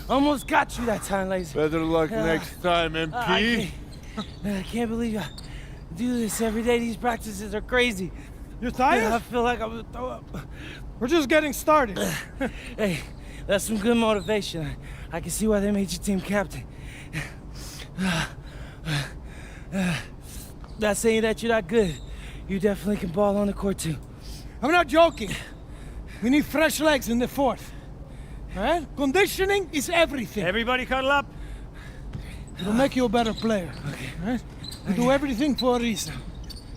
Almost got you that time, Lazy. Better luck next time, MP. I can't believe I do this every day. These practices are crazy. You're tired? I feel like I'm gonna throw up. We're just getting started. Hey, that's some good motivation. I can see why they made you team captain. Not saying that you're not good. You definitely can ball on the court too. I'm not joking. We need fresh legs in the fourth. All right? Conditioning is everything. Everybody cuddle up. It'll make you a better player. Okay. All right? We do everything for a reason.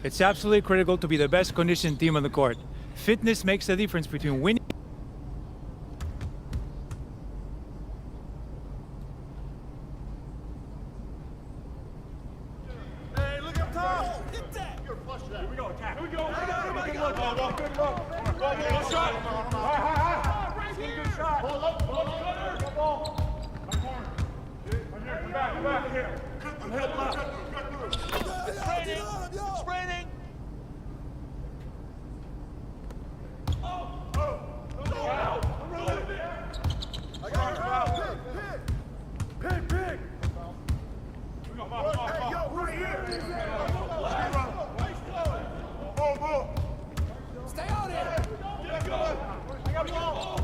It's absolutely critical to be the best conditioned team on the court. Fitness makes the difference between winning. Hey, look up top! Hit that! Here we go, attack. Here we go. Good look. Good shot. High. Good shot. Hold up. Good ball. My corner. Right here. Come back here. I'm heading left. It's raining. Pig! Hey, yo, right here! Move! Stay on it! I got ball!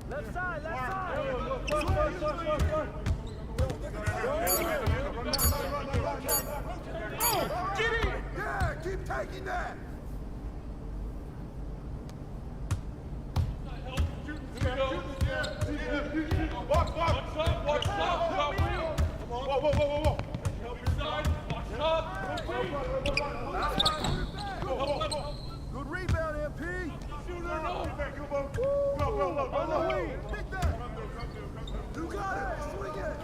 Left side! Get it! Yeah, keep taking that! Watch top! Whoa! Help your side! Watch top! Good rebound, MP! Go! Pick that! You got it! Swing it!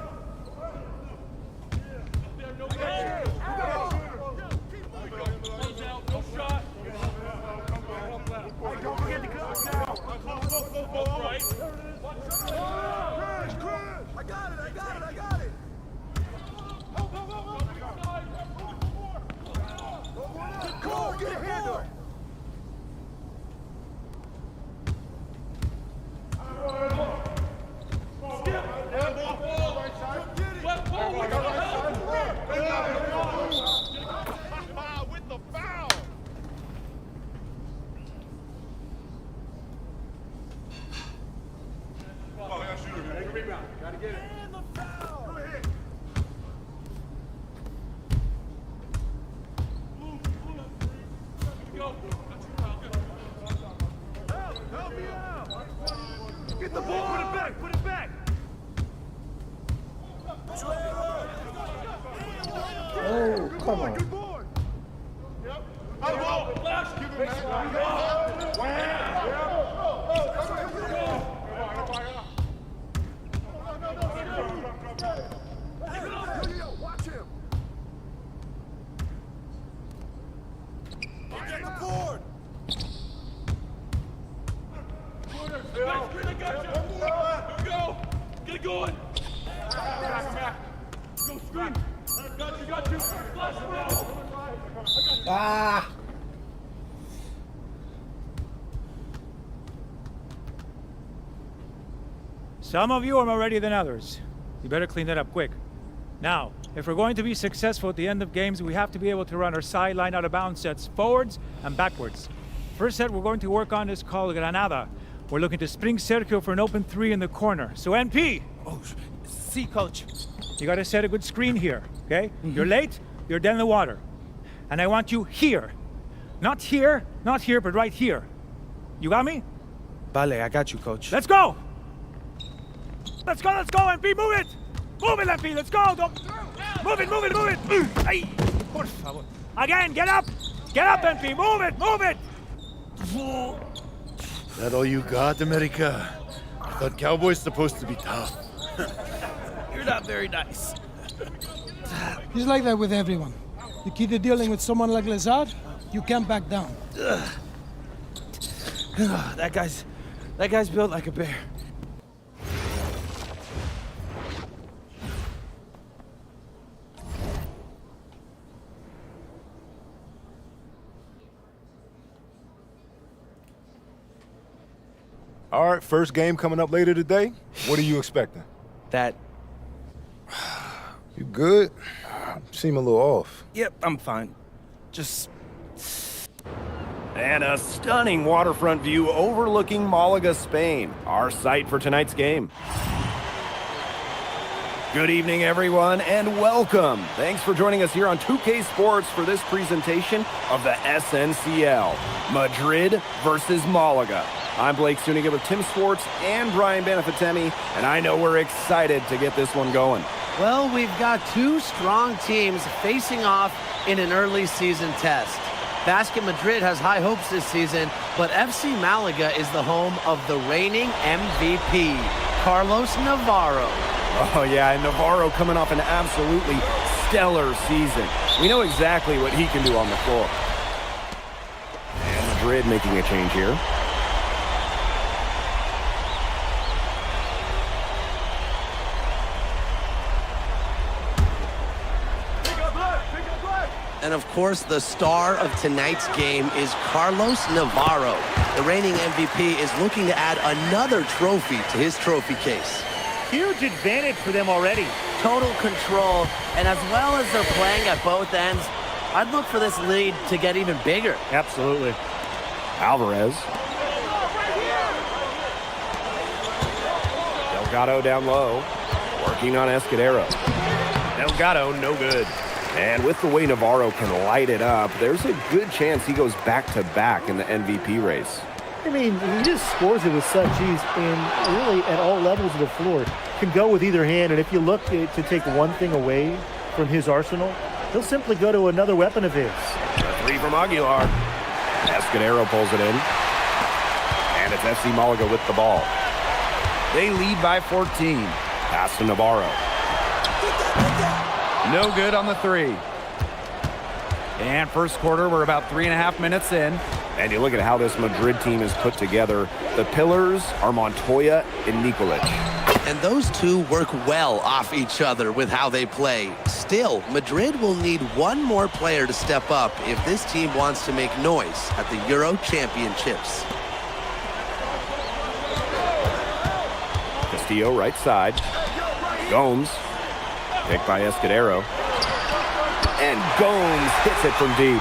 No shot! Don't forget to go now! Right! I got it! Go! Get a handle! With the foul! Oh, I got shooter. Take a rebound. Gotta get it. And the foul! Go ahead. Go. Help me out! Get the ball! Put it back! Oh, come on. Good board! Yep. Flash! Give him that. Watch him! Get the board! Here we go! Get it going! Back. Go screen! Got you! Flash him out! Ah! Some of you are more ready than others. You better clean that up quick. Now, if we're going to be successful at the end of games, we have to be able to run our sideline out of bounds sets forwards and backwards. First set we're going to work on is called Granada. We're looking to spring Sergio for an open three in the corner. So NP, Oh, see, coach. you gotta set a good screen here, okay? You're late, you're dead in the water. And I want you here. Not here, but right here. You got me? Vale, I got you, coach. Let's go! Let's go, MP, move it! Move it, MP, let's go! Move it! Ay, por favor. Again, get up! Get up, MP, move it! That all you got, America? I thought Cowboys supposed to be tough. You're not very nice. He's like that with everyone. You keep dealing with someone like Lazard, you can't back down. That guy's built like a bear. All right, first game coming up later today. What are you expecting? That. You good? Seem a little off. Yep, I'm fine. Just. And a stunning waterfront view overlooking Malaga, Spain, our site for tonight's game. Good evening, everyone, and welcome. Thanks for joining us here on 2K Sports for this presentation of the SNCL, Madrid versus Malaga. I'm Blake Suniga with Tim Swartz and Brian Benefitemi, and I know we're excited to get this one going. Well, we've got two strong teams facing off in an early season test. Basket Madrid has high hopes this season, but FC Malaga is the home of the reigning MVP, Carlos Navarro. Oh yeah, and Navarro coming off an absolutely stellar season. We know exactly what he can do on the floor. And Madrid making a change here. And of course, the star of tonight's game is Carlos Navarro. The reigning MVP is looking to add another trophy to his trophy case. Huge advantage for them already. Total control, and as well as they're playing at both ends, I'd look for this lead to get even bigger. Absolutely. Alvarez. Delgado down low, working on Escudero. Delgado, no good. And with the way Navarro can light it up, there's a good chance he goes back-to-back in the MVP race. I mean, he just scores it with such ease, and really at all levels of the floor. Can go with either hand, and if you look to take one thing away from his arsenal, he'll simply go to another weapon of his. A three from Aguilar. Escudero pulls it in. And it's FC Malaga with the ball. They lead by 14. Pass to Navarro. No good on the three. And first quarter, we're about 3.5 minutes in. And you look at how this Madrid team is put together. The pillars are Montoya and Nikolic. And those two work well off each other with how they play. Still, Madrid will need one more player to step up if this team wants to make noise at the Euro Championships. Castillo right side. Gomes. Picked by Escudero. And Gomes hits it from deep.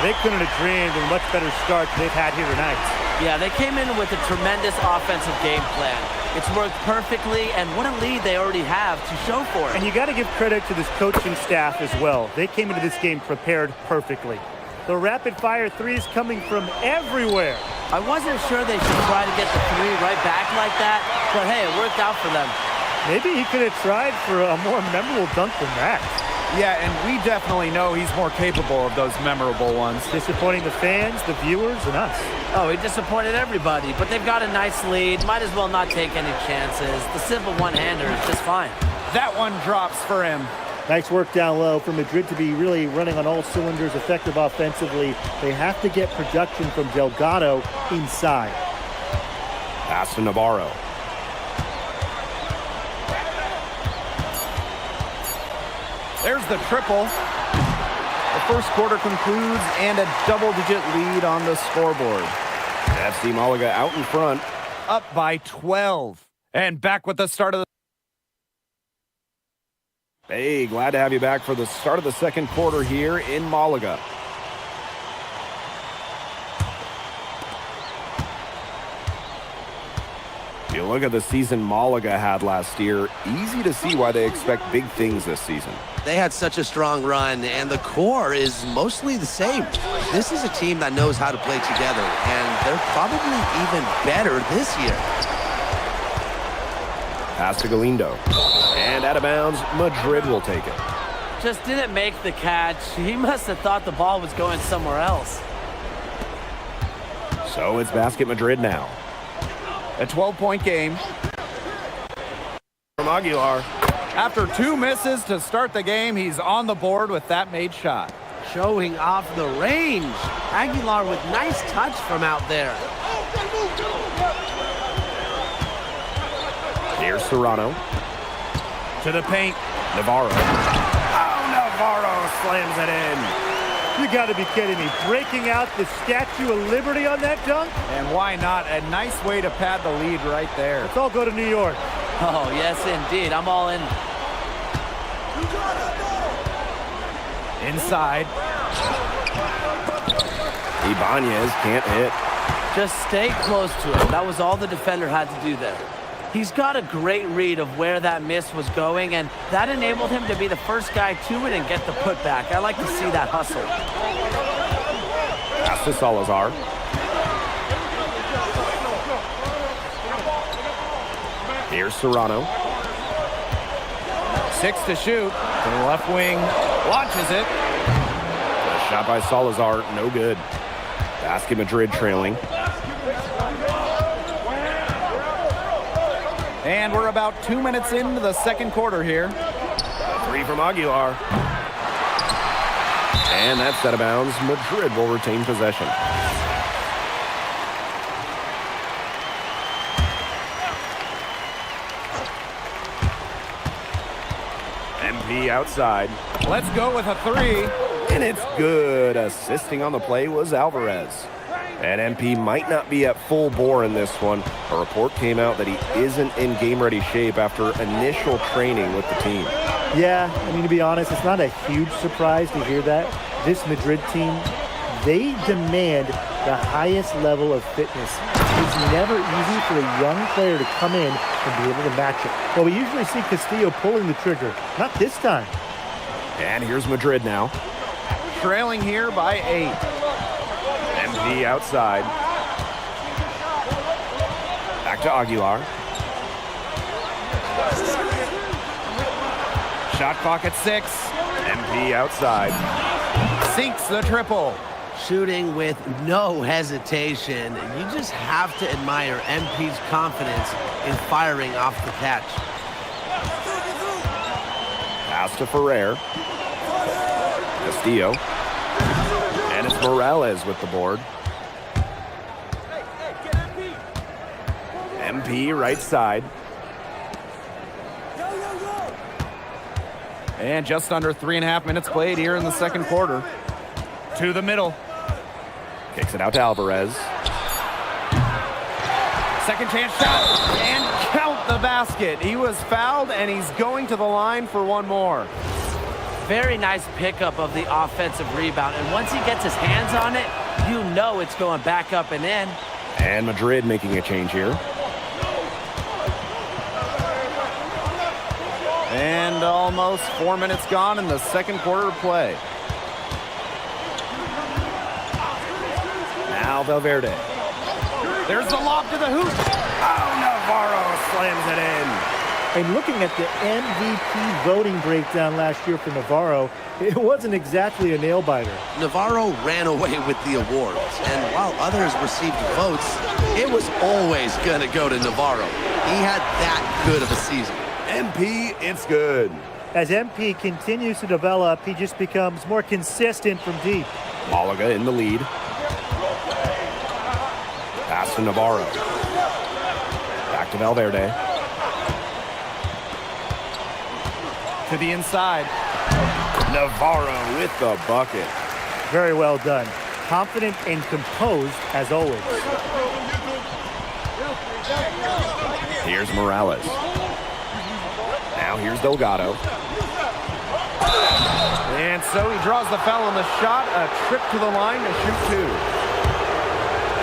They couldn't have dreamed of a much better start they've had here tonight. Yeah, they came in with a tremendous offensive game plan. It's worked perfectly, and what a lead they already have to show for it. And you got to give credit to this coaching staff as well. They came into this game prepared perfectly. The rapid-fire threes coming from everywhere. I wasn't sure they should try to get the three right back like that, but hey, it worked out for them. Maybe he could have tried for a more memorable dunk than that. Yeah, and we definitely know he's more capable of those memorable ones. Disappointing the fans, the viewers, and us. Oh, he disappointed everybody, but they've got a nice lead. Might as well not take any chances. The simple one-hander is just fine. That one drops for him. Nice work down low for Madrid to be really running on all cylinders, effective offensively. They have to get production from Delgado inside. Pass to Navarro. There's the triple. The first quarter concludes and a double-digit lead on the scoreboard. FC Malaga out in front. Up by 12. And back with the start of the... Hey, glad to have you back for the start of the second quarter here in Malaga. You look at the season Malaga had last year, easy to see why they expect big things this season. They had such a strong run, and the core is mostly the same. This is a team that knows how to play together, and they're probably even better this year. Pass to Galindo. And out of bounds, Madrid will take it. Just didn't make the catch. He must have thought the ball was going somewhere else. So it's Basket Madrid now. A 12-point game. From Aguilar. After 2 misses to start the game, he's on the board with that made shot. Showing off the range. Aguilar with nice touch from out there. Here's Serrano. To the paint. Navarro. Oh, Navarro slams it in. You got to be kidding me. Breaking out the Statue of Liberty on that dunk? And why not? A nice way to pad the lead right there. Let's all go to New York. Oh, yes, indeed. I'm all in. Inside. Ibanez can't hit. Just stay close to him. That was all the defender had to do there. He's got a great read of where that miss was going, and that enabled him to be the first guy to it and get the putback. I like to see that hustle. Pass to Salazar. Here's Serrano. 6 to shoot. To the left wing. Launches it. A shot by Salazar. No good. Basket Madrid trailing. And we're about 2 minutes into the second quarter here. 3 from Aguilar. And that's out of bounds. Madrid will retain possession. MP outside. Let's go with a 3. And it's good. Assisting on the play was Alvarez. And MP might not be at full bore in this one. A report came out that he isn't in game-ready shape after initial training with the team. Yeah, I mean, to be honest, it's not a huge surprise to hear that. This Madrid team, they demand the highest level of fitness. It's never easy for a young player to come in and be able to match it. Well, we usually see Castillo pulling the trigger. Not this time. And here's Madrid now. Trailing here by 8. MP outside. Back to Aguilar. Shot clock at 6. MP outside. Sinks the triple. Shooting with no hesitation. You just have to admire MP's confidence in firing off the catch. Pass to Ferrer. Castillo. And it's Morales with the board. MP right side. And just under 3.5 minutes played here in the second quarter. To the middle. Kicks it out to Alvarez. Second chance shot. And count the basket. He was fouled and he's going to the line for one more. Very nice pickup of the offensive rebound. And once he gets his hands on it, you know it's going back up and in. And Madrid making a change here. And almost 4 minutes gone in the second quarter of play. Now Valverde. There's the lob to the hoop. Oh, Navarro slams it in. And looking at the MVP voting breakdown last year for Navarro, it wasn't exactly a nail-biter. Navarro ran away with the awards, and while others received votes, it was always going to go to Navarro. He had that good of a season. MP, it's good. As MP continues to develop, he just becomes more consistent from deep. Malaga in the lead. Pass to Navarro. Back to Valverde. To the inside. Navarro with the bucket. Very well done. Confident and composed as always. Here's Morales. Now here's Delgado. And so he draws the foul on the shot. A trip to the line to shoot 2.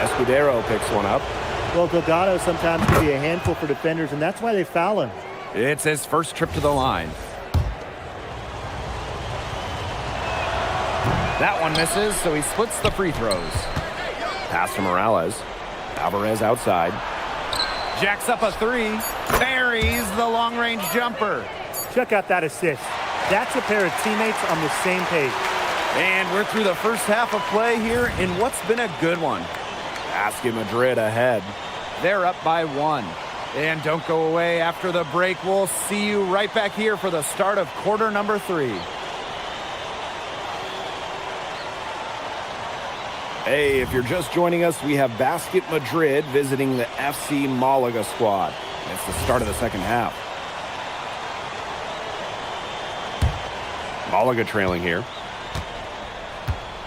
Escudero picks one up. Well, Delgado sometimes can be a handful for defenders, and that's why they foul him. It's his first trip to the line. That one misses, so he splits the free throws. Pass to Morales. Alvarez outside. Jacks up a 3. Buries the long-range jumper. Check out that assist. That's a pair of teammates on the same page. And we're through the first half of play here in what's been a good one. Basket Madrid ahead. They're up by 1. And don't go away after the break. We'll see you right back here for the start of quarter number 3. Hey, if you're just joining us, we have Basket Madrid visiting the FC Malaga squad. It's the start of the second half. Malaga trailing here.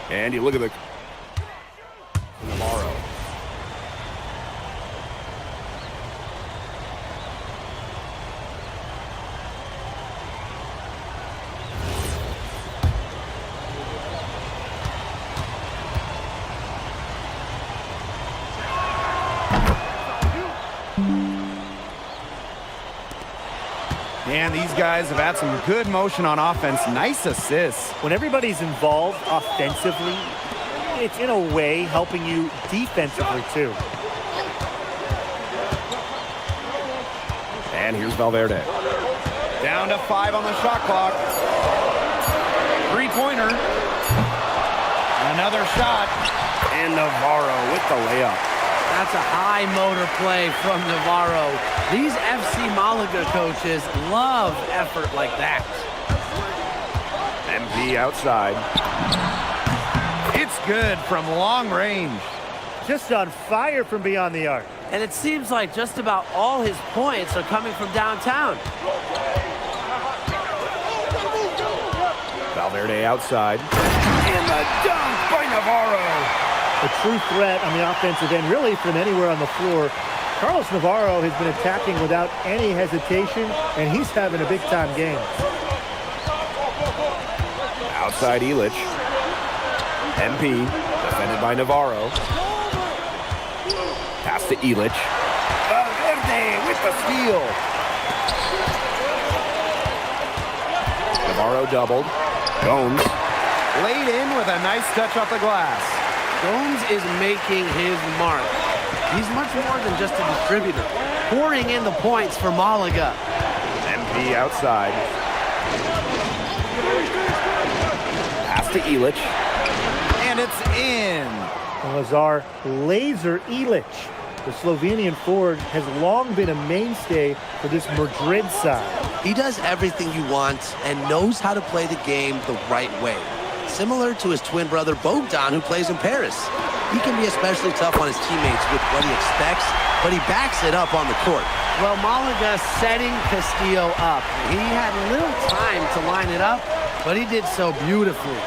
And you look at the Navarro. And these guys have had some good motion on offense. Nice assists. When everybody's involved offensively, it's in a way helping you defensively too. And here's Valverde. Down to 5 on the shot clock. 3-pointer. Another shot. And Navarro with the layup. That's a high motor play from Navarro. These FC Malaga coaches love effort like that. MP outside. It's good from long range. Just on fire from beyond the arc. And it seems like just about all his points are coming from downtown. Valverde outside. And the dunk by Navarro. A true threat on the offensive end, really from anywhere on the floor. Carlos Navarro has been attacking without any hesitation, and he's having a big-time game. Outside Illich. MP, defended by Navarro. Pass to Illich. Valverde with the steal. Navarro doubled. Gomes laid in with a nice touch off the glass. Gomes is making his mark. He's much more than just a distributor. Pouring in the points for Malaga. MP outside. Pass to Illich. And it's in. And Lazar laser Illich. The Slovenian forward has long been a mainstay for this Madrid side. He does everything you want and knows how to play the game the right way. Similar to his twin brother Bogdan, who plays in Paris. He can be especially tough on his teammates with what he expects, but he backs it up on the court. Well, Malaga setting Castillo up. He had little time to line it up, but he did so beautifully.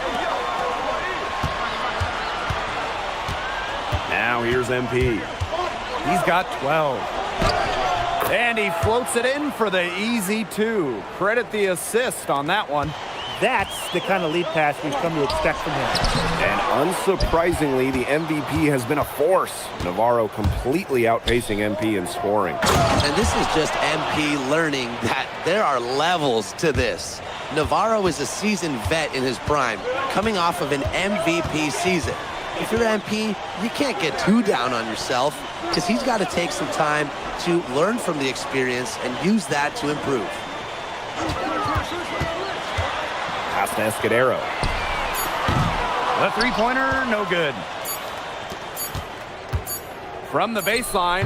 Now here's MP. He's got 12. And he floats it in for the easy 2. Credit the assist on that one. That's the kind of lead pass we've come to expect from him. And unsurprisingly, the MVP has been a force. Navarro completely outpacing MP in scoring. And this is just MP learning that there are levels to this. Navarro is a seasoned vet in his prime, coming off of an MVP season. If you're MP, you can't get too down on yourself because he's got to take some time to learn from the experience and use that to improve. Pass to Escudero. The 3-pointer, no good. From the baseline,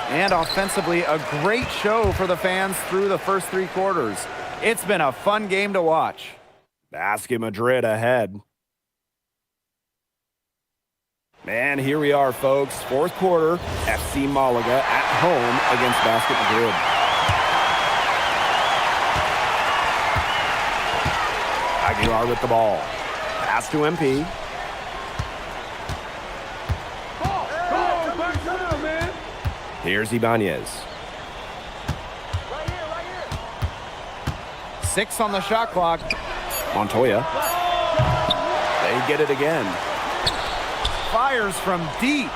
and offensively, a great show for the fans through the first 3 quarters. It's been a fun game to watch. Basket Madrid ahead. And here we are, folks. 4th quarter, FC Malaga at home against Basket Madrid. Aguilar with the ball. Pass to MP. Here's Ibanez. 6 on the shot clock. Montoya. They get it again. Fires from deep.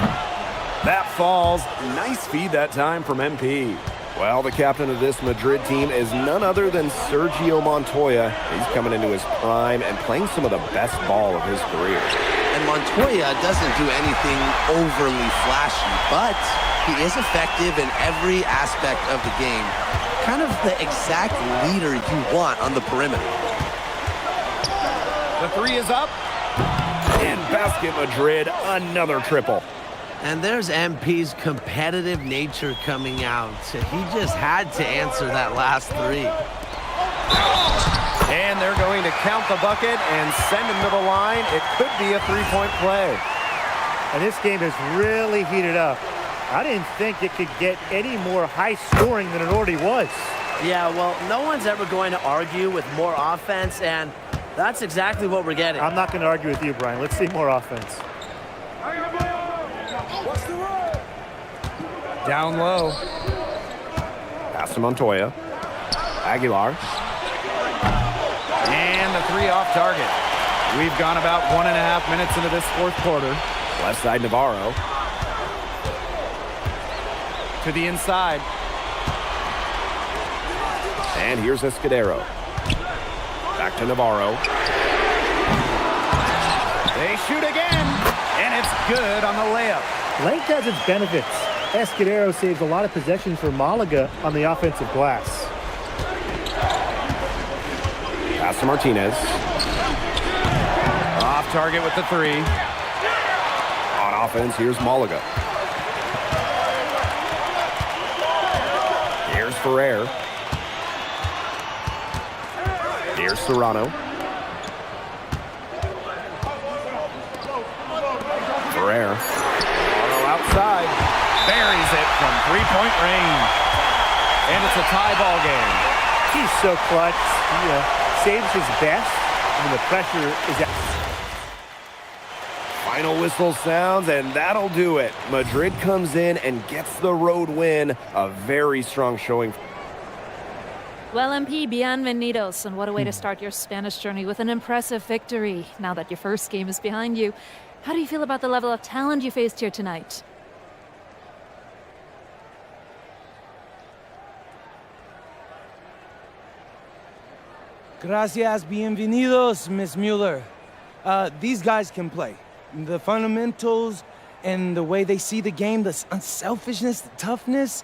That falls. Nice feed that time from MP. Well, the captain of this Madrid team is none other than Sergio Montoya. He's coming into his prime and playing some of the best ball of his career. And Montoya doesn't do anything overly flashy, but he is effective in every aspect of the game. Kind of the exact leader you want on the perimeter. The 3 is up. And Basket Madrid, another triple. And there's MP's competitive nature coming out. He just had to answer that last three. And they're going to count the bucket and send him to the line. It could be a three-point play. And this game has really heated up. I didn't think it could get any more high scoring than it already was. Yeah, well, no one's ever going to argue with more offense, and that's exactly what we're getting. I'm not going to argue with you, Brian. Let's see more offense. Down low. Pass to Montoya. Aguilar. And the three off target. We've gone about 1.5 minutes into this fourth quarter. Left side, Navarro. To the inside. And here's Escudero. Back to Navarro. They shoot again. And it's good on the layup. Length has its benefits. Escudero saves a lot of possessions for Malaga on the offensive glass. Pass to Martinez. Off target with the three. On offense, here's Malaga. Here's Ferrer. Here's Serrano. Ferrer. Serrano outside. Buries it from three-point range. And it's a tie ball game. He's so clutch. He saves his best when the pressure is at. Final whistle sounds, and that'll do it. Madrid comes in and gets the road win. A very strong showing. Well, MP, bienvenidos, and what a way to start your Spanish journey with an impressive victory. Now that your first game is behind you, how do you feel about the level of talent you faced here tonight? Gracias, bienvenidos, Miss Mueller. These guys can play. The fundamentals and the way they see the game, the unselfishness, the toughness.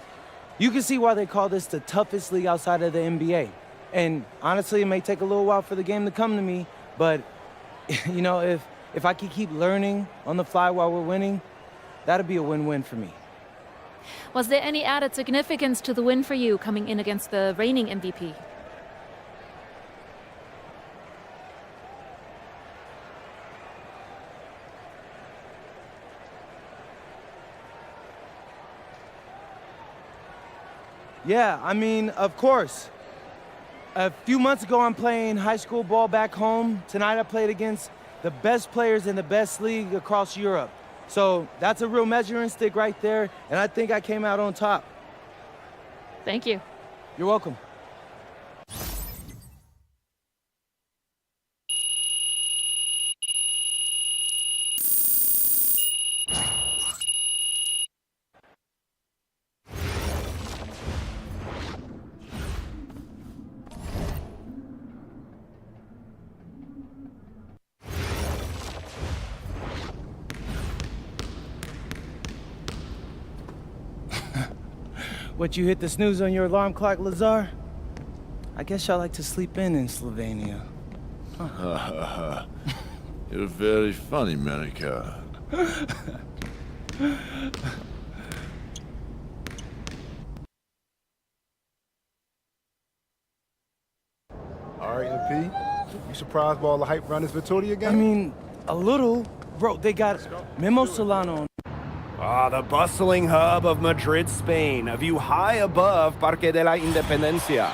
You can see why they call this the toughest league outside of the NBA. And honestly, it may take a little while for the game to come to me, but you know, if I could keep learning on the fly while we're winning, that'd be a win-win for me. Was there any added significance to the win for you coming in against the reigning MVP? Yeah, I mean, of course. A few months ago, I'm playing high school ball back home. Tonight, I played against the best players in the best league across Europe. So that's a real measuring stick right there, and I think I came out on top. Thank you. You're welcome. What, you hit the snooze on your alarm clock, Lazar? I guess y'all like to sleep in Slovenia. You're very funny, Monica. All right, MP. You surprised by all the hype around this Vitoria game? I mean, a little. Bro, they got Memo Solano. The bustling hub of Madrid, Spain. A view high above Parque de la Independencia.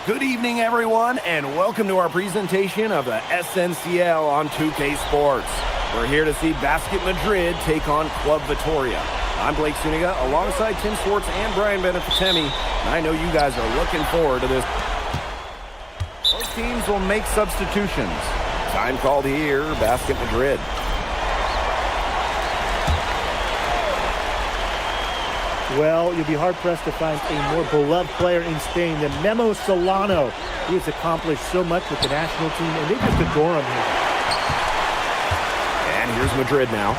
Good evening, everyone, and welcome to our presentation of the SNCL on 2K Sports. We're here to see Basket Madrid take on Club Vitoria. I'm Blake Suniga, alongside Tim Swartz and Brian Benefitemi, and I know you guys are looking forward to this. Both teams will make substitutions. Time called here, Basket Madrid. Well, you'll be hard-pressed to find a more beloved player in Spain than Memo Solano. He has accomplished so much with the national team, and they just adore him here. And here's Madrid now.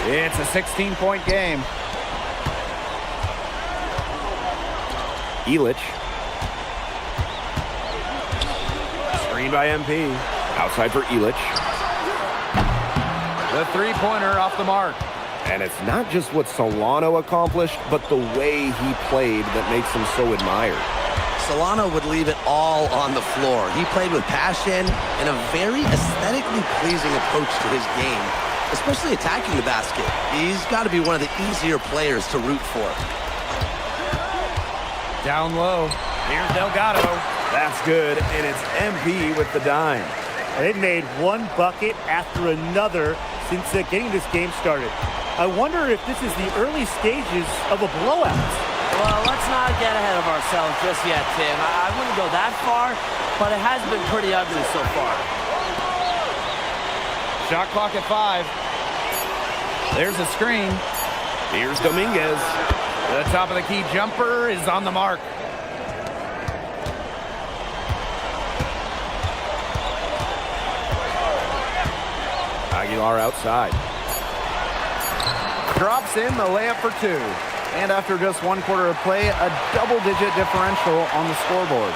It's a 16-point game. Ilic. Screen by MP. Outside for Ilic. The three-pointer off the mark. And it's not just what Solano accomplished, but the way he played that makes him so admired. Solano would leave it all on the floor. He played with passion and a very aesthetically pleasing approach to his game, especially attacking the basket. He's got to be one of the easier players to root for. Down low. Here's Delgado. That's good, and it's MP with the dime. They've made one bucket after another since getting this game started. I wonder if this is the early stages of a blowout. Well, let's not get ahead of ourselves just yet, Tim. I wouldn't go that far, but it has been pretty ugly so far. Shot clock at 5. There's a screen. Here's Dominguez. The top of the key jumper is on the mark. Aguilar outside. Drops in the layup for 2. And after just 1 quarter of play, a double-digit differential on the scoreboard.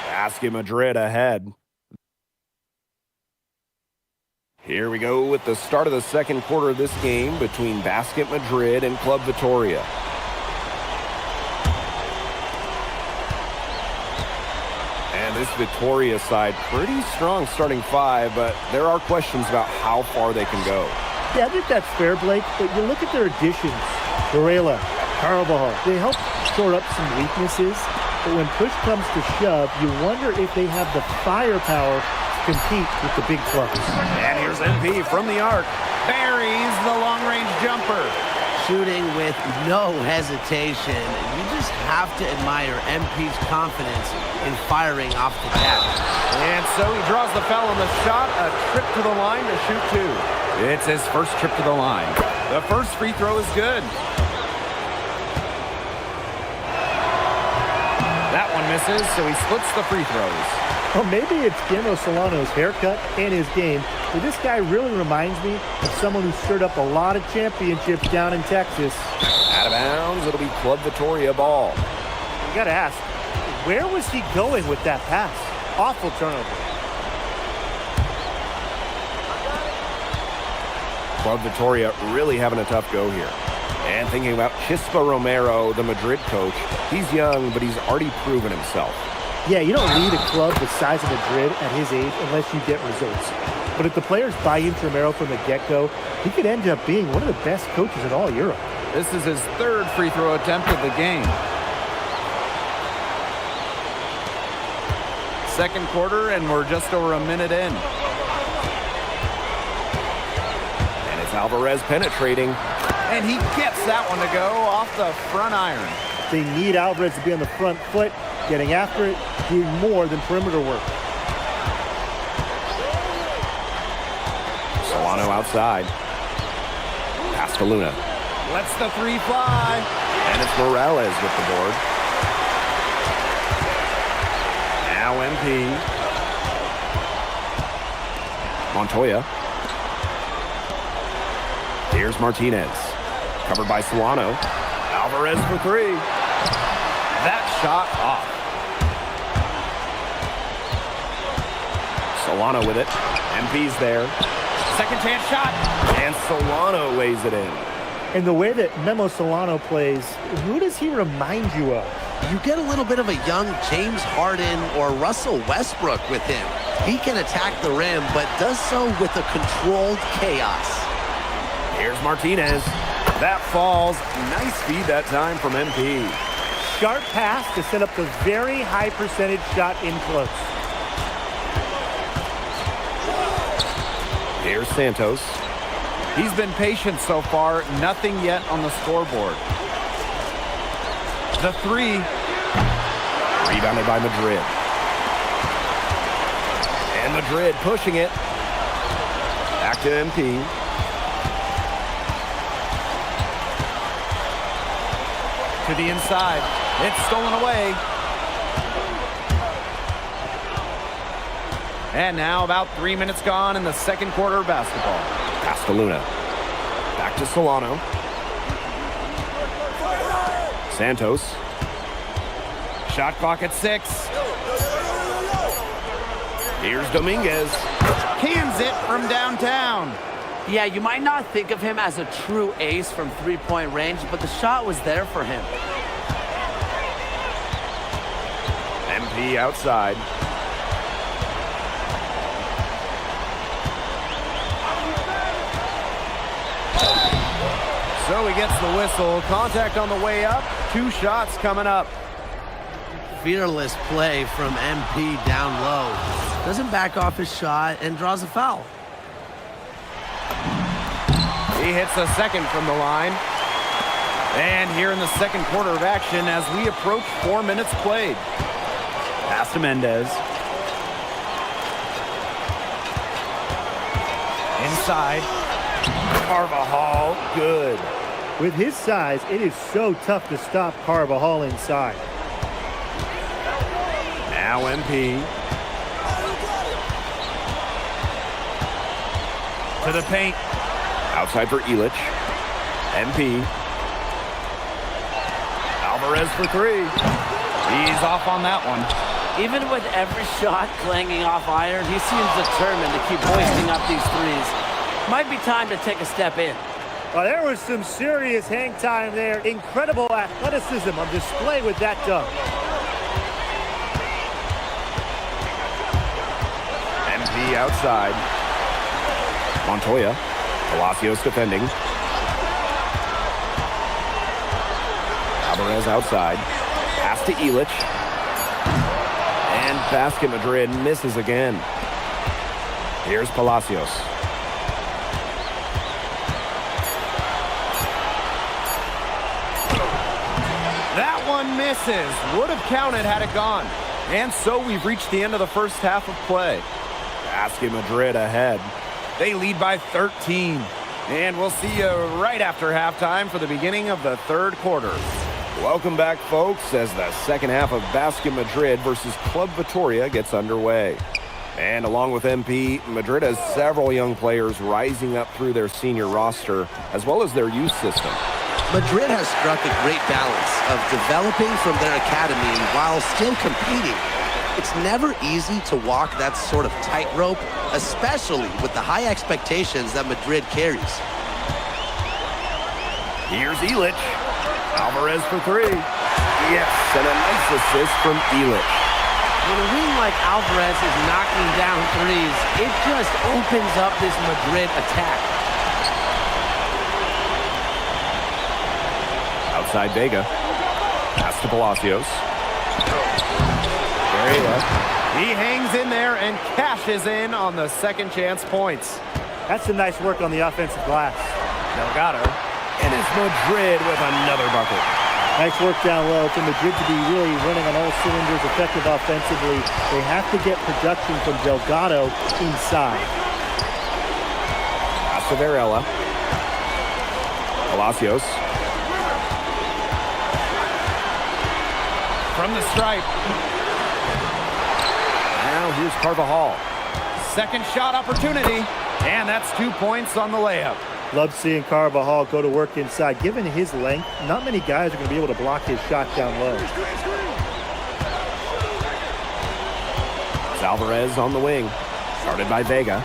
Basket Madrid ahead. Here we go with the start of the second quarter of this game between Basket Madrid and Club Vitoria. And this Vitoria side, pretty strong starting 5, but there are questions about how far they can go. Yeah, I think that's fair, Blake, but you look at their additions. Varela, Carvajal, they help shore up some weaknesses, but when push comes to shove, you wonder if they have the firepower to compete with the big clubs. And here's MP from the arc. Buries the long-range jumper. Shooting with no hesitation. You just have to admire MP's confidence in firing off the cap. And so he draws the foul on the shot, a trip to the line to shoot 2. It's his first trip to the line. The first free throw is good. That one misses, so he splits the free throws. Well, maybe it's Guillermo Solano's haircut and his game, but this guy really reminds me of someone who stirred up a lot of championships down in Texas. Out of bounds, it'll be Club Vitoria ball. You gotta ask, where was he going with that pass? Awful turnover. Club Vitoria really having a tough go here. And thinking about Chispa Romero, the Madrid coach, he's young, but he's already proven himself. Yeah, you don't lead a club the size of Madrid at his age unless you get results. But if the players buy into Romero from the get-go, he could end up being one of the best coaches in all Europe. This is his 3rd free throw attempt of the game. Second quarter, and we're just over a minute in. And it's Alvarez penetrating, and he gets that one to go off the front iron. They need Alvarez to be on the front foot, getting after it, doing more than perimeter work. Solano outside. Pass to Luna. Lets the 3 fly. And it's Morales with the board. Now MP. Montoya. Here's Martinez. Covered by Solano. Alvarez for 3. That shot off. Solano with it. MP's there. Second chance shot. And Solano weighs it in. And the way that Memo Solano plays, who does he remind you of? You get a little bit of a young James Harden or Russell Westbrook with him. He can attack the rim, but does so with a controlled chaos. Here's Martinez. That falls. Nice feed that time from MP. Sharp pass to set up the very high percentage shot in close. Here's Santos. He's been patient so far. Nothing yet on the scoreboard. The 3. Rebounded by Madrid. And Madrid pushing it. Back to MP. To the inside. It's stolen away. And now about 3 minutes gone in the second quarter of basketball. Pass to Luna. Back to Solano. Santos. Shot clock at 6. Here's Dominguez. Cans it from downtown. Yeah, you might not think of him as a true ace from three-point range, but the shot was there for him. MP outside. So he gets the whistle. Contact on the way up. 2 shots coming up. Fearless play from MP down low. Doesn't back off his shot and draws a foul. He hits a second from the line. And here in the second quarter of action as we approach 4 minutes played. Pass to Mendez. Inside. Carvajal, good. With his size, it is so tough to stop Carvajal inside. Now MP. To the paint. Outside for Illich. MP. Alvarez for 3. He's off on that one. Even with every shot clanging off iron, he seems determined to keep hoisting up these threes. Might be time to take a step in. Well, there was some serious hang time there. Incredible athleticism on display with that dunk. MP outside. Montoya. Palacios defending. Alvarez outside. Pass to Illich. And Basket Madrid misses again. Here's Palacios. That one misses. Would have counted had it gone. And so we've reached the end of the first half of play. Basket Madrid ahead. They lead by 13. And we'll see you right after halftime for the beginning of the third quarter. Welcome back, folks, as the second half of Basket Madrid versus Club Vitoria gets underway. And along with MP, Madrid has several young players rising up through their senior roster, as well as their youth system. Madrid has struck a great balance of developing from their academy while still competing. It's never easy to walk that sort of tightrope, especially with the high expectations that Madrid carries. Here's Illich. Alvarez for 3. Yes, and a nice assist from Illich. When a wing like Alvarez is knocking down threes, it just opens up this Madrid attack. Outside Vega. Pass to Palacios. Varela. He hangs in there and cashes in on the second chance points. That's some nice work on the offensive glass. Delgado. And it's Madrid with another bucket. Nice work down low for Madrid to be really running on all cylinders, effective offensively. They have to get production from Delgado inside. Pass to Varela. Palacios. From the stripe. Now here's Carvajal. Second shot opportunity. And that's 2 points on the layup. Love seeing Carvajal go to work inside. Given his length, not many guys are going to be able to block his shot down low. It's Alvarez on the wing. Started by Vega.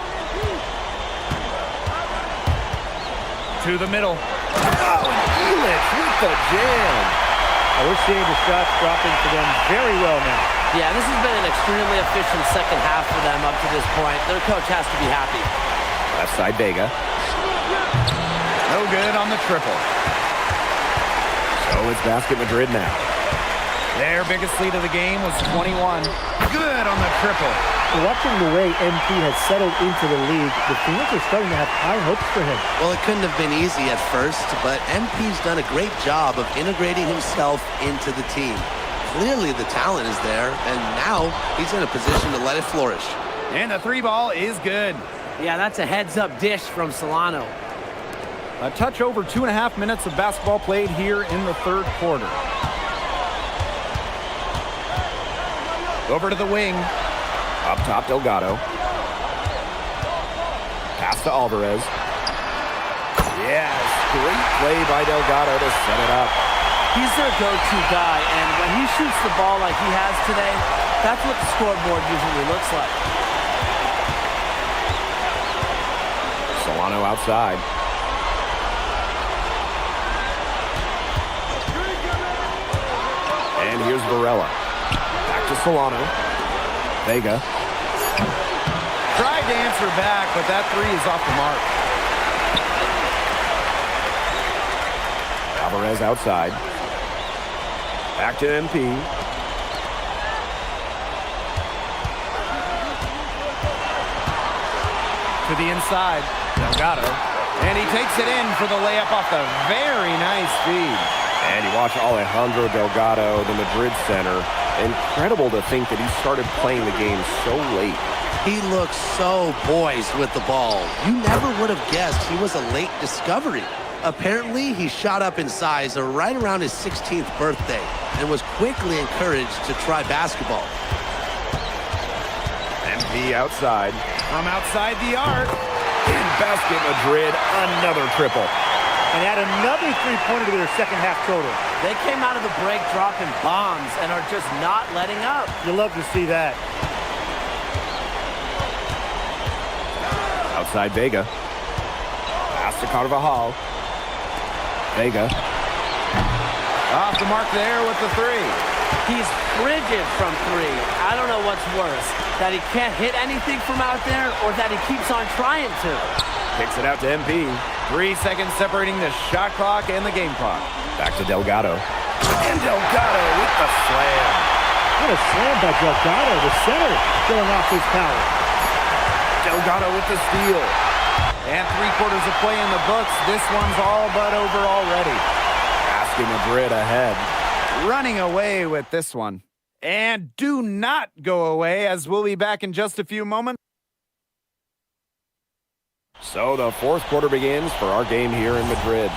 To the middle. Oh, and Illich with the jam. We're seeing the shots dropping for them very well now. Yeah, this has been an extremely efficient second half for them up to this point. Their coach has to be happy. Left side Vega. No good on the triple. So it's Basket Madrid now. Their biggest lead of the game was 21. Good on the triple. Watching the way MP has settled into the league, the fans are starting to have high hopes for him. Well, it couldn't have been easy at first, but MP's done a great job of integrating himself into the team. Clearly the talent is there, and now he's in a position to let it flourish. And the 3 ball is good. Yeah, that's a heads-up dish from Solano. A touch over 2.5 minutes of basketball played here in the third quarter. Over to the wing. Up top, Delgado. Pass to Alvarez. Yes, great play by Delgado to set it up. He's their go-to guy, and when he shoots the ball like he has today, that's what the scoreboard usually looks like. Solano outside. And here's Varela. Back to Solano. Vega. Tried to answer back, but that three is off the mark. Alvarez outside. Back to MP. To the inside. Delgado. And he takes it in for the layup off the very nice feed. And you watch Alejandro Delgado, the Madrid center. Incredible to think that he started playing the game so late. He looks so poised with the ball. You never would have guessed he was a late discovery. Apparently, he shot up in size right around his 16th birthday and was quickly encouraged to try basketball. MP outside. From outside the arc. In basket Madrid, another triple. And add another three-pointer to their second half total. They came out of the break dropping bombs and are just not letting up. You love to see that. Outside Vega. Pass to Carvajal. Vega. Off the mark there with the three. He's frigid from three. I don't know what's worse, that he can't hit anything from out there or that he keeps on trying to. Kicks it out to MP. 3 seconds separating the shot clock and the game clock. Back to Delgado. And Delgado with the slam. What a slam by Delgado, the center, showing off his power. Delgado with the steal. And 3/4 of play in the books. This one's all but over already. Basket Madrid ahead. Running away with this one. And do not go away, as we'll be back in just a few moments. So the fourth quarter begins for our game here in Madrid.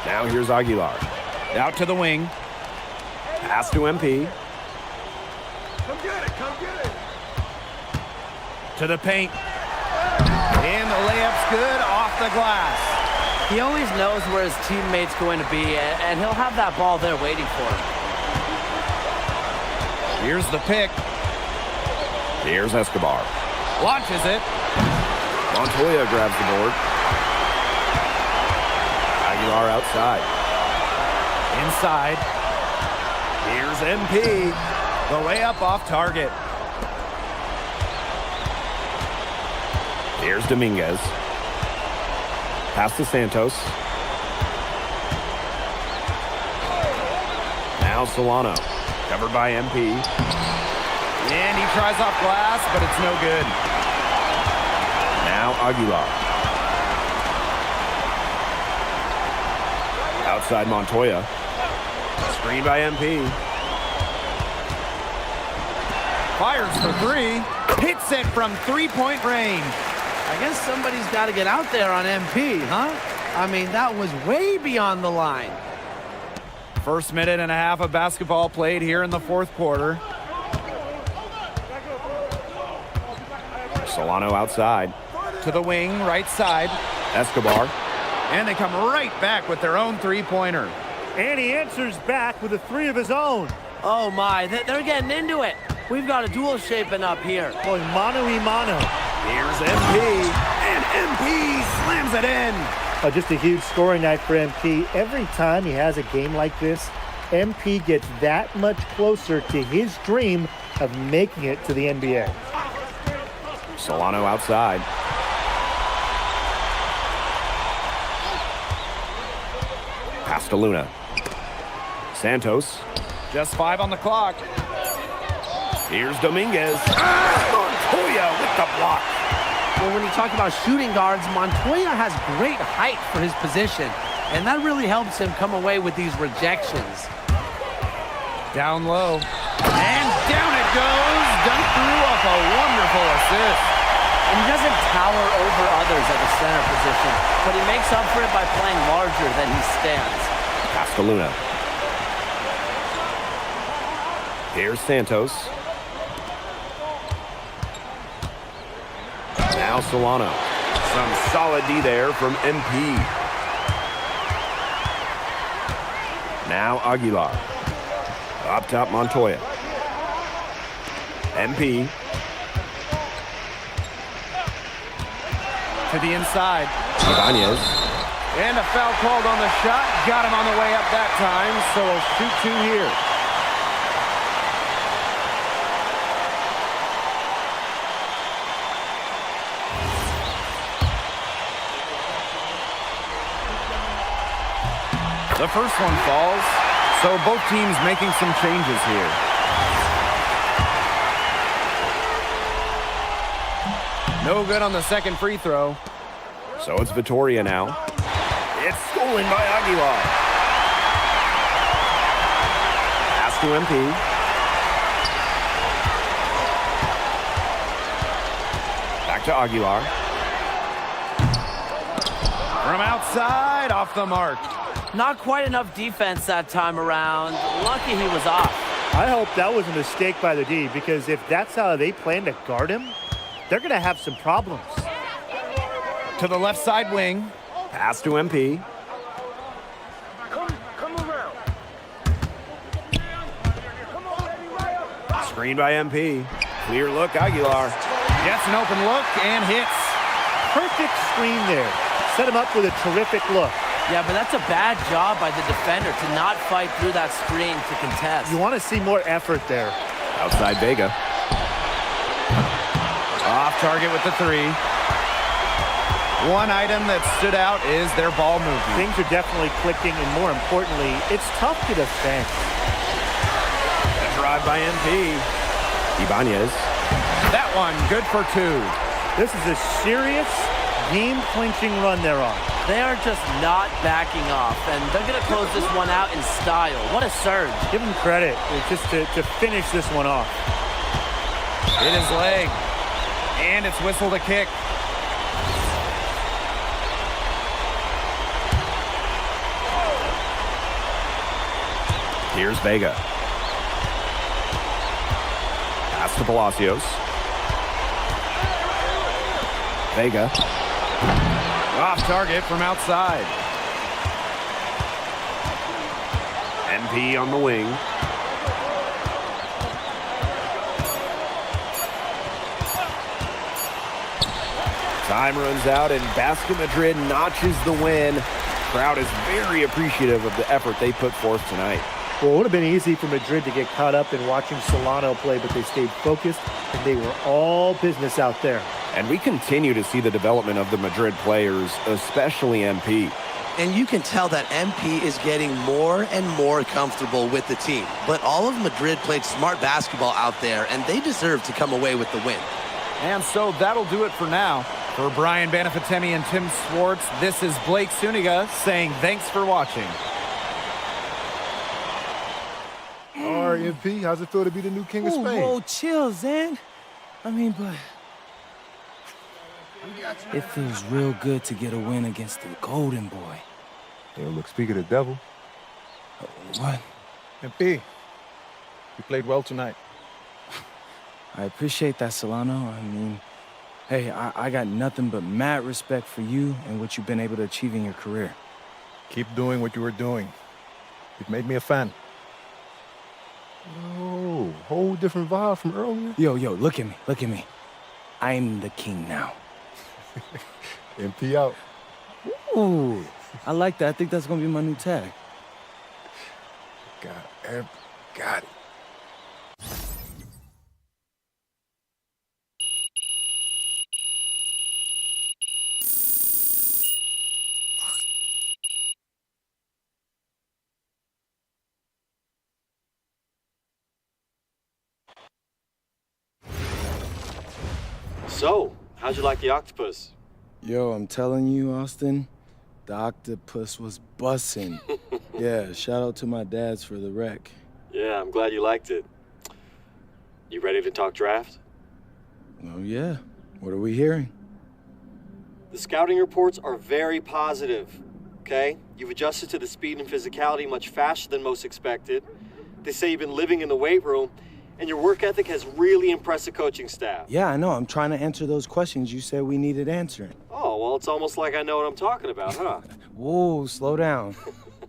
Now here's Aguilar. Out to the wing. Pass to MP. Come get it, come get it. To the paint. And the layup's good off the glass. He always knows where his teammate's going to be, and he'll have that ball there waiting for him. Here's the pick. Here's Escobar. Launches it. Montoya grabs the board. Aguilar outside. Inside. Here's MP. The layup off target. Here's Dominguez. Pass to Santos. Now Solano. Covered by MP. And he tries off glass, but it's no good. Now Aguilar. Outside Montoya. Screen by MP. Fires for three. Hits it from three-point range. I guess somebody's got to get out there on MP, huh? I mean, that was way beyond the line. First minute and a half of basketball played here in the fourth quarter. Solano outside. To the wing, right side. Escobar. And they come right back with their own three-pointer. And he answers back with a three of his own. Oh, my. They're getting into it. We've got a duel shaping up here. Going mano-y-mano. Here's MP. And MP slams it in. Just a huge scoring night for MP. Every time he has a game like this, MP gets that much closer to his dream of making it to the NBA. Solano outside. Pass to Luna. Santos. Just 5 on the clock. Here's Dominguez. Montoya with the block. Well, when you talk about shooting guards, Montoya has great height for his position, and that really helps him come away with these rejections. Down low. And down it goes. Dunked through off a wonderful assist. And he doesn't tower over others at the center position, but he makes up for it by playing larger than he stands. Pass to Luna. Here's Santos. Now Solano. Some solid D there from MP. Now Aguilar. Up top Montoya. MP. To the inside. Ibanez. And a foul called on the shot. Got him on the way up that time, so we'll shoot 2 here. The first one falls, so both teams making some changes here. No good on the second free throw. So it's Vitoria now. It's stolen by Aguilar. Pass to MP. Back to Aguilar. From outside, off the mark. Not quite enough defense that time around. Lucky he was off. I hope that was a mistake by the D, because if that's how they plan to guard him, they're going to have some problems. To the left side wing. Pass to MP. Screen by MP. Clear look, Aguilar. Gets an open look and hits. Perfect screen there. Set him up with a terrific look. Yeah, but that's a bad job by the defender to not fight through that screen to contest. You want to see more effort there. Outside Vega. Off target with the 3. One item that stood out is their ball movement. Things are definitely clicking, and more importantly, it's tough to defend. A drive by MP. Ibanez. That one, good for 2. This is a serious game-clinching run they're on. They are just not backing off, and they're going to close this one out in style. What a surge. Give them credit just to finish this one off. Hit his leg. And it's whistled a kick. Here's Vega. Pass to Palacios. Vega. Off target from outside. MP on the wing. Time runs out and Basket Madrid notches the win. Crowd is very appreciative of the effort they put forth tonight. Well, it would have been easy for Madrid to get caught up in watching Solano play, but they stayed focused, and they were all business out there. And we continue to see the development of the Madrid players, especially MP. And you can tell that MP is getting more and more comfortable with the team. But all of Madrid played smart basketball out there, and they deserve to come away with the win. And so that'll do it for now. For Brian Banafitemi and Tim Swartz, this is Blake Suniga saying thanks for watching. All right, MP, how's it feel to be the new king of Spain? Whoa, chill, Zan. I mean, but it feels real good to get a win against the Golden Boy. Yeah, look, speak of the devil. What? MP, you played well tonight. I appreciate that, Solano. I mean, hey, I got nothing but mad respect for you and what you've been able to achieve in your career. Keep doing what you were doing. You've made me a fan. Oh, whole different vibe from earlier. Yo, look at me. I'm the king now. MP out. Ooh, I like that. I think that's gonna be my new tag. Got it. So, how'd you like the octopus? Yo, I'm telling you, Austin, the octopus was bussin'. Yeah, shout out to my dads for the wreck. Yeah, I'm glad you liked it. You ready to talk draft? Oh, yeah. What are we hearing? The scouting reports are very positive, okay? You've adjusted to the speed and physicality much faster than most expected. They say you've been living in the weight room, and your work ethic has really impressed the coaching staff. Yeah, I know. I'm trying to answer those questions you said we needed answering. Oh, well, it's almost like I know what I'm talking about, huh? Whoa, slow down.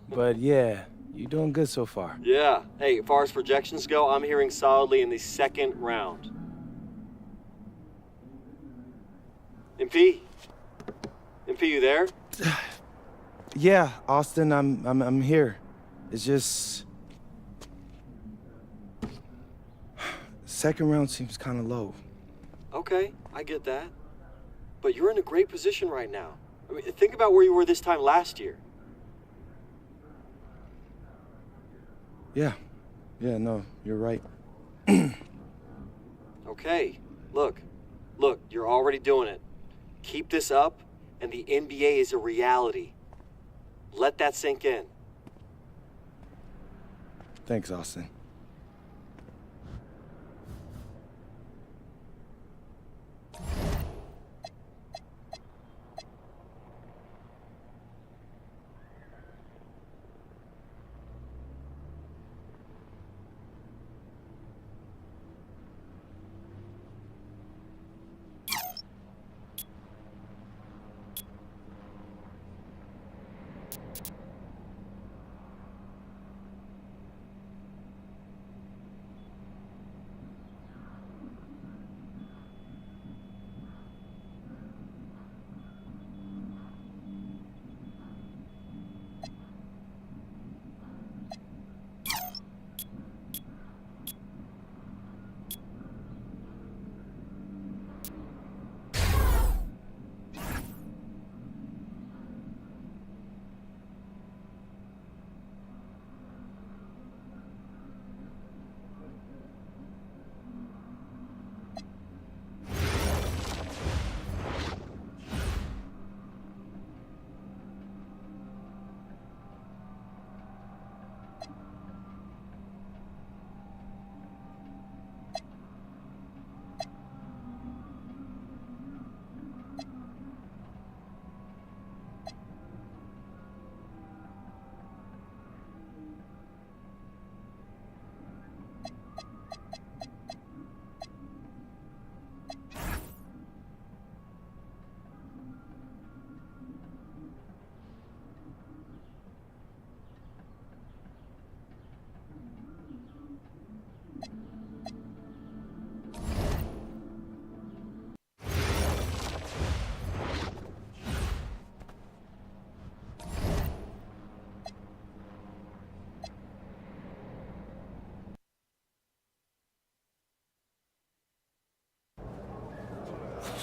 But yeah, you're doing good so far. Yeah. Hey, as far as projections go, I'm hearing solidly in the second round. MP? MP, you there? Yeah, Austin, I'm here. It's just... Second round seems kind of low. Okay, I get that. But you're in a great position right now. I mean, think about where you were this time last year. Yeah, no, you're right. Okay, look, you're already doing it. Keep this up, and the NBA is a reality. Let that sink in. Thanks, Austin.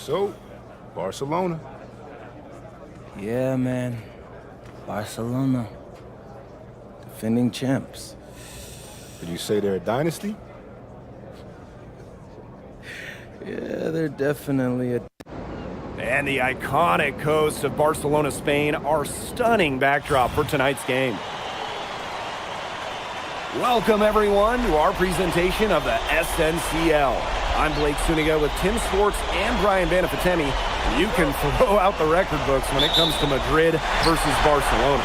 So, Barcelona. Yeah, man. Barcelona. Defending champs. Did you say they're a dynasty? Yeah, they're definitely a... And the iconic coast of Barcelona, Spain, our stunning backdrop for tonight's game. Welcome, everyone, to our presentation of the SNCL. I'm Blake Suniga with Tim Swartz and Brian Banafitemi. You can throw out the record books when it comes to Madrid versus Barcelona.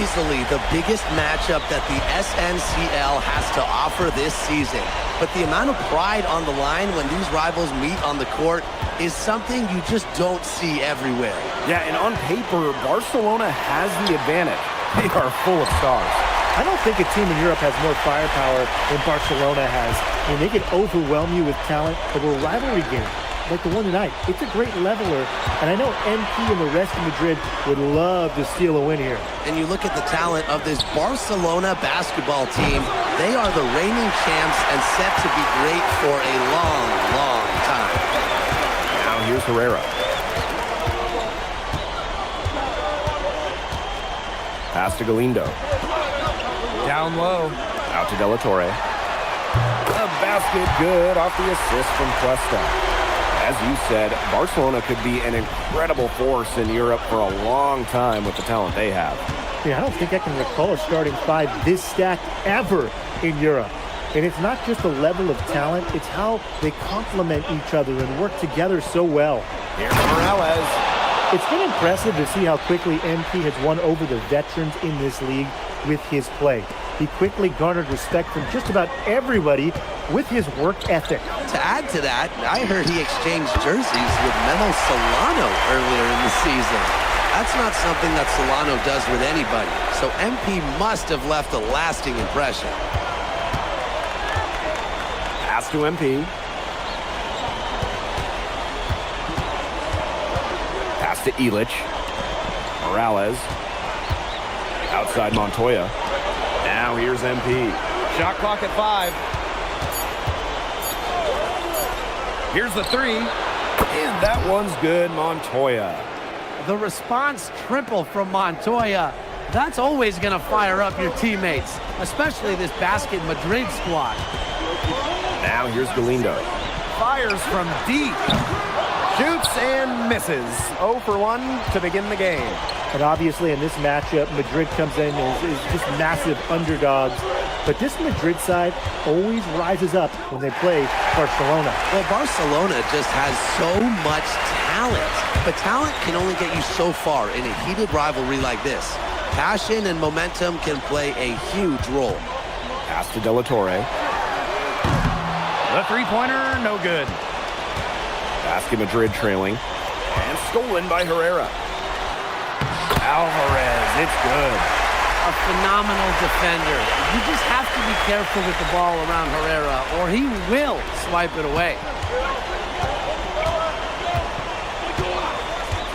Easily the biggest matchup that the SNCL has to offer this season. But the amount of pride on the line when these rivals meet on the court is something you just don't see everywhere. Yeah, and on paper, Barcelona has the advantage. They are full of stars. I don't think a team in Europe has more firepower than Barcelona has. I mean, they can overwhelm you with talent, but a rivalry game like the one tonight, it's a great leveler, and I know MP and the rest of Madrid would love to steal a win here. And you look at the talent of this Barcelona basketball team, they are the reigning champs and set to be great for a long, long time. Now here's Herrera. Pass to Galindo. Down low. Out to De La Torre. A basket good off the assist from Cuesta. As you said, Barcelona could be an incredible force in Europe for a long time with the talent they have. Yeah, I don't think I can recall a starting five this stacked ever in Europe. And it's not just the level of talent, it's how they complement each other and work together so well. Here's Morales. It's been impressive to see how quickly MP has won over the veterans in this league with his play. He quickly garnered respect from just about everybody with his work ethic. To add to that, I heard he exchanged jerseys with Memo Solano earlier in the season. That's not something that Solano does with anybody, so MP must have left a lasting impression. Pass to MP. Pass to Illich. Morales. Outside Montoya. Now here's MP. Shot clock at 5. Here's the 3. And that one's good, Montoya. The response triple from Montoya. That's always going to fire up your teammates, especially this Basket Madrid squad. Now here's Galindo. Fires from deep. Shoots and misses. 0 for 1 to begin the game. And obviously in this matchup, Madrid comes in as just massive underdogs. But this Madrid side always rises up when they play Barcelona. Well, Barcelona just has so much talent. But talent can only get you so far in a heated rivalry like this. Passion and momentum can play a huge role. Pass to De La Torre. The three-pointer, no good. Basket Madrid trailing. And stolen by Herrera. Alvarez, it's good. A phenomenal defender. You just have to be careful with the ball around Herrera, or he will swipe it away.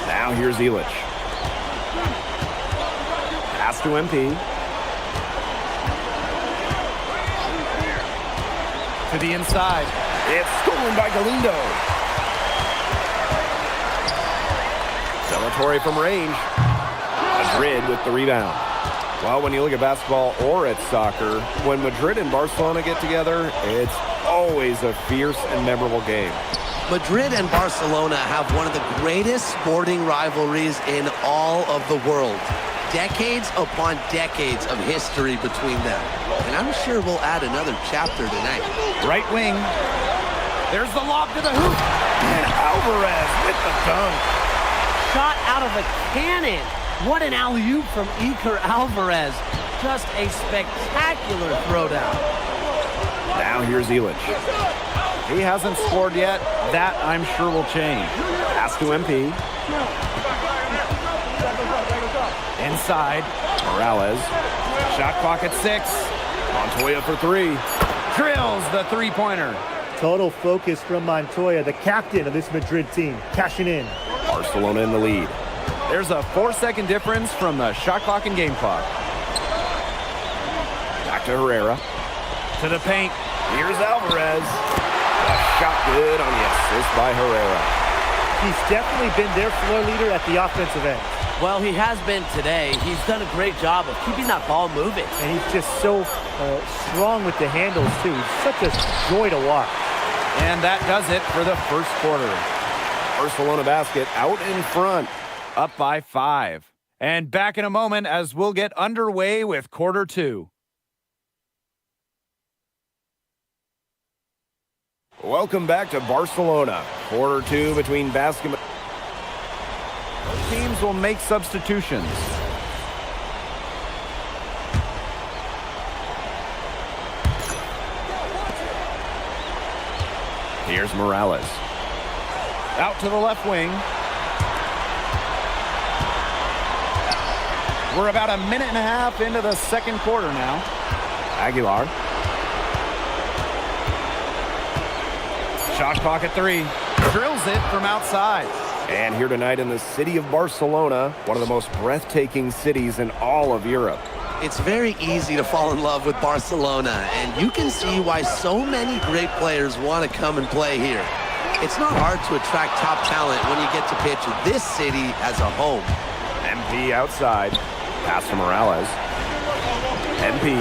Now here's Illich. Pass to MP. To the inside. It's stolen by Galindo. De La Torre from range. Madrid with the rebound. Well, when you look at basketball or at soccer, when Madrid and Barcelona get together, it's always a fierce and memorable game. Madrid and Barcelona have one of the greatest sporting rivalries in all of the world. Decades upon decades of history between them. And I'm sure we'll add another chapter tonight. Right wing. There's the lob to the hoop. And Alvarez with the dunk. Shot out of a cannon. What an alley-oop from Iker Alvarez. Just a spectacular throwdown. Now here's Illich. He hasn't scored yet. That, I'm sure, will change. Pass to MP. Inside. Morales. Shot clock at 6. Montoya for 3. Drills the three-pointer. Total focus from Montoya, the captain of this Madrid team, cashing in. Barcelona in the lead. There's a 4-second difference from the shot clock and game clock. Back to Herrera. To the paint. Here's Alvarez. A shot good on the assist by Herrera. He's definitely been their floor leader at the offensive end. Well, he has been today. He's done a great job of keeping that ball moving. And he's just so strong with the handles, too. He's such a joy to watch. And that does it for the first quarter. Barcelona Basket out in front. Up by 5. And back in a moment as we'll get underway with quarter 2. Welcome back to Barcelona. Quarter 2 between Basket. Both teams will make substitutions. Here's Morales. Out to the left wing. We're about a minute and a half into the second quarter now. Aguilar. Shot clock at 3. Drills it from outside. And here tonight in the city of Barcelona, one of the most breathtaking cities in all of Europe. It's very easy to fall in love with Barcelona, and you can see why so many great players want to come and play here. It's not hard to attract top talent when you get to pitch this city as a home. MP outside. Pass to Morales. MP.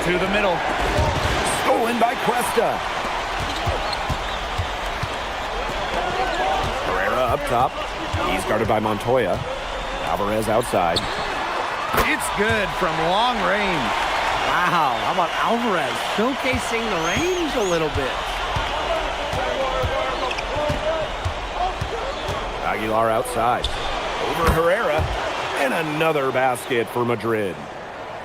To the middle. Stolen by Cuesta. Herrera up top. He's guarded by Montoya. Alvarez outside. It's good from long range. Wow, how about Alvarez showcasing the range a little bit. Aguilar outside. Over Herrera. And another basket for Madrid.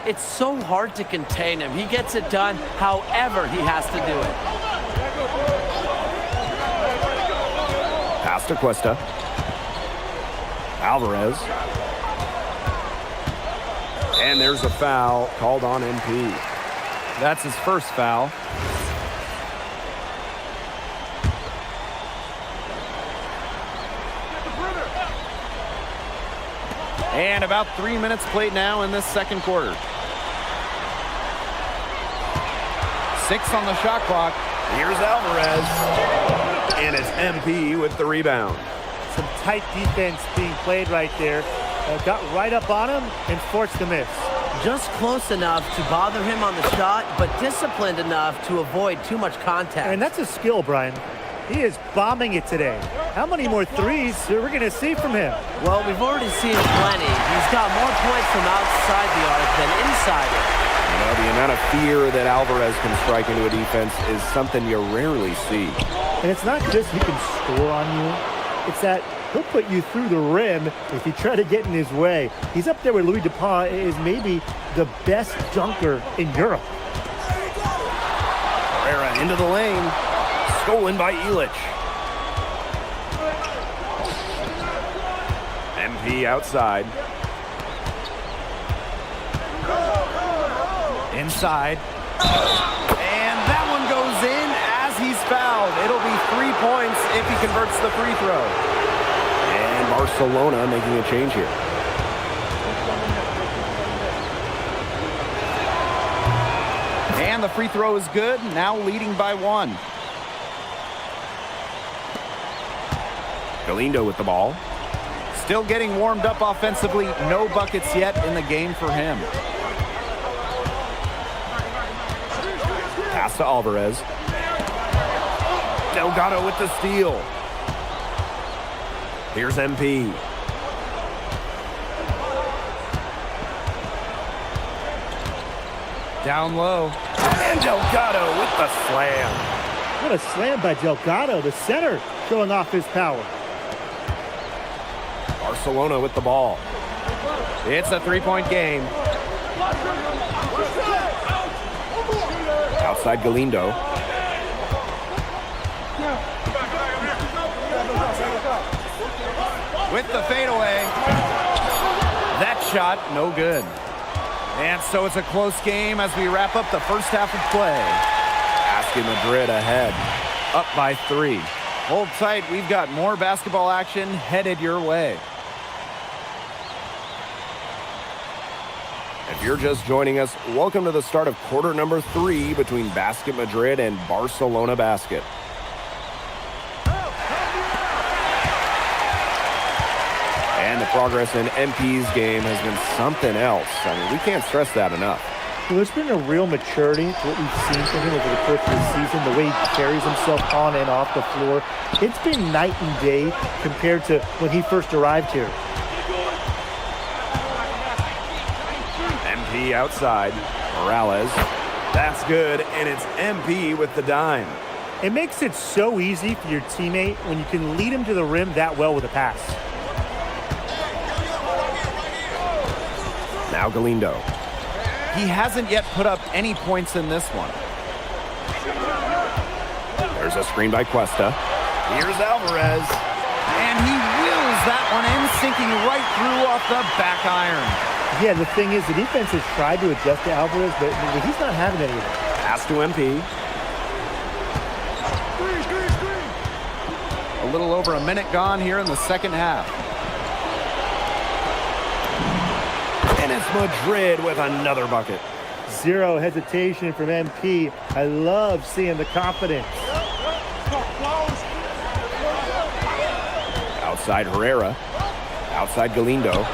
It's so hard to contain him. He gets it done however he has to do it. Pass to Cuesta. Alvarez. And there's a foul called on MP. That's his first foul. And about 3 minutes played now in this second quarter. 6 on the shot clock. Here's Alvarez. And it's MP with the rebound. Some tight defense being played right there. Got right up on him and forced the miss. Just close enough to bother him on the shot, but disciplined enough to avoid too much contact. And that's a skill, Brian. He is bombing it today. How many more threes are we going to see from him? Well, we've already seen plenty. He's got more points from outside the arc than inside it. You know, the amount of fear that Alvarez can strike into a defense is something you rarely see. And it's not just he can score on you. It's that he'll put you through the rim if you try to get in his way. He's up there with Louis Dupont, is maybe the best dunker in Europe. Herrera into the lane. Stolen by Illich. MP outside. Inside. And that one goes in as he's fouled. It'll be 3 points if he converts the free throw. And Barcelona making a change here. And the free throw is good, now leading by 1. Galindo with the ball. Still getting warmed up offensively. No buckets yet in the game for him. Pass to Alvarez. Delgado with the steal. Here's MP. Down low. And Delgado with the slam. What a slam by Delgado, the center, showing off his power. Barcelona with the ball. It's a 3-point game. Outside Galindo. With the fadeaway. That shot, no good. And so it's a close game as we wrap up the first half of play. Basket Madrid ahead. Up by 3. Hold tight, we've got more basketball action headed your way. If you're just joining us, welcome to the start of quarter number 3 between Basket Madrid and Barcelona Basket. And the progress in MP's game has been something else. I mean, we can't stress that enough. Well, there's been a real maturity to what we've seen from him over the course of the season, the way he carries himself on and off the floor. It's been night and day compared to when he first arrived here. MP outside. Morales. That's good, and it's MP with the dime. It makes it so easy for your teammate when you can lead him to the rim that well with a pass. Now Galindo. He hasn't yet put up any points in this one. There's a screen by Cuesta. Here's Alvarez. And he wills that one in, sinking right through off the back iron. Yeah, the thing is, the defense has tried to adjust to Alvarez, but he's not having any of it. Pass to MP. A little over a minute gone here in the second half. And it's Madrid with another bucket. Zero hesitation from MP. I love seeing the confidence. Outside Herrera. Outside Galindo.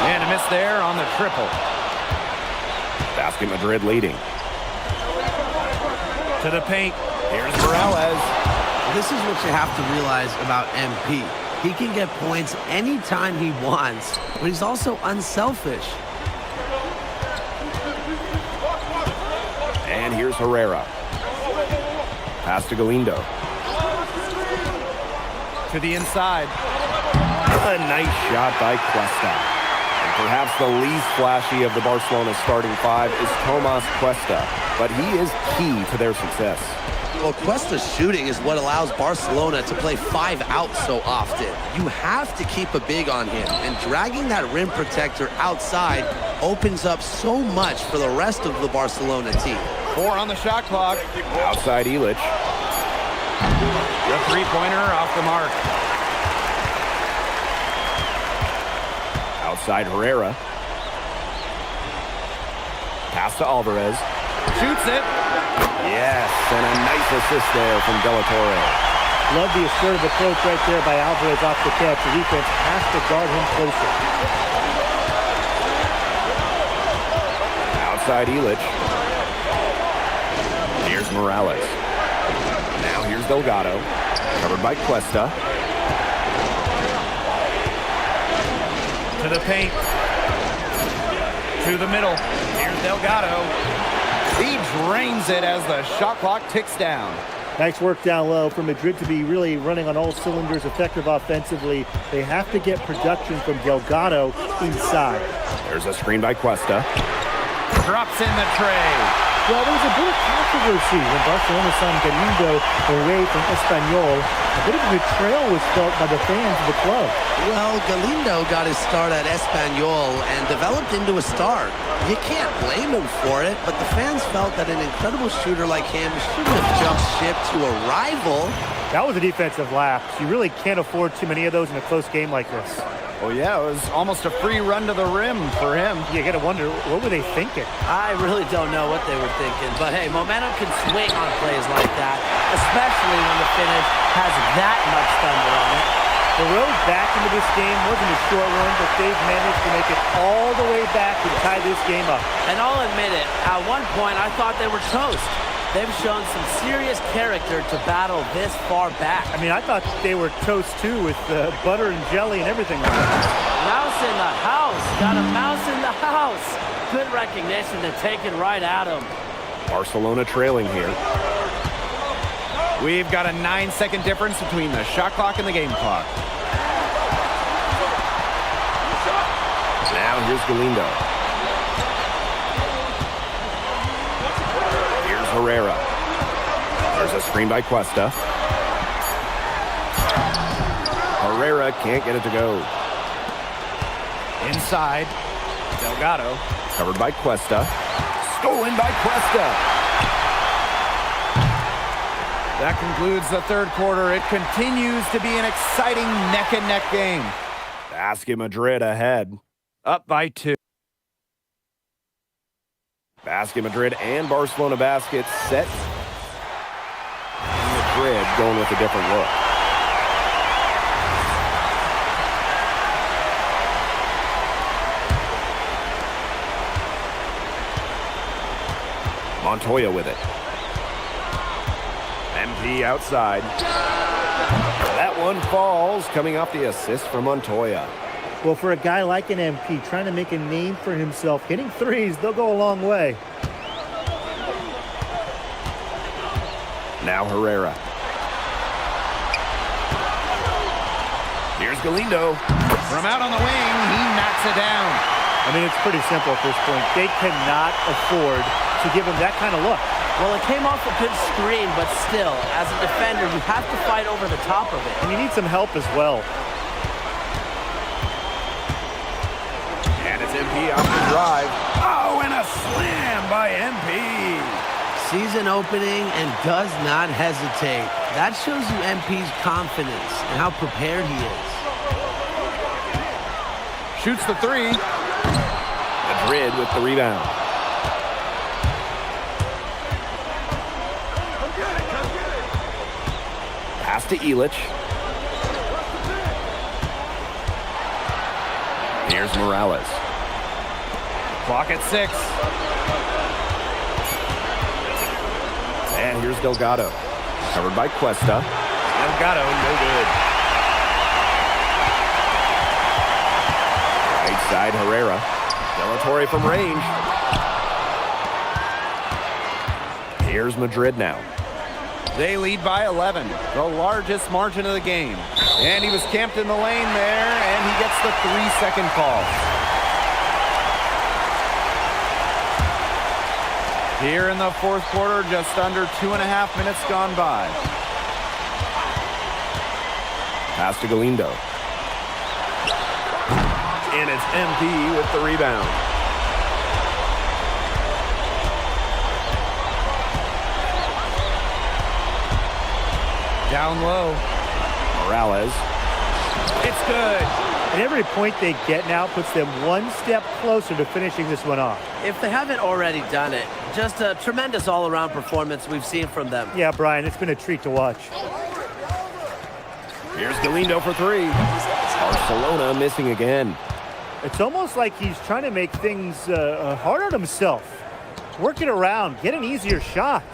And a miss there on the triple. Basket Madrid leading. To the paint. Here's Morales. This is what you have to realize about MP. He can get points anytime he wants, but he's also unselfish. And here's Herrera. Pass to Galindo. To the inside. A nice shot by Cuesta. And perhaps the least flashy of the Barcelona starting 5 is Tomas Cuesta, but he is key to their success. Well, Cuesta's shooting is what allows Barcelona to play 5 out so often. You have to keep a big on him, and dragging that rim protector outside opens up so much for the rest of the Barcelona team. 4 on the shot clock. Outside Illich. The three-pointer off the mark. Outside Herrera. Pass to Alvarez. Shoots it. Yes, and a nice assist there from De La Torre. Love the assertive approach right there by Alvarez off the catch. The defense has to guard him closer. Outside Illich. Here's Morales. Now here's Delgado. Covered by Cuesta. To the paint. To the middle. Here's Delgado. He drains it as the shot clock ticks down. Nice work down low for Madrid to be really running on all cylinders, effective offensively. They have to get production from Delgado inside. There's a screen by Cuesta. Drops in the tray. Well, there was a bit of controversy when Barcelona signed Galindo away from Espanyol. A bit of betrayal was felt by the fans of the club. Well, Galindo got his start at Espanyol and developed into a star. You can't blame him for it, but the fans felt that an incredible shooter like him shouldn't have jumped ship to a rival. That was a defensive lapse. You really can't afford too many of those in a close game like this. Well, yeah, it was almost a free run to the rim for him. You got to wonder, what were they thinking? I really don't know what they were thinking, but hey, momentum can swing on plays like that, especially when the finish has that much thunder on it. The road back into this game wasn't a short one, but they've managed to make it all the way back and tie this game up. And I'll admit it, at one point I thought they were toast. They've shown some serious character to battle this far back. I mean, I thought they were toast too with butter and jelly and everything like that. Mouse in the house. Got a mouse in the house. Good recognition to take it right at him. Barcelona trailing here. We've got a 9-second difference between the shot clock and the game clock. Now here's Galindo. Here's Herrera. There's a screen by Cuesta. Herrera can't get it to go. Inside, Delgado. Covered by Cuesta. Stolen by Cuesta. That concludes the third quarter. It continues to be an exciting neck-and-neck game. Basket Madrid ahead. Up by 2. Basket Madrid and Barcelona baskets set. And Madrid going with a different look. Montoya with it. MP outside. That one falls, coming off the assist from Montoya. Well, for a guy like an MP trying to make a name for himself, hitting threes, they'll go a long way. Now Herrera. Here's Galindo. From out on the wing, he knocks it down. I mean, it's pretty simple at this point. They cannot afford to give him that kind of look. Well, it came off a good screen, but still, as a defender, you have to fight over the top of it. And you need some help as well. And it's MP off the drive. Oh, and a slam by MP. Season opening and does not hesitate. That shows you MP's confidence and how prepared he is. Shoots the three. Madrid with the rebound. Pass to Illich. Here's Morales. Clock at 6. And here's Delgado. Covered by Cuesta. Delgado, no good. Right side, Herrera. De La Torre from range. Here's Madrid now. They lead by 11, the largest margin of the game. And he was camped in the lane there, and he gets the 3-second call. Here in the fourth quarter, just under 2.5 minutes gone by. Pass to Galindo. And it's MP with the rebound. Down low. Morales. It's good. And every point they get now puts them one step closer to finishing this one off. If they haven't already done it, just a tremendous all-around performance we've seen from them. Yeah, Brian, it's been a treat to watch. Here's Galindo for three. Barcelona missing again. It's almost like he's trying to make things hard on himself. Work it around, get an easier shot.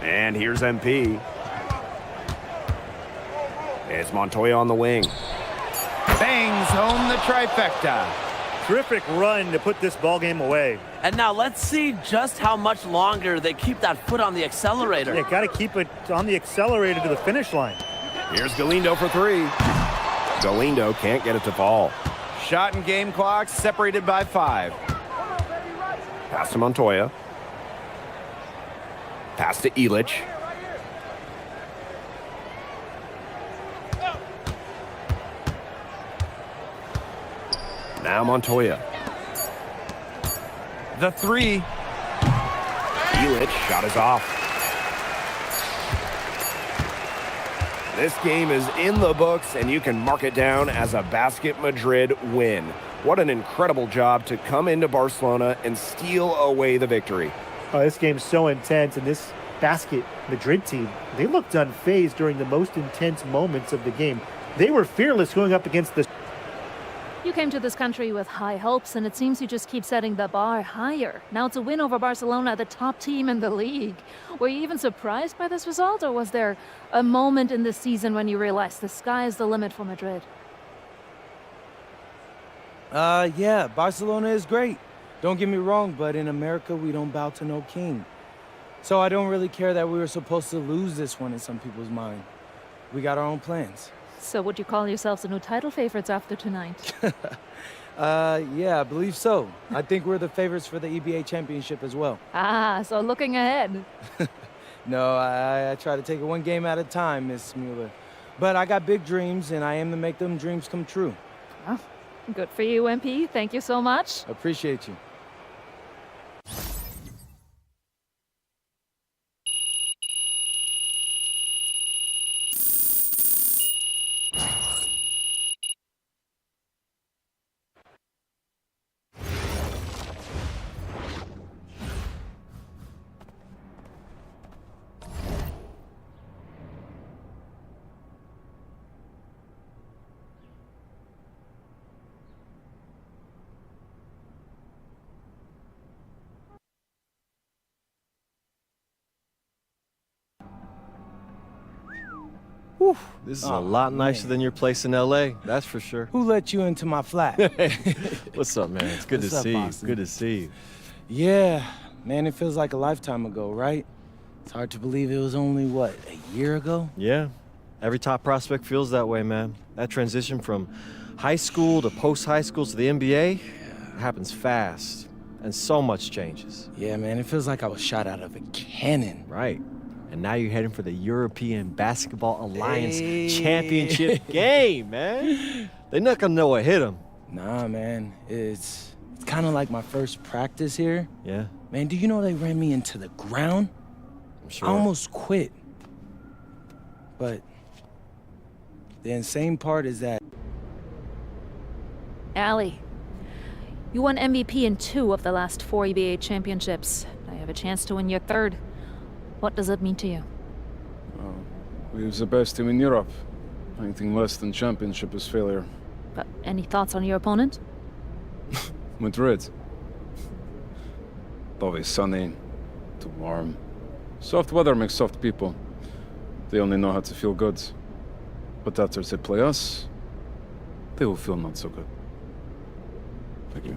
And here's MP. It's Montoya on the wing. Bangs home the trifecta. Terrific run to put this ball game away. And now let's see just how much longer they keep that foot on the accelerator. Yeah, got to keep it on the accelerator to the finish line. Here's Galindo for three. Galindo can't get it to fall. Shot and game clock separated by 5. Pass to Montoya. Pass to Illich. Now Montoya. The 3. Illich shot is off. This game is in the books, and you can mark it down as a Basket Madrid win. What an incredible job to come into Barcelona and steal away the victory. Oh, this game's so intense, and this Basket Madrid team, they looked unfazed during the most intense moments of the game. They were fearless going up against the... You came to this country with high hopes, and it seems you just keep setting the bar higher. Now it's a win over Barcelona, the top team in the league. Were you even surprised by this result, or was there a moment in this season when you realized the sky is the limit for Madrid? Yeah, Barcelona is great. Don't get me wrong, but in America, we don't bow to no king. So I don't really care that we were supposed to lose this one in some people's mind. We got our own plans. So would you call yourselves the new title favorites after tonight? Yeah, I believe so. I think we're the favorites for the EBA championship as well. Ah, so looking ahead. No, I try to take it one game at a time, Miss Mueller. But I got big dreams, and I aim to make them dreams come true. Oh, good for you, MP. Thank you so much. Appreciate you. Whew, this is a lot nicer than your place in LA, that's for sure. Who let you into my flat? What's up, man? It's good to see you. Good to see you. Yeah, man, it feels like a lifetime ago, right? It's hard to believe it was only, what, a year ago? Yeah, every top prospect feels that way, man. That transition from high school to post-high school to the NBA happens fast, and so much changes. Yeah, man, it feels like I was shot out of a cannon. Right. And now you're heading for the European Basketball Alliance Championship game, man. They're not gonna know what hit them. Nah, man. It's kind of like my first practice here. Yeah? Man, do you know they ran me into the ground? I'm sure. I almost quit. But the insane part is that... Allie, you won MVP in 2 of the last 4 EBA championships. Now you have a chance to win your 3rd. What does it mean to you? We're the best team in Europe. Anything less than championship is failure. But any thoughts on your opponent? Madrid. Always sunny, too warm. Soft weather makes soft people. They only know how to feel good. But after they play us, they will feel not so good. Thank you.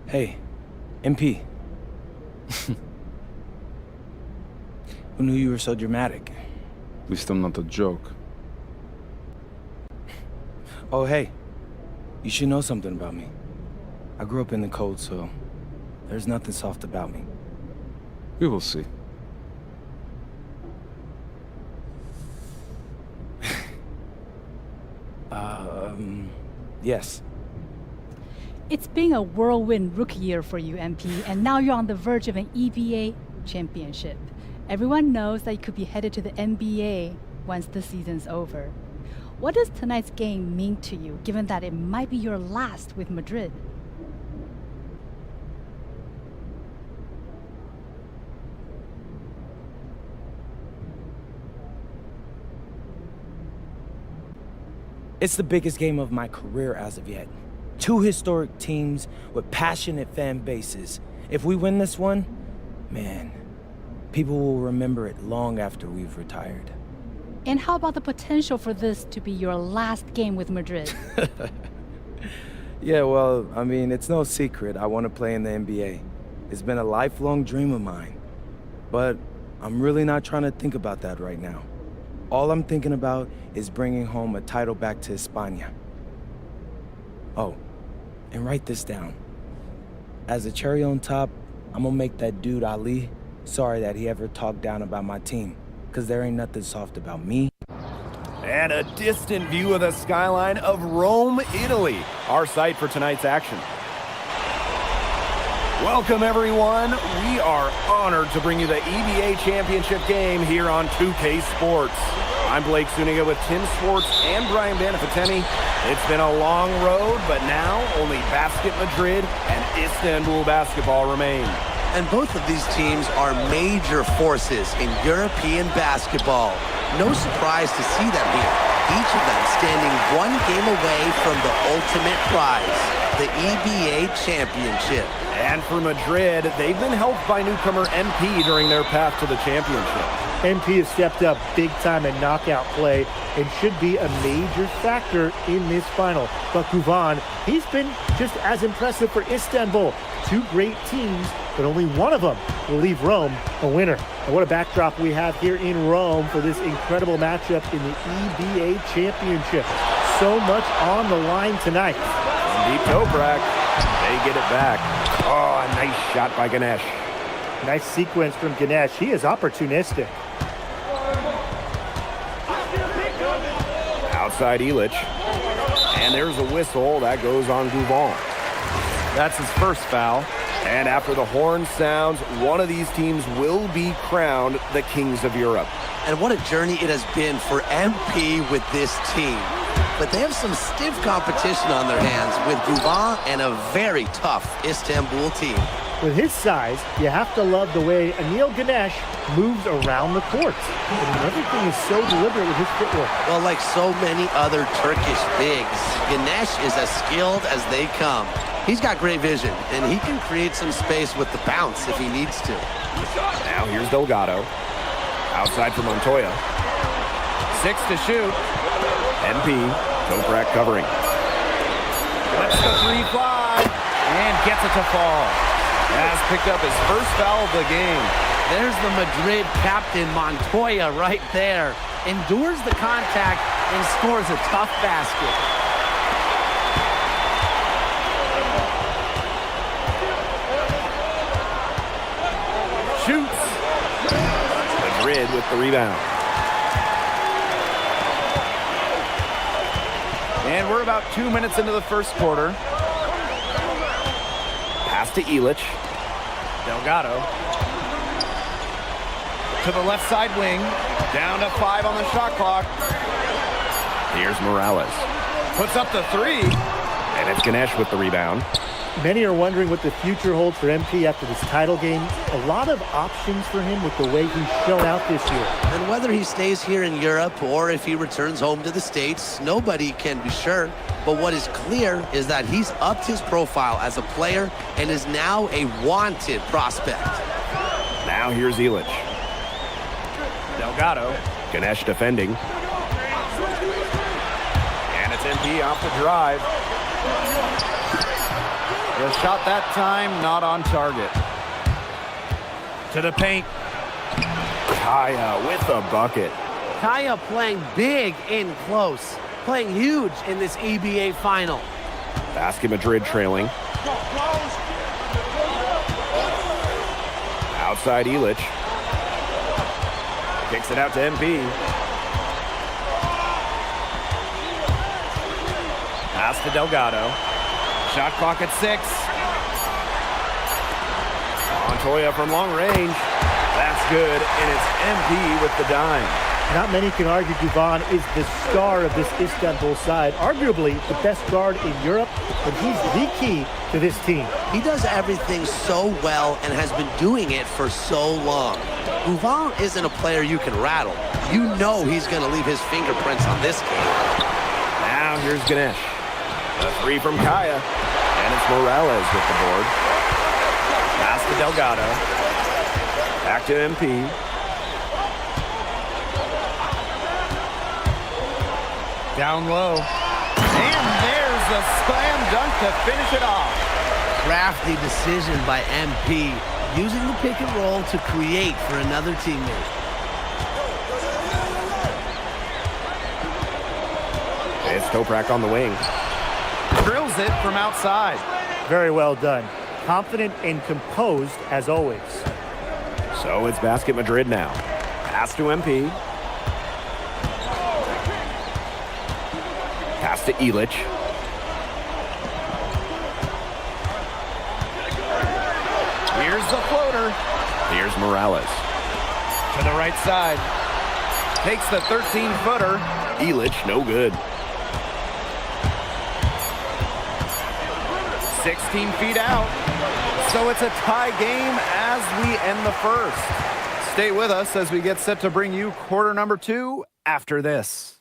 Hey, MP. Who knew you were so dramatic? At least I'm not a joke. Oh, hey. You should know something about me. I grew up in the cold, so there's nothing soft about me. We will see. Yes. It's been a whirlwind rookie year for you, MP, and now you're on the verge of an EBA championship. Everyone knows that you could be headed to the NBA once the season's over. What does tonight's game mean to you, given that it might be your last with Madrid? It's the biggest game of my career as of yet. Two historic teams with passionate fan bases. If we win this one, man, people will remember it long after we've retired. And how about the potential for this to be your last game with Madrid? Yeah, well, I mean, it's no secret I want to play in the NBA. It's been a lifelong dream of mine. But I'm really not trying to think about that right now. All I'm thinking about is bringing home a title back to España. Oh, and write this down. As a cherry on top, I'm gonna make that dude Ali sorry that he ever talked down about my team, because there ain't nothing soft about me. And a distant view of the skyline of Rome, Italy, our site for tonight's action. Welcome, everyone. We are honored to bring you the EBA Championship game here on 2K Sports. I'm Blake Zuniga with Tim Swartz and Brian Banafiteni. It's been a long road, but now only Basket Madrid and Istanbul basketball remain. And both of these teams are major forces in European basketball. No surprise to see them here. Each of them standing one game away from the ultimate prize, the EBA Championship. And for Madrid, they've been helped by newcomer MP during their path to the championship. MP has stepped up big time in knockout play and should be a major factor in this final. But Guvan, he's been just as impressive for Istanbul. Two great teams, but only one of them will leave Rome a winner. And what a backdrop we have here in Rome for this incredible matchup in the EBA Championship. So much on the line tonight. Deep Toprak, they get it back. Oh, a nice shot by Ganesh. Nice sequence from Ganesh. He is opportunistic. Outside Ilic. And there's a whistle that goes on Guvan. That's his first foul. And after the horn sounds, one of these teams will be crowned the Kings of Europe. And what a journey it has been for MP with this team. But they have some stiff competition on their hands with Guvan and a very tough Istanbul team. With his size, you have to love the way Anil Ganesh moves around the court. I mean, everything is so deliberate with his footwork. Well, like so many other Turkish bigs, Ganesh is as skilled as they come. He's got great vision, and he can create some space with the bounce if he needs to. Now here's Delgado. Outside for Montoya. 6 to shoot. MP, Toprak covering. Lets the three fly, and gets it to fall. Has picked up his first foul of the game. There's the Madrid captain, Montoya, right there. Endures the contact and scores a tough basket. Shoots. Madrid with the rebound. And we're about 2 minutes into the first quarter. Pass to Ilic. Delgado. To the left side wing. Down to 5 on the shot clock. Here's Morales. Puts up the three. And it's Ganesh with the rebound. Many are wondering what the future holds for MP after this title game. A lot of options for him with the way he's shown out this year. And whether he stays here in Europe or if he returns home to the States, nobody can be sure. But what is clear is that he's upped his profile as a player and is now a wanted prospect. Now here's Ilic. Delgado. Ganesh defending. And it's MP off the drive. The shot that time, not on target. To the paint. Kaya with a bucket. Kaya playing big in close. Playing huge in this EBA final. Basket Madrid trailing. Outside Ilic. Kicks it out to MP. Pass to Delgado. Shot clock at 6. Montoya from long range. That's good, and it's MP with the dime. Not many can argue Guvan is the star of this Istanbul side, arguably the best guard in Europe, and he's the key to this team. He does everything so well and has been doing it for so long. Guvan isn't a player you can rattle. You know he's going to leave his fingerprints on this game. Now here's Ganesh. A three from Kaya, and it's Morales with the board. Pass to Delgado. Back to MP. Down low. And there's the slam dunk to finish it off. Crafty decision by MP, using the pick and roll to create for another teammate. It's Toprak on the wing. Drills it from outside. Very well done. Confident and composed as always. So it's Basket Madrid now. Pass to MP. Pass to Ilic. Here's the floater. Here's Morales. To the right side. Takes the 13-footer. Ilic, no good. 16 feet out. So it's a tie game as we end the first. Stay with us as we get set to bring you quarter number 2 after this.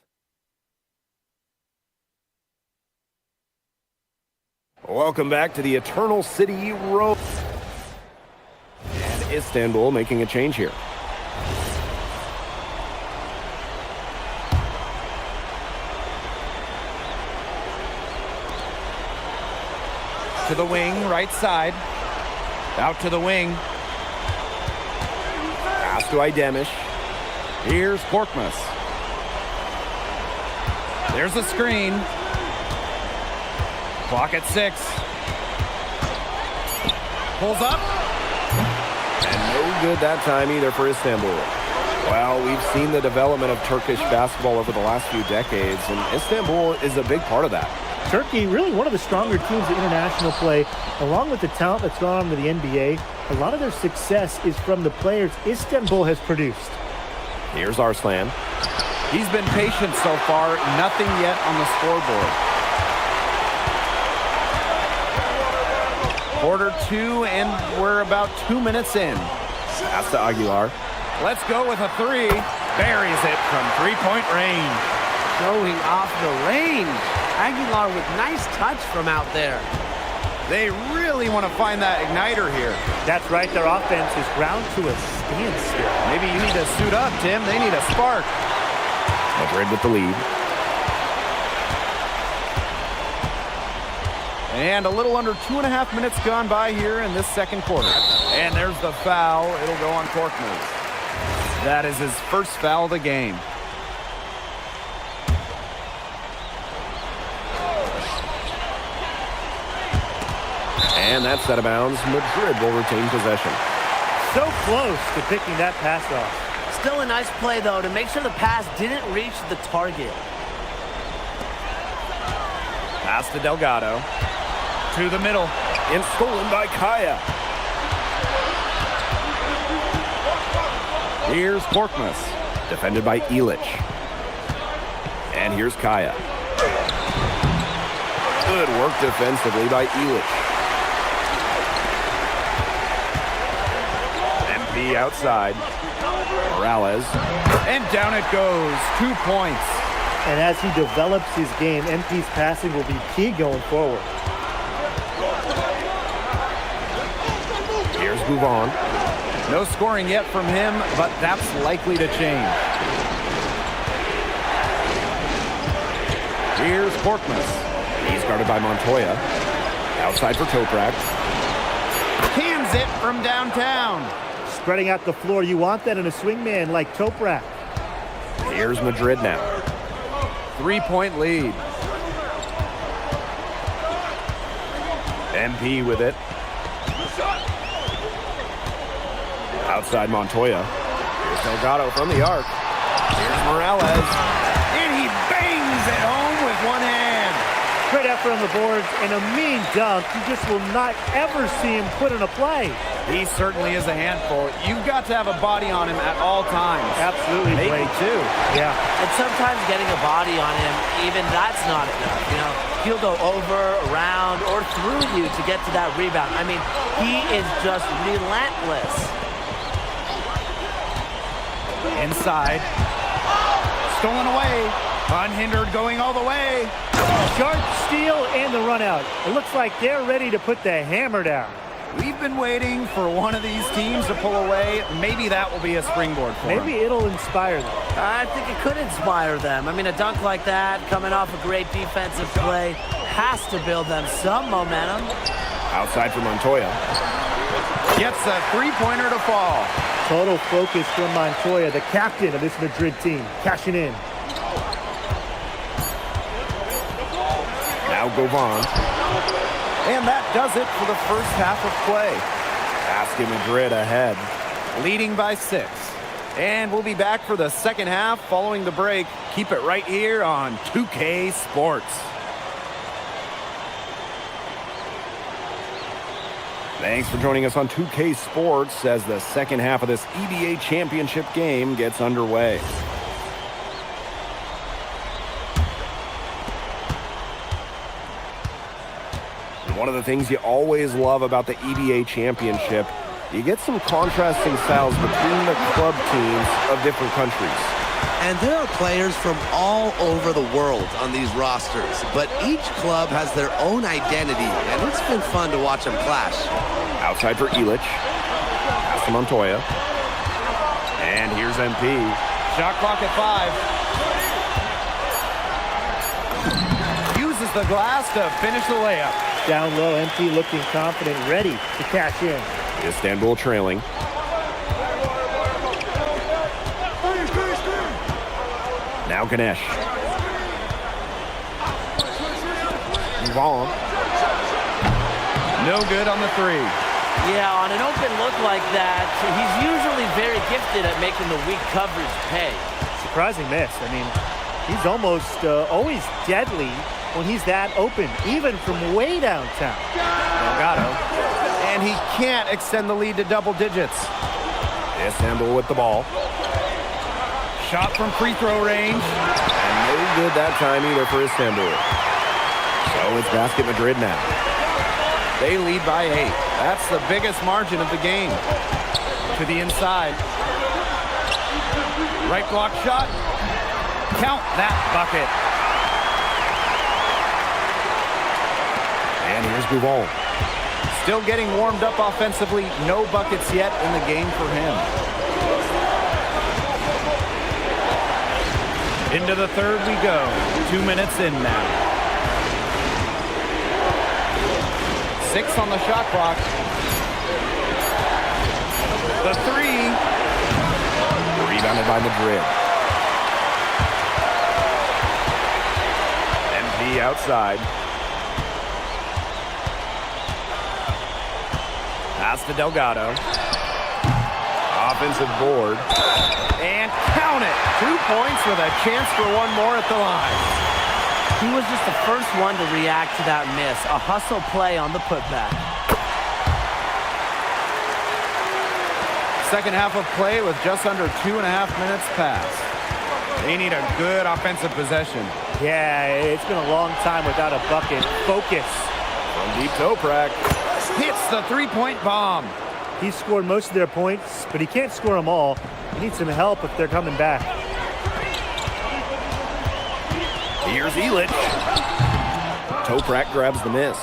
Welcome back to the Eternal City Road. And Istanbul making a change here. To the wing, right side. Out to the wing. Pass to Idemish. Here's Korkmaz. There's a screen. Clock at 6. Pulls up. And no good that time either for Istanbul. Well, we've seen the development of Turkish basketball over the last few decades, and Istanbul is a big part of that. Turkey, really one of the stronger teams in international play, along with the talent that's gone on to the NBA. A lot of their success is from the players Istanbul has produced. Here's Arslan. He's been patient so far, nothing yet on the scoreboard. Quarter 2, and we're about 2 minutes in. Pass to Aguilar. Let's go with a 3. Buries it from three-point range. Showing off the range. Aguilar with nice touch from out there. They really want to find that igniter here. That's right, their offense is ground to a standstill. Maybe you need to suit up, Tim. They need a spark. Madrid with the lead. And a little under 2.5 minutes gone by here in this second quarter. And there's the foul. It'll go on Korkmaz. That is his first foul of the game. And that's out of bounds. Madrid will retain possession. So close to picking that pass off. Still a nice play, though, to make sure the pass didn't reach the target. Pass to Delgado. To the middle. And stolen by Kaya. Here's Korkmaz. Defended by Ilic. And here's Kaya. Good work defensively by Ilic. MP outside. Morales. And down it goes. 2 points. And as he develops his game, MP's passing will be key going forward. Here's Guvan. No scoring yet from him, but that's likely to change. Here's Korkmaz. He's guarded by Montoya. Outside for Toprak. Cans it from downtown. Spreading out the floor, you want that in a swingman like Toprak. Here's Madrid now. 3-point lead. MP with it. Outside Montoya. Here's Delgado from the arc. Here's Morales. And he bangs it home with one hand. Great effort on the boards and a mean dunk. You just will not ever see him put in a play. He certainly is a handful. You've got to have a body on him at all times. Absolutely, Maybe Blake. two. Yeah. And sometimes getting a body on him, even that's not enough. You know, he'll go over, around, or through you to get to that rebound. I mean, he is just relentless. Inside. Stolen away. Unhindered going all the way. Sharp steal and the run out. It looks like they're ready to put the hammer down. We've been waiting for one of these teams to pull away. Maybe that will be a springboard for Maybe them. it'll inspire them. I think it could inspire them. I mean, a dunk like that, coming off a great defensive play, has to build them some momentum. Outside for Montoya. Gets a three-pointer to fall. Total focus from Montoya, the captain of this Madrid team, cashing in. Now Govan. And that does it for the first half of play. Basket Madrid ahead. Leading by 6. And we'll be back for the second half following the break. Keep it right here on 2K Sports. Thanks for joining us on 2K Sports as the second half of this EBA championship game gets underway. One of the things you always love about the EBA championship, you get some contrasting styles between the club teams of different countries. And there are players from all over the world on these rosters, but each club has their own identity, and it's been fun to watch them clash. Outside for Illich. Pass to Montoya. And here's MP. Shot clock at 5. Uses the glass to finish the layup. Down low, MP looking confident, ready to cash in. Istanbul trailing. Now Ganesh. Vaughn. No good on the 3. Yeah, on an open look like that, he's usually very gifted at making the weak coverage pay. Surprising miss. I mean, he's almost always deadly when he's that open, even from way downtown. Delgado. And he can't extend the lead to double digits. Istanbul with the ball. Shot from free throw range. And no good that time either for Istanbul. So it's Basket Madrid now. They lead by 8. That's the biggest margin of the game. To the inside. Right block shot. Count that bucket. And here's Bouvon. Still getting warmed up offensively. No buckets yet in the game for him. Into the third we go. 2 minutes in now. 6 on the shot clock. The 3. Rebounded by Madrid. MP outside. Pass to Delgado. Offensive board. And count it. 2 points with a chance for one more at the line. He was just the first one to react to that miss. A hustle play on the putback. Second half of play with just under 2.5 minutes passed. They need a good offensive possession. Yeah, it's been a long time without a bucket. Focus. From deep Toprak. Hits the three-point bomb. He's scored most of their points, but he can't score them all. He needs some help if they're coming back. Here's Illich. Toprak grabs the miss.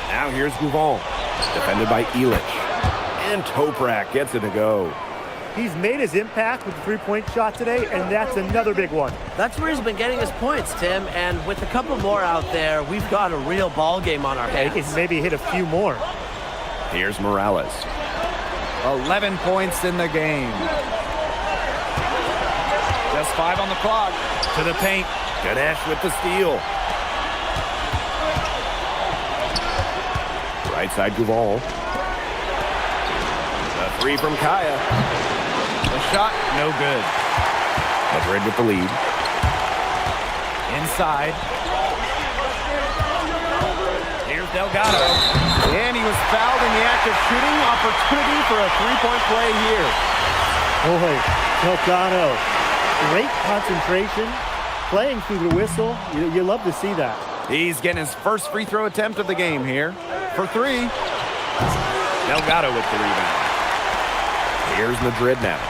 Now here's Bouvon. Defended by Illich. And Toprak gets it to go. He's made his impact with the three-point shot today, and that's another big one. That's where he's been getting his points, Tim, and with a couple more out there, we've got a real ball game on our hands. He can maybe hit a few more. Here's Morales. 11 points in the game. Just 5 on the clock. To the paint. Ganesh with the steal. Right side Guval. The 3 from Kaya. The shot, no good. Madrid with the lead. Inside. Here's Delgado. And he was fouled in the act of shooting. Opportunity for a three-point play here. Boy, Delgado, great concentration, playing through the whistle. You love to see that. He's getting his first free throw attempt of the game here. For three. Delgado with the rebound. Here's Madrid now.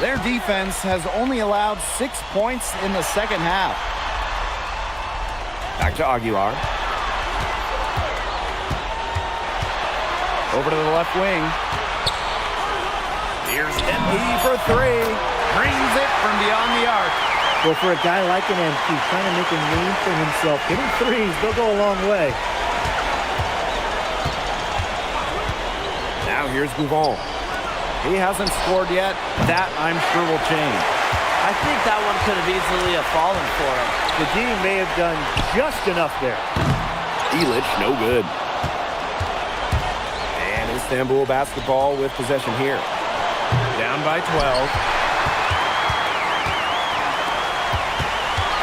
Their defense has only allowed 6 points in the second half. Back to Aguilar. Over to the left wing. Here's MP for three. Brings it from beyond the arc. Well, for a guy like an MP, trying to make a name for himself, hitting threes, they'll go a long way. Now here's Gouvan. He hasn't scored yet. That, I'm sure, will change. I think that one could have easily have fallen for him. The D may have done just enough there. Ilic, no good. And Istanbul basketball with possession here. Down by 12.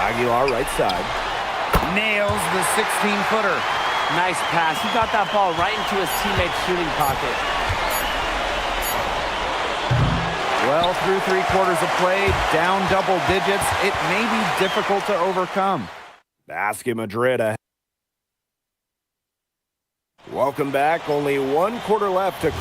Aguilar right side. Nails the 16-footer. Nice pass. He got that ball right into his teammate's shooting pocket. Well, through 3/4 of play, down double digits. It may be difficult to overcome. Basket Madrid ahead. Welcome back. Only 1 quarter left to...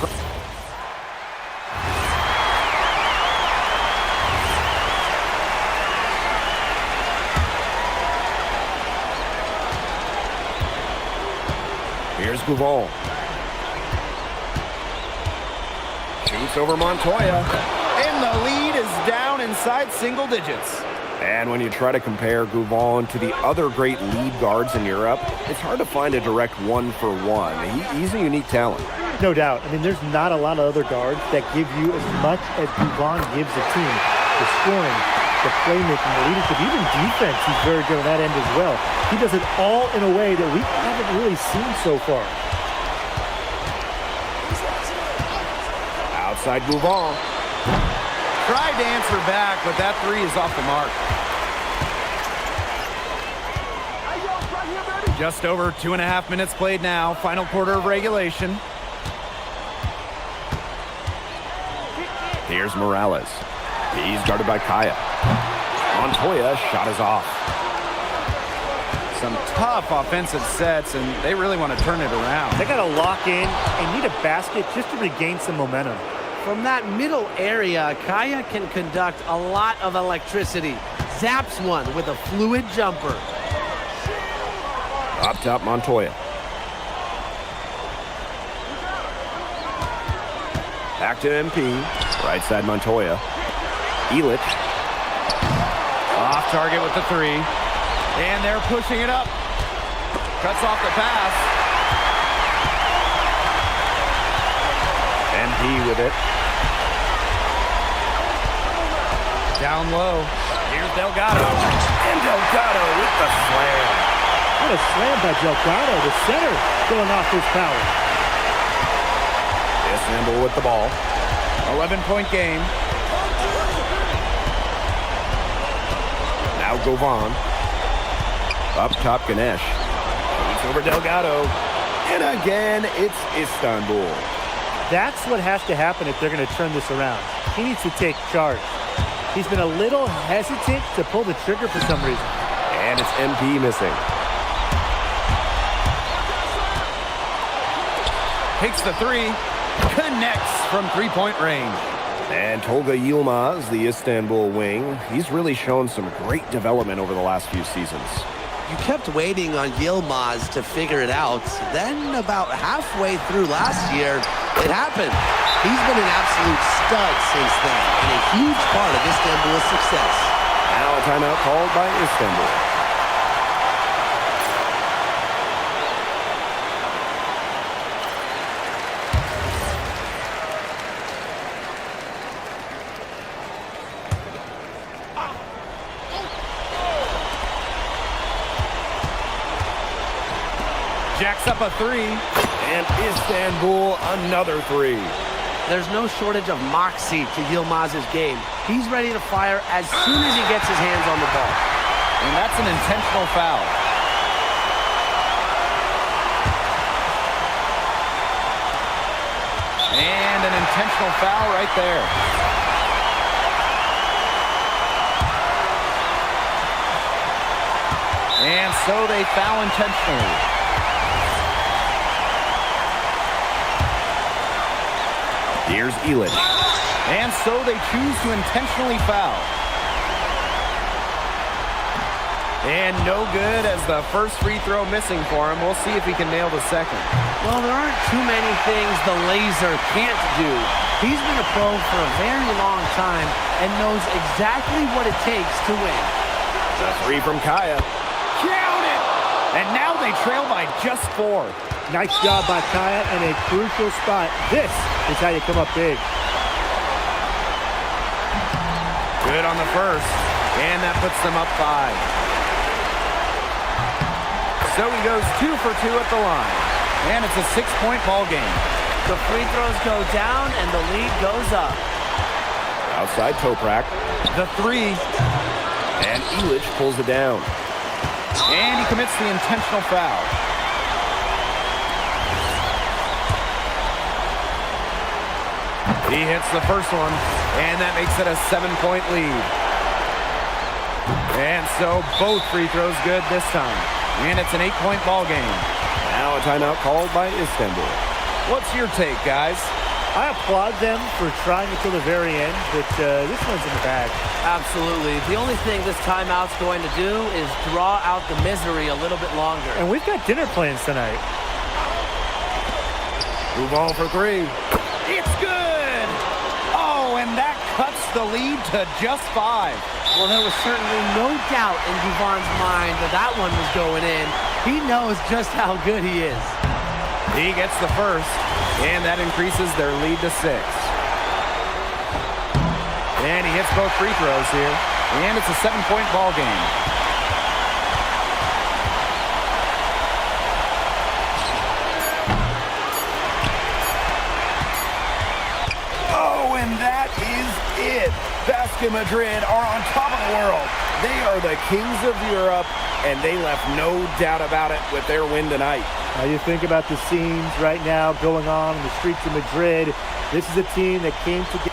Here's Gouvan. Shoots over Montoya. And the lead is down inside single digits. And when you try to compare Gouvan to the other great lead guards in Europe, it's hard to find a direct one-for-one. He's a unique talent. No doubt. I mean, there's not a lot of other guards that give you as much as Gouvan gives a team. The scoring, the playmaking, the leadership, even defense, he's very good on that end as well. He does it all in a way that we haven't really seen so far. Outside Gouvan. Tried to answer back, but that three is off the mark. Just over 2.5 minutes played now. Final quarter of regulation. Here's Morales. He's guarded by Kaya. Montoya shot is off. Some tough offensive sets, and they really want to turn it around. They got to lock in and need a basket just to regain some momentum. From that middle area, Kaya can conduct a lot of electricity. Zaps one with a fluid jumper. Up top, Montoya. Back to MP. Right side, Montoya. Ilic. Off target with the three. And they're pushing it up. Cuts off the pass. MP with it. Down low. Here's Delgado. And Delgado with the slam. What a slam by Delgado. The center going off his power. Istanbul with the ball. 11-point game. Now Gouvan. Up top, Ganesh. It's over Delgado. And again, it's Istanbul. That's what has to happen if they're going to turn this around. He needs to take charge. He's been a little hesitant to pull the trigger for some reason. And it's MP missing. Takes the three. Connects from three-point range. And Tolga Yilmaz, the Istanbul wing, he's really shown some great development over the last few seasons. You kept waiting on Yilmaz to figure it out. Then about halfway through last year, it happened. He's been an absolute stud since then, and a huge part of Istanbul's success. Now a timeout called by Istanbul. Jacks up a three. And Istanbul another three. There's no shortage of moxie to Yilmaz's game. He's ready to fire as soon as he gets his hands on the ball. And that's an intentional foul. And an intentional foul right there. And so they foul intentionally. Here's Elitch. And so they choose to intentionally foul. And no good as the first free throw missing for him. We'll see if he can nail the second. Well, there aren't too many things the laser can't do. He's been a pro for a very long time and knows exactly what it takes to win. The three from Kaya. Count it! And now they trail by just 4. Nice job by Kaya in a crucial spot. This is how you come up big. Good on the first. And that puts them up 5. So he goes 2 for 2 at the line. And it's a 6-point ball game. The free throws go down and the lead goes up. Outside Toprak. The 3. And Elitch pulls it down. And he commits the intentional foul. He hits the first one, and that makes it a 7-point lead. And so both free throws good this time. And it's an 8-point ball game. Now a timeout called by Istanbul. What's your take, guys? I applaud them for trying until the very end, but this one's in the bag. Absolutely. The only thing this timeout's going to do is draw out the misery a little bit longer. And we've got dinner plans tonight. Move on for 3. It's good! Oh, and that cuts the lead to just 5. Well, there was certainly no doubt in Duvon's mind that that one was going in. He knows just how good he is. He gets the first, and that increases their lead to 6. And he hits both free throws here, and it's a 7-point ball game. Oh, and that is it. Basket Madrid are on top of the world. They are the kings of Europe, and they left no doubt about it with their win tonight. Now you think about the scenes right now going on in the streets of Madrid. This is a team that came together.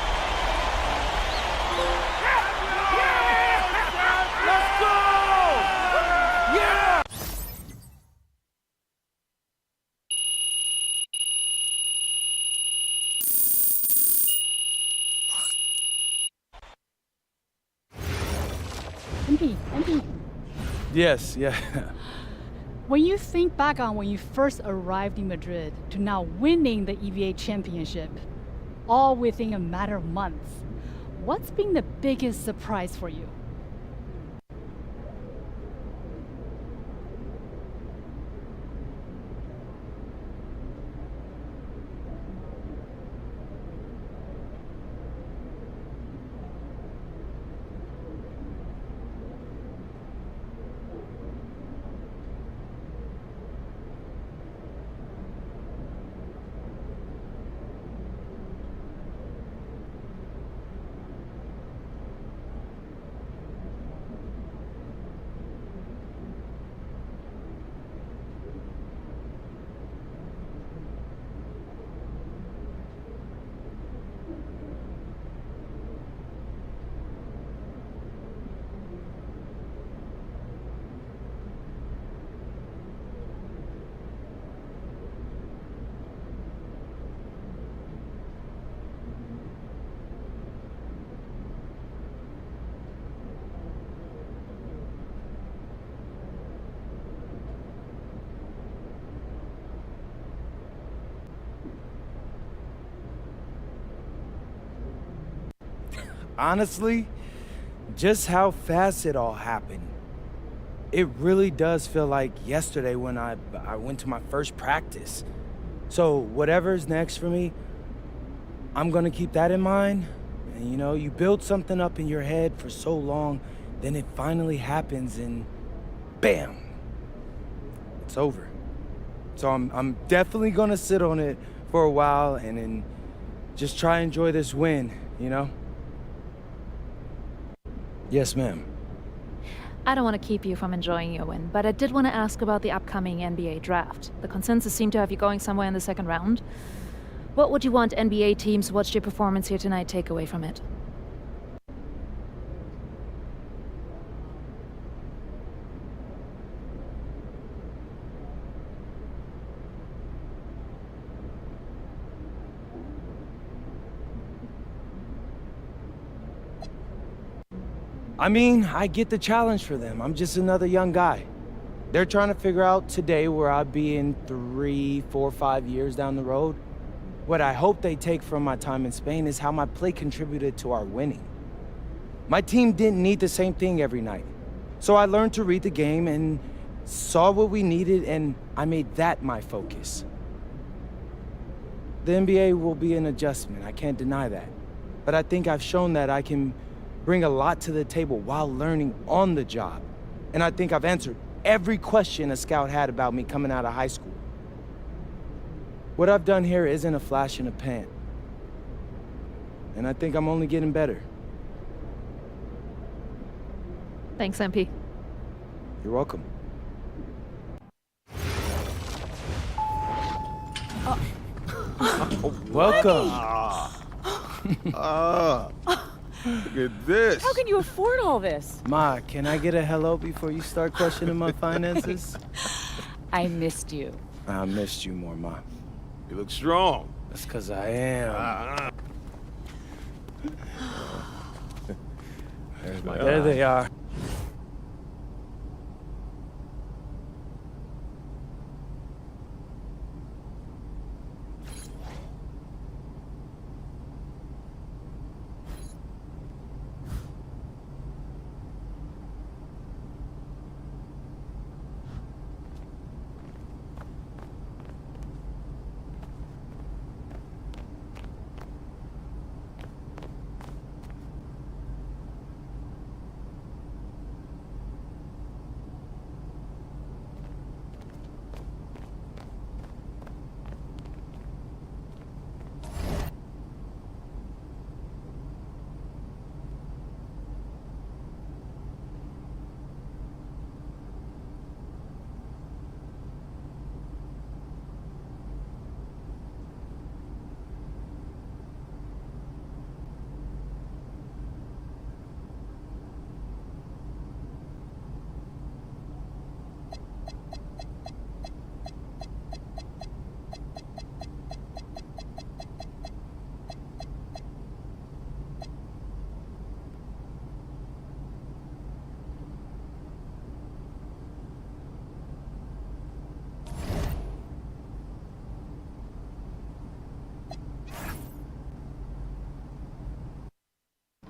MP. Yes, yeah. When you think back on when you first arrived in Madrid to now winning the EVA championship, all within a matter of months, what's been the biggest surprise for you? Honestly, just how fast it all happened. It really does feel like yesterday when I went to my first practice. So whatever's next for me, I'm gonna keep that in mind. And you know, you build something up in your head for so long, then it finally happens and bam, it's over. So I'm definitely gonna sit on it for a while and then just try and enjoy this win, you know? Yes, ma'am. I don't want to keep you from enjoying your win, but I did want to ask about the upcoming NBA draft. The consensus seemed to have you going somewhere in the second round. What would you want NBA teams who watched your performance here tonight take away from it? I mean, I get the challenge for them. I'm just another young guy. They're trying to figure out today where I'll be in 3, 4, 5 years down the road. What I hope they take from my time in Spain is how my play contributed to our winning. My team didn't need the same thing every night. So I learned to read the game and saw what we needed, and I made that my focus. The NBA will be an adjustment, I can't deny that. But I think I've shown that I can bring a lot to the table while learning on the job. And I think I've answered every question a scout had about me coming out of high school. What I've done here isn't a flash in the pan. And I think I'm only getting better. Thanks, MP. You're welcome. Welcome. Look at this. How can you afford all this? Ma, can I get a hello before you start questioning my finances? I missed you. I missed you more, Ma. You look strong. That's because I am. There they are.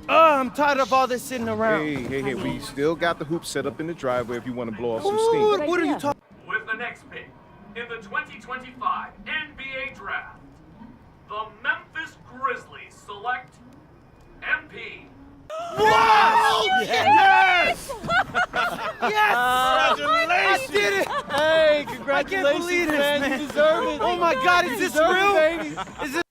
I'm tired of all this sitting around. Hey, we still got the hoop set up in the driveway if you want to blow off some Ooh, steam. what are you talking? With the next pick in the 2025 NBA Draft, the Memphis Grizzlies select MP. Wow! Yes! Yes! Congratulations! I did it! Hey, I congratulations, can't believe this, man. You deserve it. Oh my God, is this real? Is it?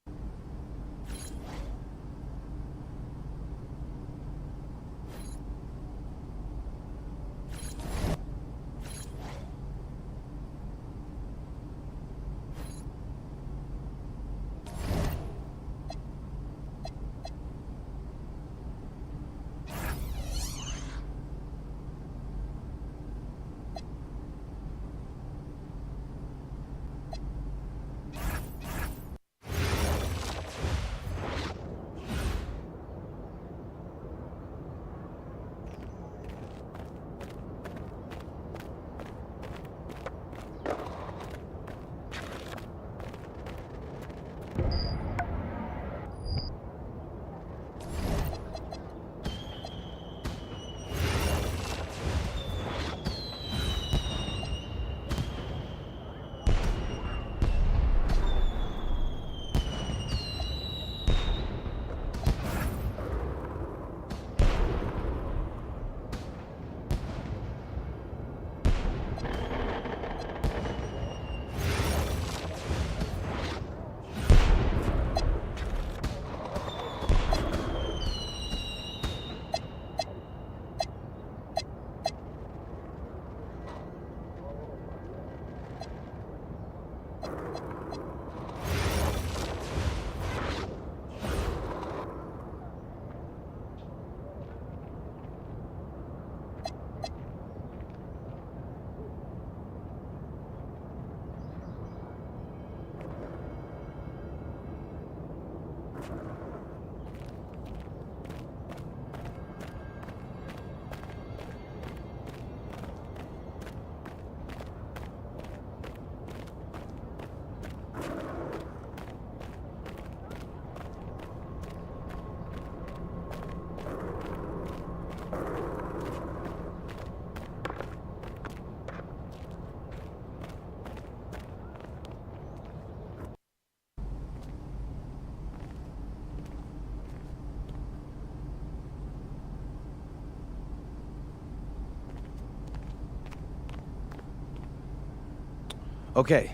Okay,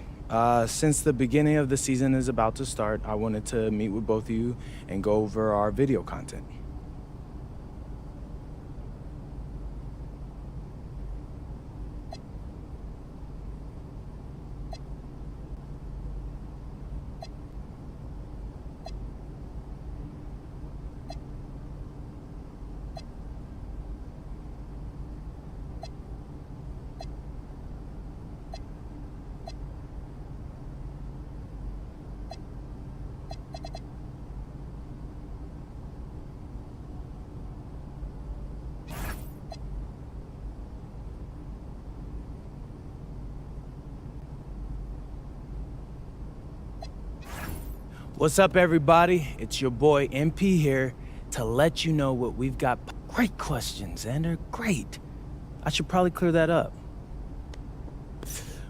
since the beginning of the season is about to start, I wanted to meet with both of you and go over our video content. What's up, everybody? It's your boy MP here to let you know what we've got. Great questions, and they're great. I should probably clear that up.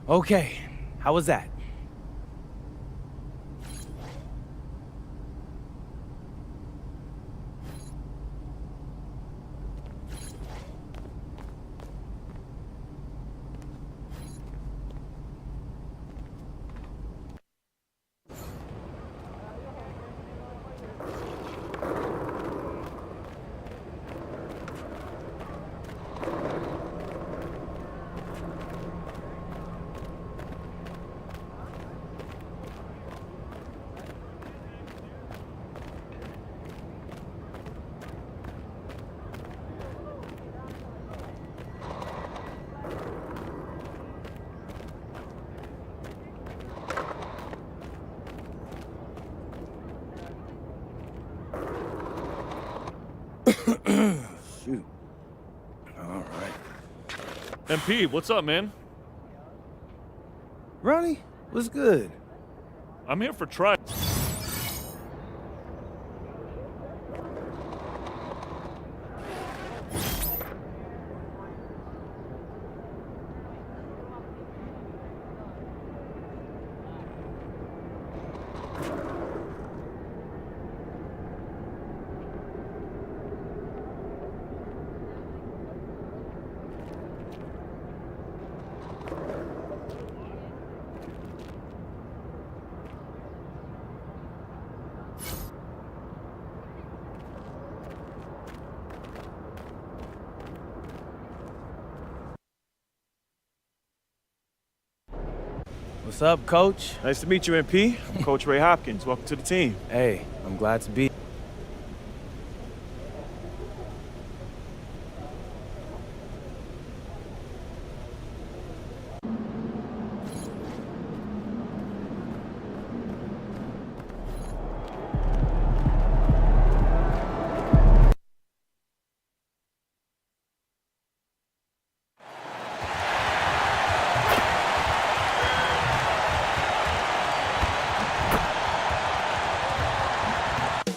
Okay, how was that? Shoot. All right. MP, what's up, man? Ronnie, what's good? I'm here for try. What's up, Coach? Nice to meet you, MP. I'm Coach Ray Hopkins. Welcome to the team. Hey, I'm glad to be.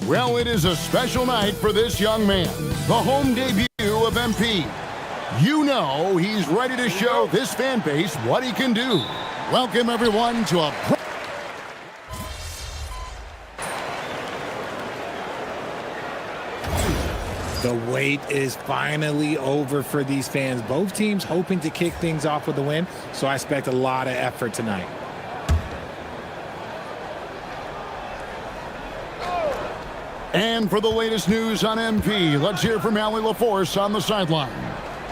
Well, it is a special night for this young man, the home debut of MP. You know he's ready to show this fan base what he can do. Welcome, everyone, to a... The wait is finally over for these fans. Both teams hoping to kick things off with a win, so I expect a lot of effort tonight. And for the latest news on MP, let's hear from Allie LaForce on the sideline.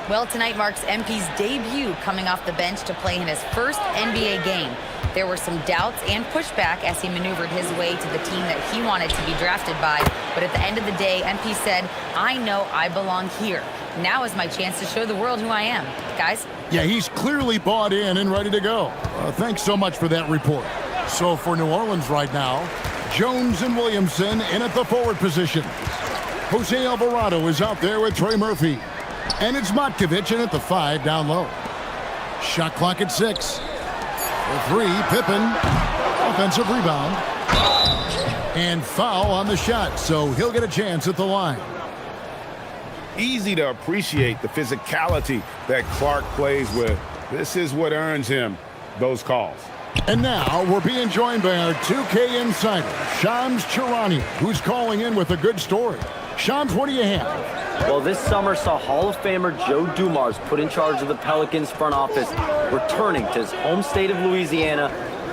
Well, tonight marks MP's debut coming off the bench to play in his first NBA game. There were some doubts and pushback as he maneuvered his way to the team that he wanted to be drafted by. But at the end of the day, MP said, "I know I belong here. Now is my chance to show the world who I am." Guys? Yeah, he's clearly bought in and ready to go. Thanks so much for that report. So for New Orleans right now, Jones and Williamson in at the forward position. Jose Alvarado is out there with Trey Murphy. And it's Matkovic in at the 5 down low. Shot clock at 6. For 3, Pippen. Offensive rebound. And foul on the shot, so he'll get a chance at the line. Easy to appreciate the physicality that Clark plays with. This is what earns him those calls. And now we're being joined by our 2K insider, Shams Charania, who's calling in with a good story. Shams, what do you have? Well, this summer saw Hall of Famer Joe Dumars put in charge of the Pelicans front office, returning to his home state of Louisiana.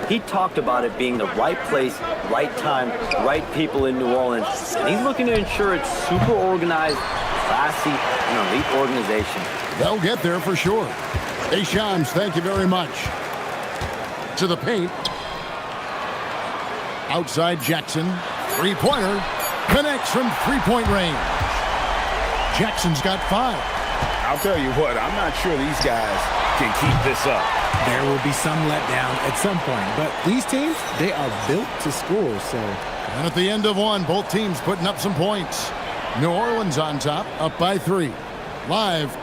He talked about it being the right place, right time, right people in New Orleans, and he's looking to ensure it's super organized, classy, and elite organization. They'll get there for sure. Hey, Shams, thank you very much. To the paint. Outside Jackson. Three-pointer. Connects from three-point range. Jackson's got 5. I'll tell you what, I'm not sure these guys can keep this up. There will be some letdown at some point, but these teams, they are built to score, so. And at the end of one, both teams putting up some points. New Orleans on top, up by 3. Live.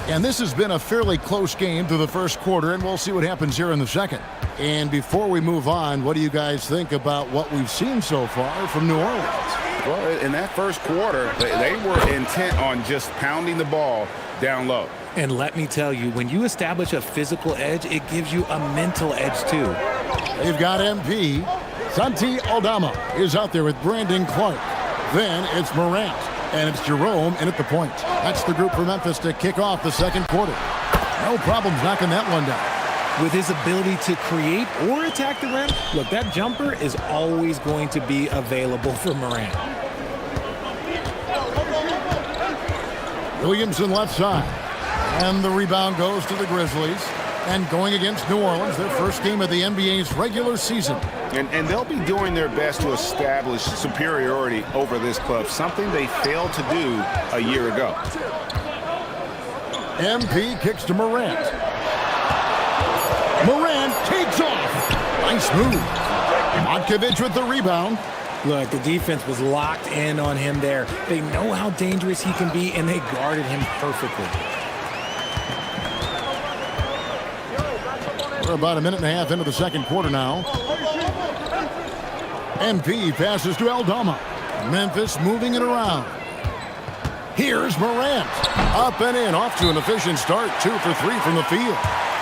And this has been a fairly close game through the first quarter, and we'll see what happens here in the second. And before we move on, what do you guys think about what we've seen so far from New Orleans? Well, in that first quarter, they were intent on just pounding the ball down low. And let me tell you, when you establish a physical edge, it gives you a mental edge too. They've got MP. Santi Aldama is out there with Brandon Clark. Then it's Morant. And it's Jerome in at the point. That's the group for Memphis to kick off the second quarter. No problems knocking that one down. With his ability to create or attack the rim, look, that jumper is always going to be available for Morant. Williamson left side. And the rebound goes to the Grizzlies. And going against New Orleans, their first game of the NBA's regular season. And they'll be doing their best to establish superiority over this club, something they failed to do a year ago. MP kicks to Morant. Morant takes off. Nice move. Matkovic with the rebound. Look, the defense was locked in on him there. They know how dangerous he can be, and they guarded him perfectly. We're about a minute and a half into the second quarter now. MP passes to Aldama. Memphis moving it around. Here's Morant. Up and in, off to an efficient start. 2 for 3 from the field.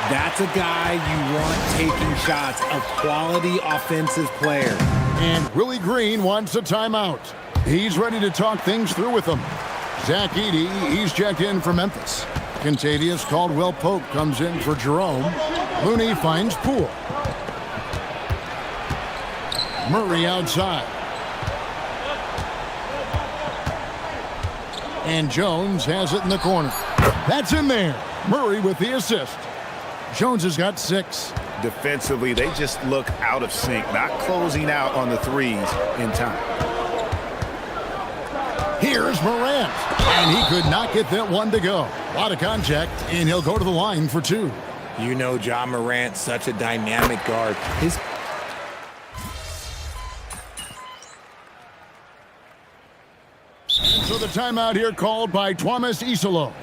That's a guy you want taking shots, a quality offensive player. And Willie Green wants a timeout. He's ready to talk things through with them. Zach Edey, he's checked in for Memphis. Contavious Caldwell-Pope comes in for Jerome. Looney finds Poole. Murray outside. And Jones has it in the corner. That's in there. Murray with the assist. Jones has got 6. Defensively, they just look out of sync, not closing out on the threes in time. Here's Morant. And he could not get that one to go. A lot of contact, and he'll go to the line for 2. You know Ja Morant, such a dynamic guard. So the timeout here called by Thomas Isolo.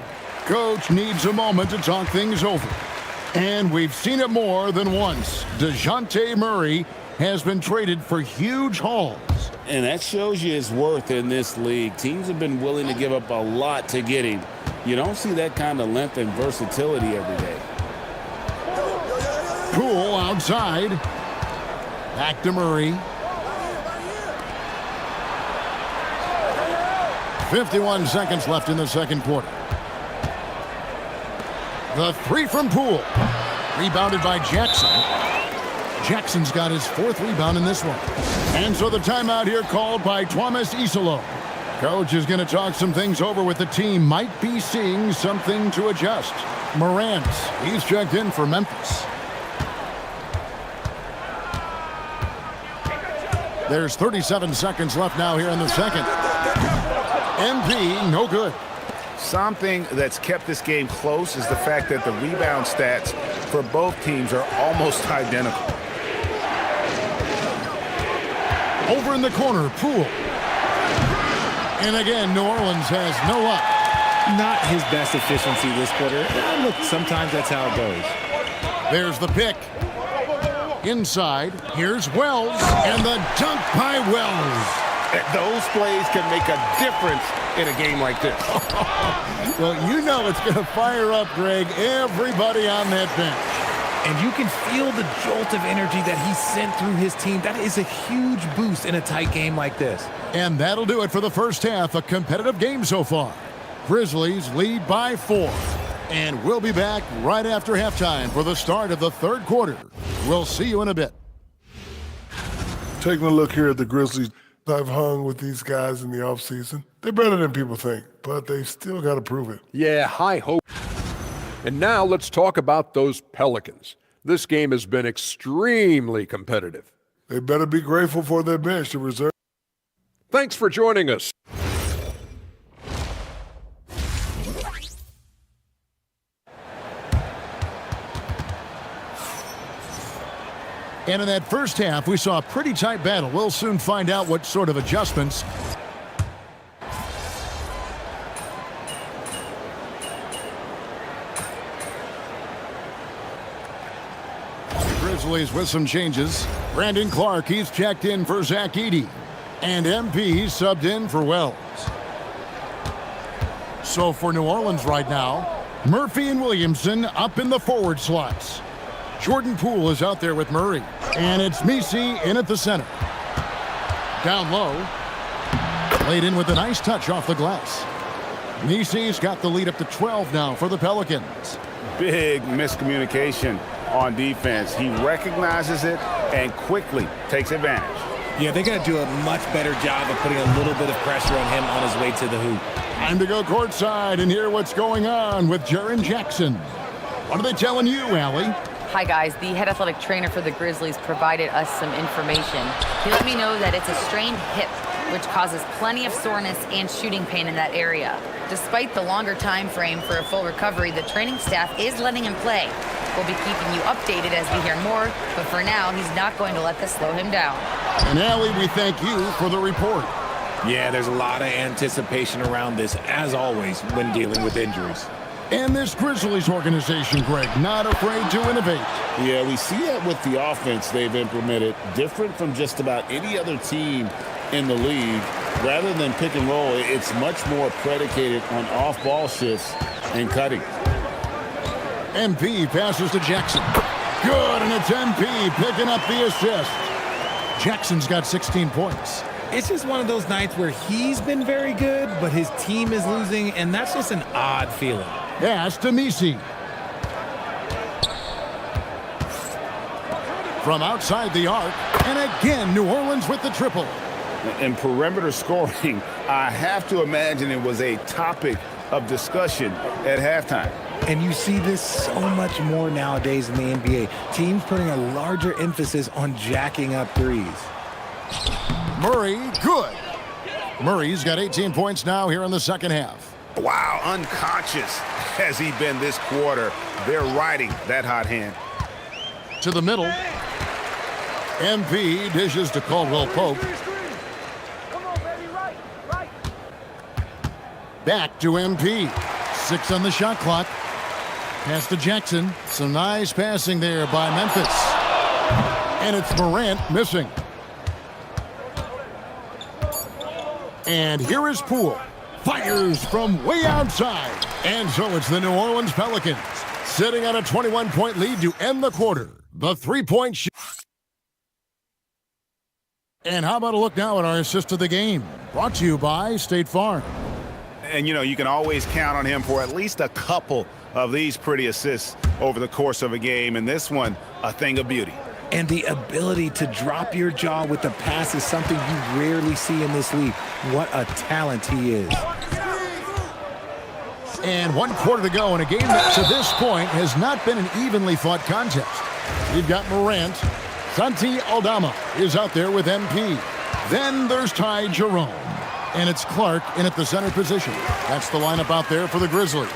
Coach needs a moment to talk things over. And we've seen it more than once. DeJounte Murray has been traded for huge hauls. And that shows you his worth in this league. Teams have been willing to give up a lot to get him. You don't see that kind of length and versatility every day. Poole outside. Back to Murray. 51 seconds left in the second quarter. The 3 from Poole. Rebounded by Jackson. Jackson's got his 4th rebound in this one. And so the timeout here called by Thomas Isolo. Coach is going to talk some things over with the team. Might be seeing something to adjust. Morant, he's checked in for Memphis. There's 37 seconds left now here in the second. MP, no good. Something that's kept this game close is the fact that the rebound stats for both teams are almost identical. Over in the corner, Poole. And again, New Orleans has no up. Not his best efficiency this quarter. Look, sometimes that's how it goes. There's the pick. Inside, here's Wells, and the dunk by Wells. Those plays can make a difference in a game like this. Well, you know it's going to fire up, Greg, everybody on that bench. And you can feel the jolt of energy that he sent through his team. That is a huge boost in a tight game like this. And that'll do it for the first half. A competitive game so far. Grizzlies lead by 4. And we'll be back right after halftime for the start of the third quarter. We'll see you in a bit. Taking a look here at the Grizzlies, I've hung with these guys in the offseason. They're better than people think, but they still got to prove it. Yeah, high hope. And now let's talk about those Pelicans. This game has been extremely competitive. They better be grateful for their bench to reserve. Thanks for joining us. And in that first half, we saw a pretty tight battle. We'll soon find out what sort of adjustments. The Grizzlies with some changes. Brandon Clark, he's checked in for Zach Edey. And MP subbed in for Wells. So for New Orleans right now, Murphy and Williamson up in the forward slots. Jordan Poole is out there with Murray. And it's Messi in at the center. Down low. Laid in with a nice touch off the glass. Messi's got the lead up to 12 now for the Pelicans. Big miscommunication on defense. He recognizes it and quickly takes advantage. Yeah, they're going to do a much better job of putting a little bit of pressure on him on his way to the hoop. Time to go courtside and hear what's going on with Jaren Jackson. What are they telling you, Allie? Hi guys, the head athletic trainer for the Grizzlies provided us some information. He let me know that it's a strained hip, which causes plenty of soreness and shooting pain in that area. Despite the longer time frame for a full recovery, the training staff is letting him play. We'll be keeping you updated as we hear more, but for now, he's not going to let this slow him down. And Allie, we thank you for the report. Yeah, there's a lot of anticipation around this, as always, when dealing with injuries. And this Grizzlies organization, Greg, not afraid to innovate. Yeah, we see that with the offense they've implemented, different from just about any other team in the league. Rather than pick and roll, it's much more predicated on off-ball shifts and cutting. MP passes to Jackson. Good, and it's MP picking up the assist. Jackson's got 16 points. It's just one of those nights where he's been very good, but his team is losing, and that's just an odd feeling. Pass to Messi. From outside the arc, and again, New Orleans with the triple. In perimeter scoring, I have to imagine it was a topic of discussion at halftime. And you see this so much more nowadays in the NBA. Teams putting a larger emphasis on jacking up threes. Murray, good. Murray's got 18 points now here in the second half. Wow, unconscious has he been this quarter. They're riding that hot hand. To the middle. MP dishes to Caldwell Pope. Back to MP. 6 on the shot clock. Pass to Jackson. Some nice passing there by Memphis. And it's Morant missing. And here is Poole. Fires from way outside. And so it's the New Orleans Pelicans sitting on a 21-point lead to end the quarter. The three-point shot. And how about a look now at our assist of the game? Brought to you by State Farm. And, you know, you can always count on him for at least a couple of these pretty assists over the course of a game. And this one, a thing of beauty. And the ability to drop your jaw with the pass is something you rarely see in this league. What a talent he is. And 1 quarter to go in a game that to this point has not been an evenly fought contest. You've got Morant. Santi Aldama is out there with MP. Then there's Ty Jerome. And it's Clark in at the center position. That's the lineup out there for the Grizzlies.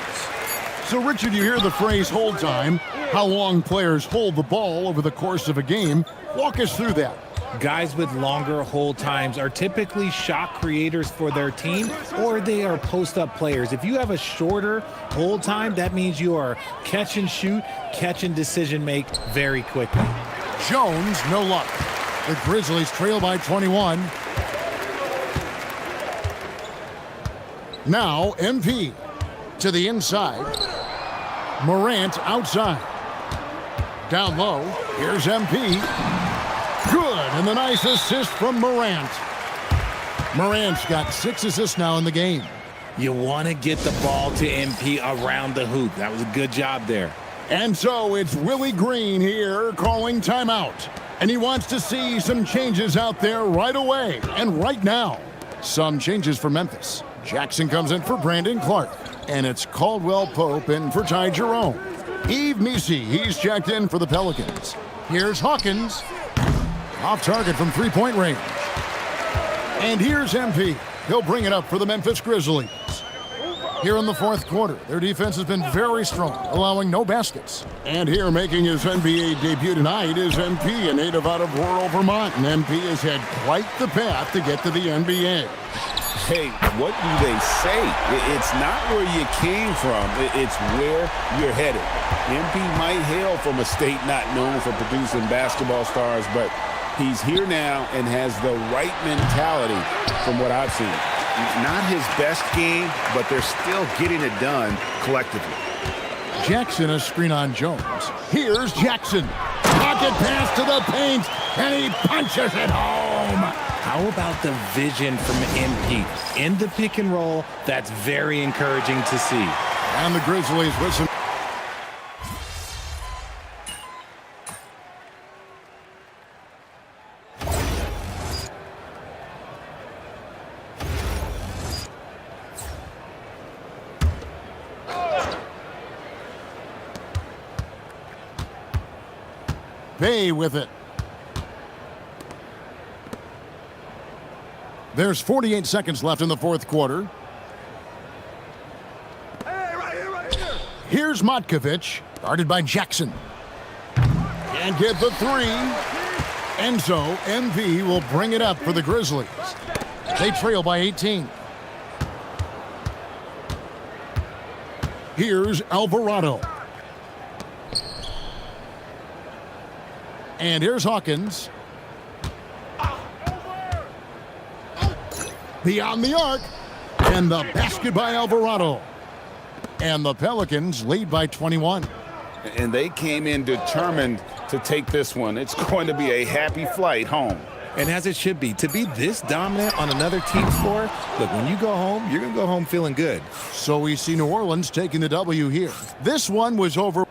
So, Richard, you hear the phrase hold time, how long players hold the ball over the course of a game. Walk us through that. Guys with longer hold times are typically shot creators for their team, or they are post-up players. If you have a shorter hold time, that means you are catch and shoot, catch and decision make very quickly. Jones, no luck. The Grizzlies trail by 21. Now, MP to the inside. Morant outside. Down low, here's MP. Good, and the nice assist from Morant. Morant's got 6 assists now in the game. You want to get the ball to MP around the hoop. That was a good job there. And so it's Willie Green here calling timeout. And he wants to see some changes out there right away and right now. Some changes for Memphis. Jackson comes in for Brandon Clark. And it's Caldwell Pope in for Ty Jerome. Yves Missi, he's checked in for the Pelicans. Here's Hawkins. Off target from three-point range. And here's MP. He'll bring it up for the Memphis Grizzlies. Here in the fourth quarter, their defense has been very strong, allowing no baskets. And here making his NBA debut tonight is MP, a native out of rural Vermont. And MP has had quite the path to get to the NBA. Hey, what do they say? It's not where you came from. It's where you're headed. MP might hail from a state not known for producing basketball stars, but he's here now and has the right mentality from what I've seen. Not his best game, but they're still getting it done collectively. Jackson, a screen on Jones. Here's Jackson. Pocket pass to the paint, and he punches it home. How about the vision from MP? In the pick and roll, that's very encouraging to see. And the Grizzlies with some... Bay with it. There's 48 seconds left in the fourth quarter. Here's Matkovic, guarded by Jackson. Can't get the three. And so MP will bring it up for the Grizzlies. They trail by 18. Here's Alvarado. And here's Hawkins. Beyond the arc. And the basket by Alvarado. And the Pelicans lead by 21. And they came in determined to take this one. It's going to be a happy flight home. And as it should be, to be this dominant on another team's floor, look, when you go home, you're going to go home feeling good. So we see New Orleans taking the W here. This one was over.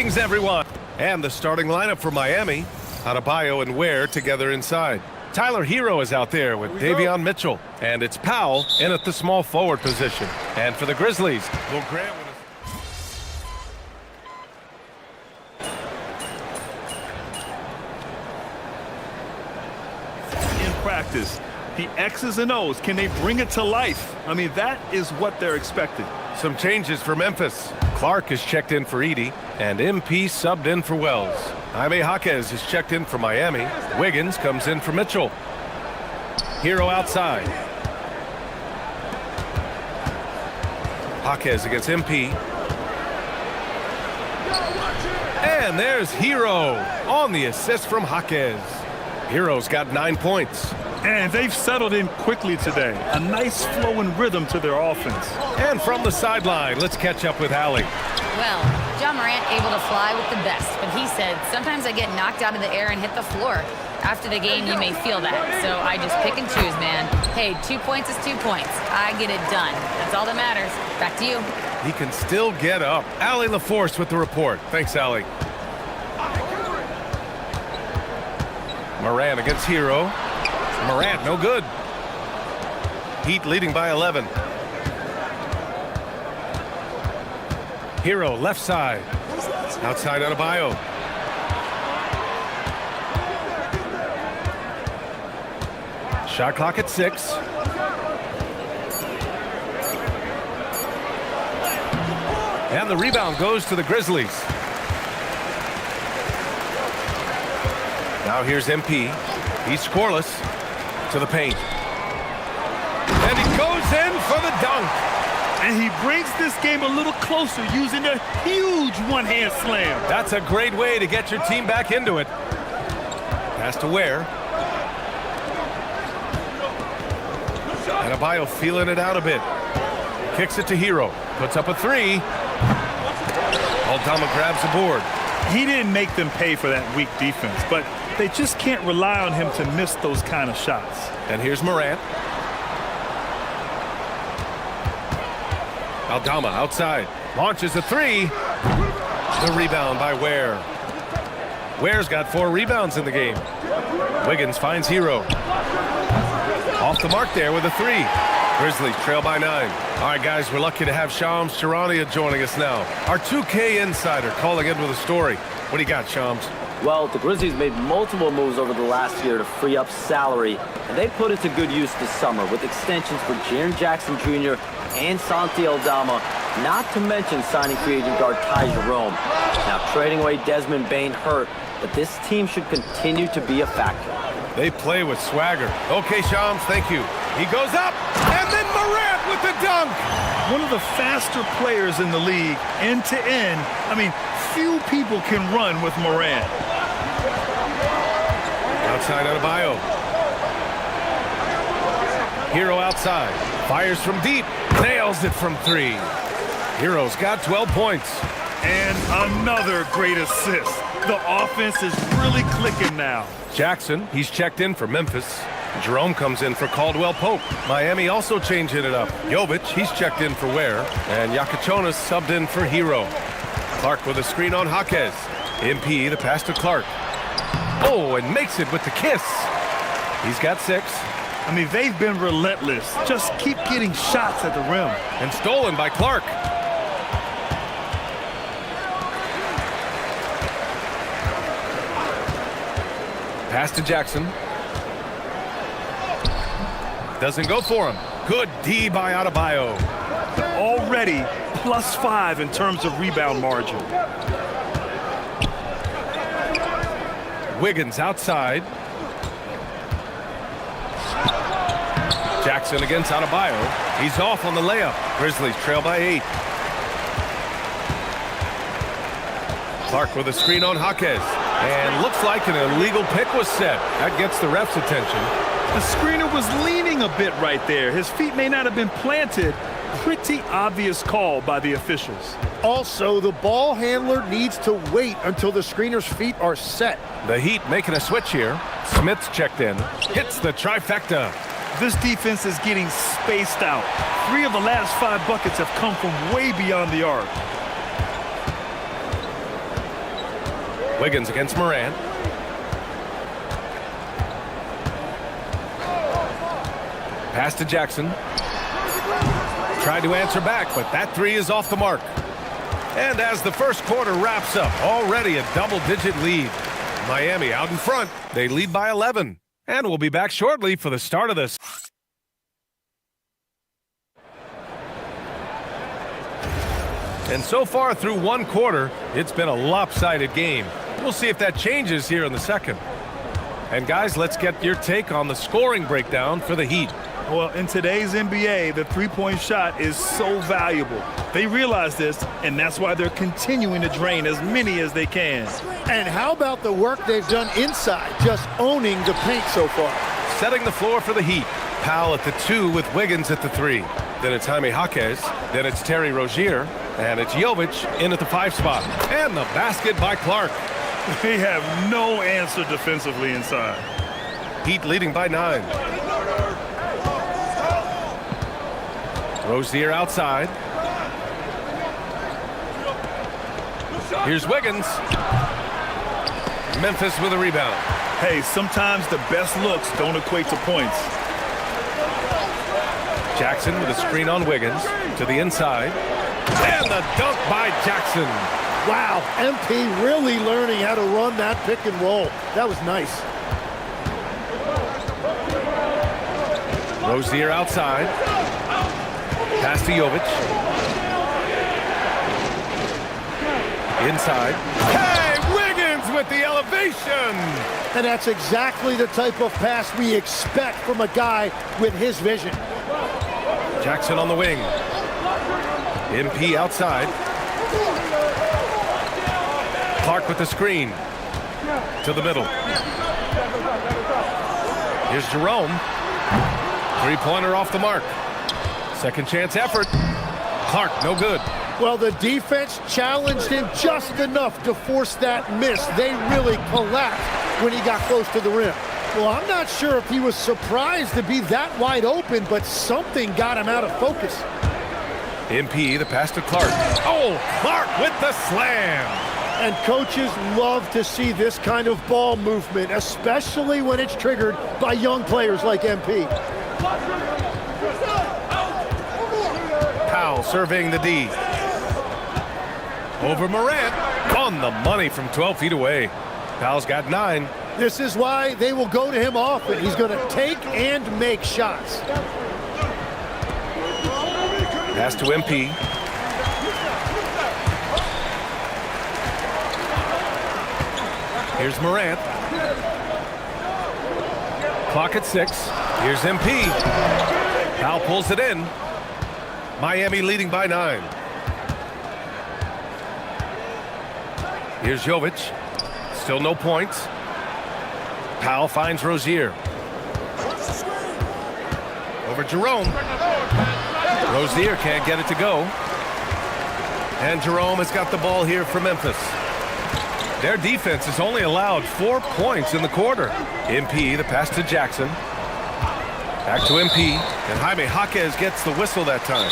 Greetings, everyone. And the starting lineup for Miami. Adebayo and Ware together inside. Tyler Hero is out there with Davion Mitchell. And it's Powell in at the small forward position. And for the Grizzlies, Will Grant with practice. The X's and O's, can they bring it to life? I mean, that is what they're expecting. some changes for Memphis. Clark is checked in for Edey, and MP subbed in for Wells. Jaime Jaquez is checked in for Miami. Wiggins comes in for Mitchell. Hero outside. Jaquez against MP. And there's Hero on the assist from Jaquez. Hero's got 9 points. And they've settled in quickly today. A nice flowing rhythm to their offense. And from the sideline, let's catch up with Allie. Well, John Morant able to fly with the best, but he said, sometimes I get knocked out of the air and hit the floor. After the game, you may feel that, so I just pick and choose, man. Hey, 2 points is 2 points. I get it done. That's all that matters. Back to you. He can still get up. Allie LaForce with the report. Thanks, Allie. Morant against Hero. Morant, no good. Heat leading by 11. Hero, left side. Outside Adebayo. Shot clock at 6. And the rebound goes to the Grizzlies. Now here's MP. He's scoreless. To the paint. And he goes in for the dunk. And he brings this game a little closer using a huge one-hand slam. That's a great way to get your team back into it. Pass to Ware. Adebayo feeling it out a bit. Kicks it to Hero. Puts up a 3. Aldama grabs the board. He didn't make them pay for that weak defense, but they just can't rely on him to miss those kind of shots. And here's Morant. Aldama outside. Launches a 3. The rebound by Ware. Ware's got 4 rebounds in the game. Wiggins finds Hero. Off the mark there with a 3. Grizzlies trail by 9. All right, guys, we're lucky to have Shams Charania joining us now. Our 2K insider calling in with a story. What do you got, Shams? Well, the Grizzlies made multiple moves over the last year to free up salary, and they put it to good use this summer with extensions for Jaren Jackson Jr. and Santi Aldama, not to mention signing free agent guard Ty Jerome. Now, trading away Desmond Bane hurt, but this team should continue to be a factor. They play with swagger. Okay, Shams, thank you. He goes up, and then Morant with the dunk. One of the faster players in the league, end to end. I mean, few people can run with Morant. Outside Adebayo. Hero outside. Fires from deep. Nails it from 3. Hero's got 12 points. And another great assist. The offense is really clicking now. Jackson, he's checked in for Memphis. Jerome comes in for Caldwell Pope. Miami also changing it up. Jovic, he's checked in for Ware. And Yakachonis subbed in for Hero. Clark with a screen on Jaquez. MP, the pass to Clark. Oh, and makes it with the kiss. He's got 6. I mean, they've been relentless. Just keep getting shots at the rim. And stolen by Clark. Pass to Jackson. Doesn't go for him. Good D by Adebayo. Already +5 in terms of rebound margin. Wiggins outside. Jackson against Adebayo. He's off on the layup. Grizzlies trail by 8. Clark with a screen on Jaquez. And looks like an illegal pick was set. That gets the ref's attention. The screener was leaning a bit right there. His feet may not have been planted. Pretty obvious call by the officials. Also, the ball handler needs to wait until the screener's feet are set. The Heat making a switch here. Smith's checked in. Hits the trifecta. This defense is getting spaced out. 3 of the last 5 buckets have come from way beyond the arc. Wiggins against Morant. Pass to Jackson. Tried to answer back, but that three is off the mark. And as the first quarter wraps up, already a double-digit lead. Miami out in front. They lead by 11. And we'll be back shortly for the start of this. And so far through one quarter, it's been a lopsided game. We'll see if that changes here in the second. And guys, let's get your take on the scoring breakdown for the Heat. Well, in today's NBA, the three-point shot is so valuable. They realize this, and that's why they're continuing to drain as many as they can. And how about the work they've done inside, just owning the paint so far? Setting the floor for the Heat. Powell at the 2 with Wiggins at the 3. Then it's Jaime Jaquez. Then it's Terry Rozier. And it's Jovic in at the 5 spot. And the basket by Clark. They have no answer defensively inside. Heat leading by 9. Rozier outside. Here's Wiggins. Memphis with a rebound. Hey, sometimes the best looks don't equate to points. Jackson with a screen on Wiggins to the inside. And the dunk by Jackson. Wow, MP really learning how to run that pick and roll. That was nice. Rozier outside. Pass to Jovic. Inside. Hey, Wiggins with the elevation! And that's exactly the type of pass we expect from a guy with his vision. Jackson on the wing. MP outside. Clark with the screen. To the middle. Here's Jerome. Three-pointer off the mark. Second chance effort. Clark, no good. Well, the defense challenged him just enough to force that miss. They really collapsed when he got close to the rim. Well, I'm not sure if he was surprised to be that wide open, but something got him out of focus. MP, the pass to Clark. Oh, Clark with the slam. And coaches love to see this kind of ball movement, especially when it's triggered by young players like MP. Powell surveying the D. Over Morant. On the money from 12 feet away. Powell's got 9. This is why they will go to him often. He's going to take and make shots. Pass to MP. Here's Morant. Clock at 6. Here's MP. Powell pulls it in. Miami leading by 9. Here's Jovic. Still no points. Powell finds Rozier. Over Jerome. Rozier can't get it to go. And Jerome has got the ball here for Memphis. Their defense has only allowed 4 points in the quarter. MP, the pass to Jackson. Back to MP. And Jaime Jaquez gets the whistle that time.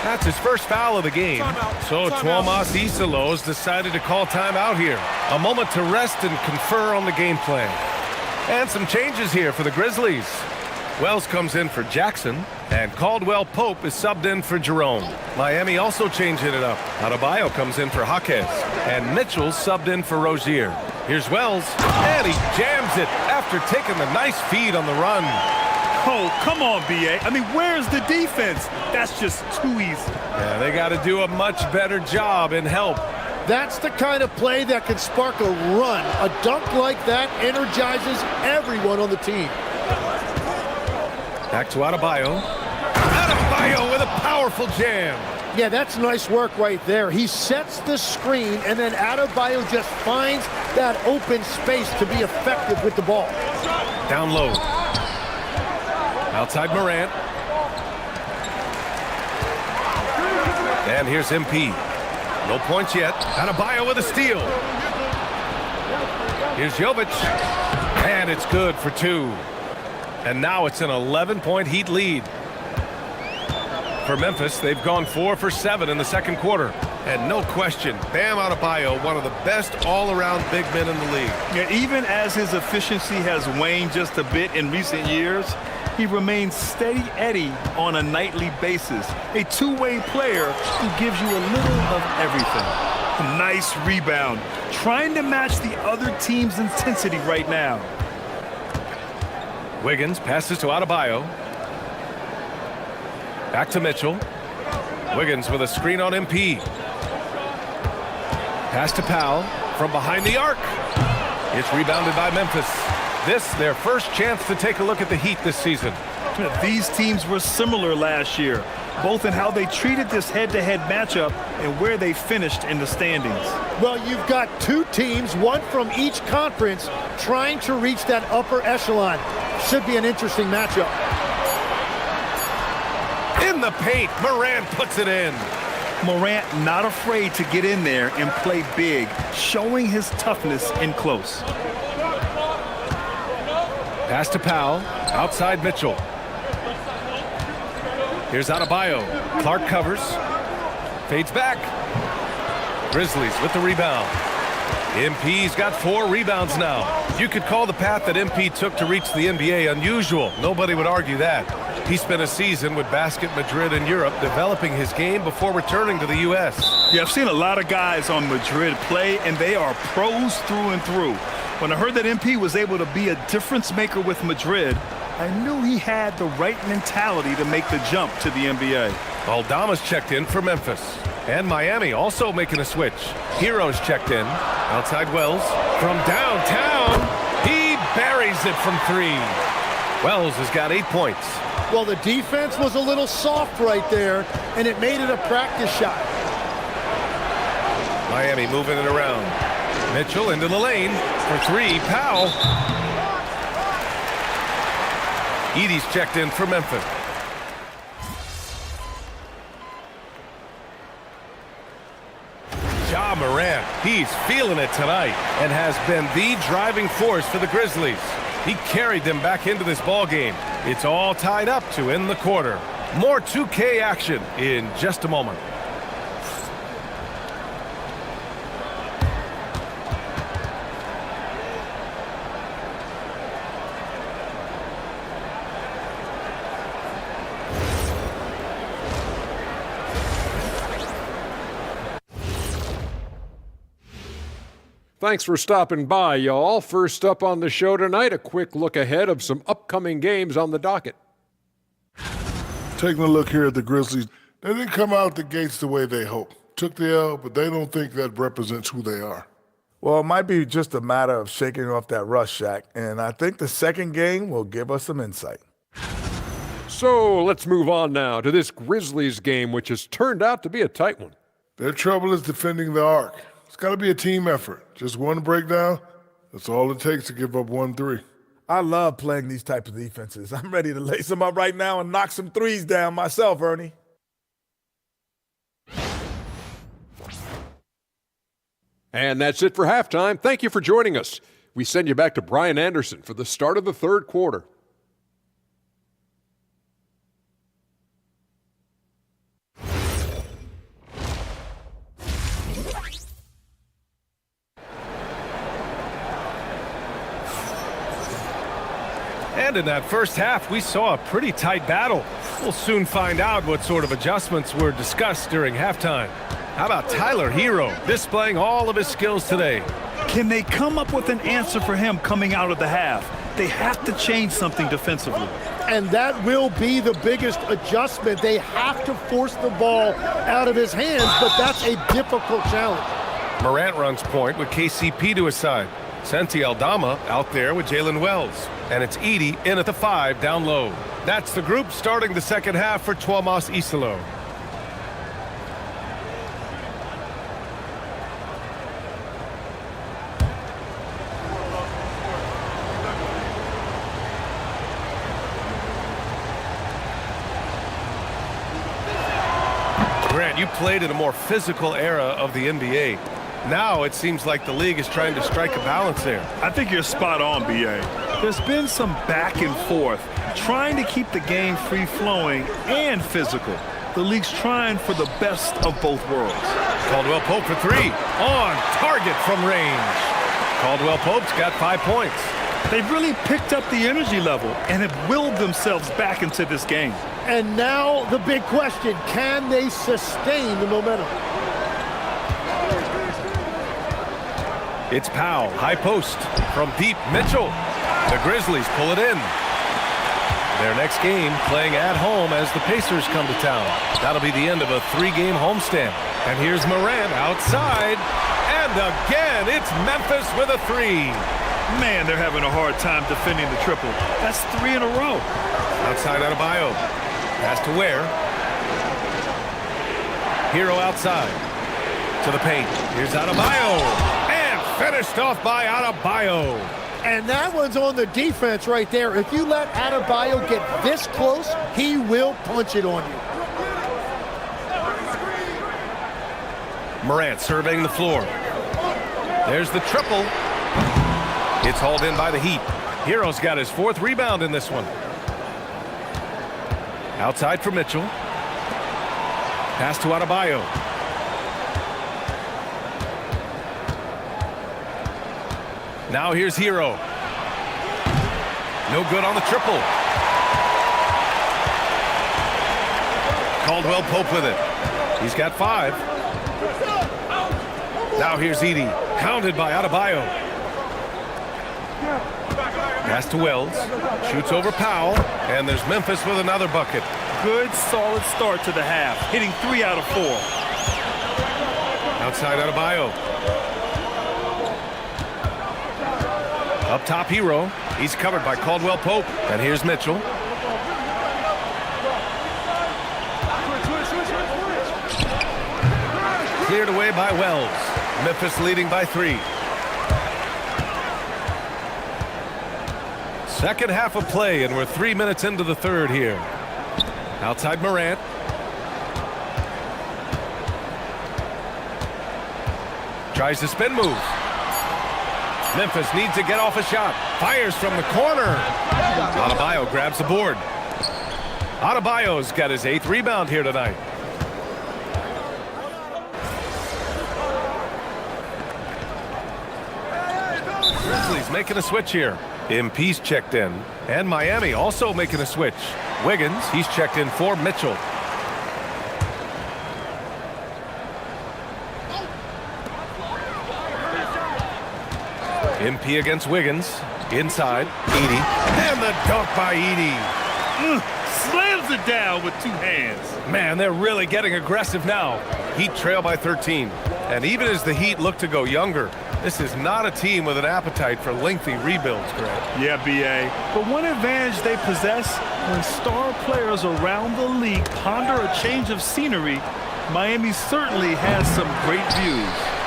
That's his first foul of the game. So Tuomas Isalo has decided to call timeout here. A moment to rest and confer on the game plan. And some changes here for the Grizzlies. Wells comes in for Jackson, and Caldwell Pope is subbed in for Jerome. Miami also changing it up. Adebayo comes in for Jaquez, and Mitchell's subbed in for Rozier. Here's Wells, and he jams it after taking the nice feed on the run. Oh, come on, B.A. I mean, where's the defense? That's just too easy. Yeah, they got to do a much better job in help. That's the kind of play that can spark a run. A dunk like that energizes everyone on the team. Back to Adebayo. Adebayo with a powerful jam. Yeah, that's nice work right there. He sets the screen, and then Adebayo just finds that open space to be effective with the ball. Down low. Outside Morant. And here's MP. No points yet. Adebayo with a steal. Here's Jovic. And it's good for 2. And now it's an 11-point Heat lead. For Memphis, they've gone 4 for 7 in the second quarter. And no question, Bam Adebayo, one of the best all-around big men in the league. Yeah, even as his efficiency has waned just a bit in recent years, he remains steady Eddie on a nightly basis. A two-way player who gives you a little of everything. Nice rebound. Trying to match the other team's intensity right now. Wiggins passes to Adebayo. Back to Mitchell. Wiggins with a screen on MP. Pass to Powell from behind the arc. It's rebounded by Memphis. This, their first chance to take a look at the Heat this season. These teams were similar last year, both in how they treated this head-to-head matchup and where they finished in the standings. Well, you've got two teams, one from each conference, trying to reach that upper echelon. Should be an interesting matchup. In the paint, Morant puts it in. Morant not afraid to get in there and play big, showing his toughness in close. Pass to Powell, outside Mitchell. Here's Adebayo. Clark covers. Fades back. Grizzlies with the rebound. MP's got 4 rebounds now. You could call the path that MP took to reach the NBA unusual. Nobody would argue that. He spent a season with Basket Madrid in Europe developing his game before returning to the U.S. Yeah, I've seen a lot of guys on Madrid play, and they are pros through and through. When I heard that MP was able to be a difference maker with Madrid, I knew he had the right mentality to make the jump to the NBA. Aldama's checked in for Memphis. And Miami also making a switch. Hero's checked in. Outside Wells. From downtown, he buries it from 3. Wells has got 8 points. Well, the defense was a little soft right there, and it made it a practice shot. Miami moving it around. Mitchell into the lane for 3. Powell. Edey's checked in for Memphis. Ja Morant, he's feeling it tonight and has been the driving force for the Grizzlies. He carried them back into this ball game. It's all tied up to end the quarter. More 2K action in just a moment. Thanks for stopping by, y'all. First up on the show tonight, a quick look ahead of some upcoming games on the docket. Taking a look here at the Grizzlies, they didn't come out the gates the way they hoped. Took the L, but they don't think that represents who they are. Well, it might be just a matter of shaking off that rust, Shaq, and I think the second game will give us some insight. So let's move on now to this Grizzlies game, which has turned out to be a tight one. Their trouble is defending the arc. It's got to be a team effort. Just one breakdown, that's all it takes to give up 1-3. I love playing these types of defenses. I'm ready to lace them up right now and knock some threes down myself, Ernie. And that's it for halftime. Thank you for joining us. We send you back to Brian Anderson for the start of the third quarter. And in that first half, we saw a pretty tight battle. We'll soon find out what sort of adjustments were discussed during halftime. How about Tyler Hero displaying all of his skills today? Can they come up with an answer for him coming out of the half? They have to change something defensively. And that will be the biggest adjustment. They have to force the ball out of his hands, but that's a difficult challenge. Morant runs point with KCP to his side. Santi Aldama out there with Jalen Wells. And it's Edey in at the 5 down low. That's the group starting the second half for Tuomas Isalo. Grant, you played in a more physical era of the NBA. Now it seems like the league is trying to strike a balance there. I think you're spot on, B.A. There's been some back and forth, trying to keep the game free-flowing and physical. The league's trying for the best of both worlds. Caldwell Pope for three. On target from range. Caldwell Pope's got 5 points. They've really picked up the energy level and have willed themselves back into this game. And now the big question, can they sustain the momentum? It's Powell, high post from deep. Mitchell. The Grizzlies pull it in. Their next game playing at home as the Pacers come to town. That'll be the end of a 3-game homestand. And here's Morant outside. And again, it's Memphis with a 3. Man, they're having a hard time defending the triple. That's 3 in a row. Outside Adebayo. Pass to Ware. Hero outside. To the paint. Here's Adebayo. Finished off by Adebayo. And that one's on the defense right there. If you let Adebayo get this close, he will punch it on you. Morant surveying the floor. There's the triple. It's hauled in by the Heat. Hero's got his 4th rebound in this one. Outside for Mitchell. Pass to Adebayo. Now here's Hero. No good on the triple. Caldwell Pope with it. He's got 5. Now here's Edey. Hounded by Adebayo. Pass to Wells. Shoots over Powell. And there's Memphis with another bucket. Good, solid start to the half. Hitting 3 out of 4. Outside Adebayo. Up top, Hero. He's covered by Caldwell Pope. And here's Mitchell. Cleared away by Wells. Memphis leading by 3. Second half of play, and we're 3 minutes into the third here. Outside Morant. Tries to spin move. Memphis needs to get off a shot. Fires from the corner. Adebayo grabs the board. Adebayo's got his 8th rebound here tonight. Grizzlies making a switch here. MP's checked in. And Miami also making a switch. Wiggins, he's checked in for Mitchell. MP against Wiggins. Inside. Edey. And the dunk by Edey. Slams it down with 2 hands. Man, they're really getting aggressive now. Heat trail by 13. And even as the Heat look to go younger, this is not a team with an appetite for lengthy rebuilds, Greg. Yeah, B.A. But one advantage they possess, when star players around the league ponder a change of scenery, Miami certainly has some great views.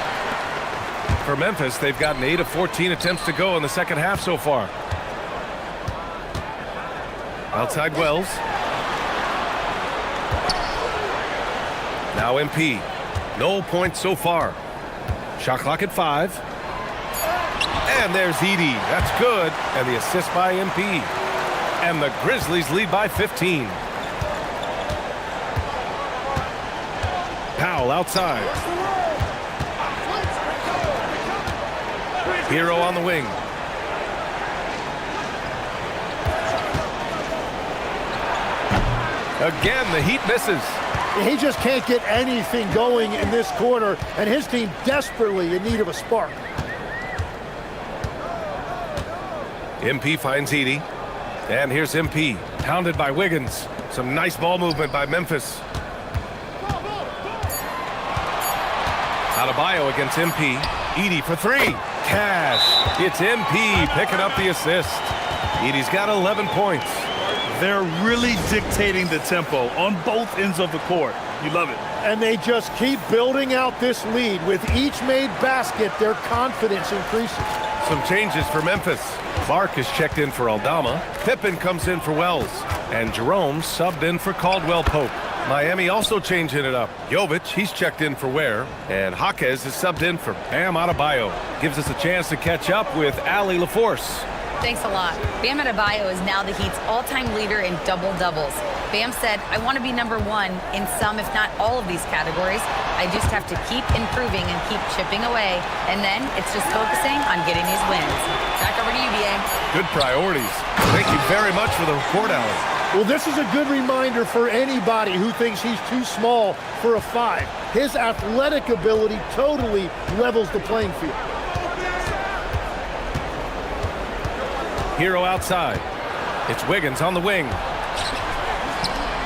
For Memphis, they've gotten 8 of 14 attempts to go in the second half so far. Outside Wells. Now MP. No points so far. Shot clock at 5. And there's Edey. That's good. And the assist by MP. And the Grizzlies lead by 15. Powell outside. Hero on the wing. Again, the Heat misses. He just can't get anything going in this quarter, and his team desperately in need of a spark. MP finds Edey. And here's MP. Pounded by Wiggins. Some nice ball movement by Memphis. Adebayo against MP. Edey for 3. Cash. It's MP picking up the assist. Edey's got 11 points. They're really dictating the tempo on both ends of the court. You love it. And they just keep building out this lead. With each made basket, their confidence increases. Some changes for Memphis. Clark is checked in for Aldama. Pippen comes in for Wells. And Jerome subbed in for Caldwell Pope. Miami also changing it up. Jovic, he's checked in for Ware. And Jaquez is subbed in for Bam Adebayo. Gives us a chance to catch up with Allie LaForce. Thanks a lot. Bam Adebayo is now the Heat's all-time leader in double-doubles. Bam said, I want to be number one in some, if not all of these categories. I just have to keep improving and keep chipping away. And then it's just focusing on getting these wins. Back over to you, BA. Good priorities. Thank you very much for the report, Alan. Well, this is a good reminder for anybody who thinks he's too small for a 5. His athletic ability totally levels the playing field. Hero outside. It's Wiggins on the wing.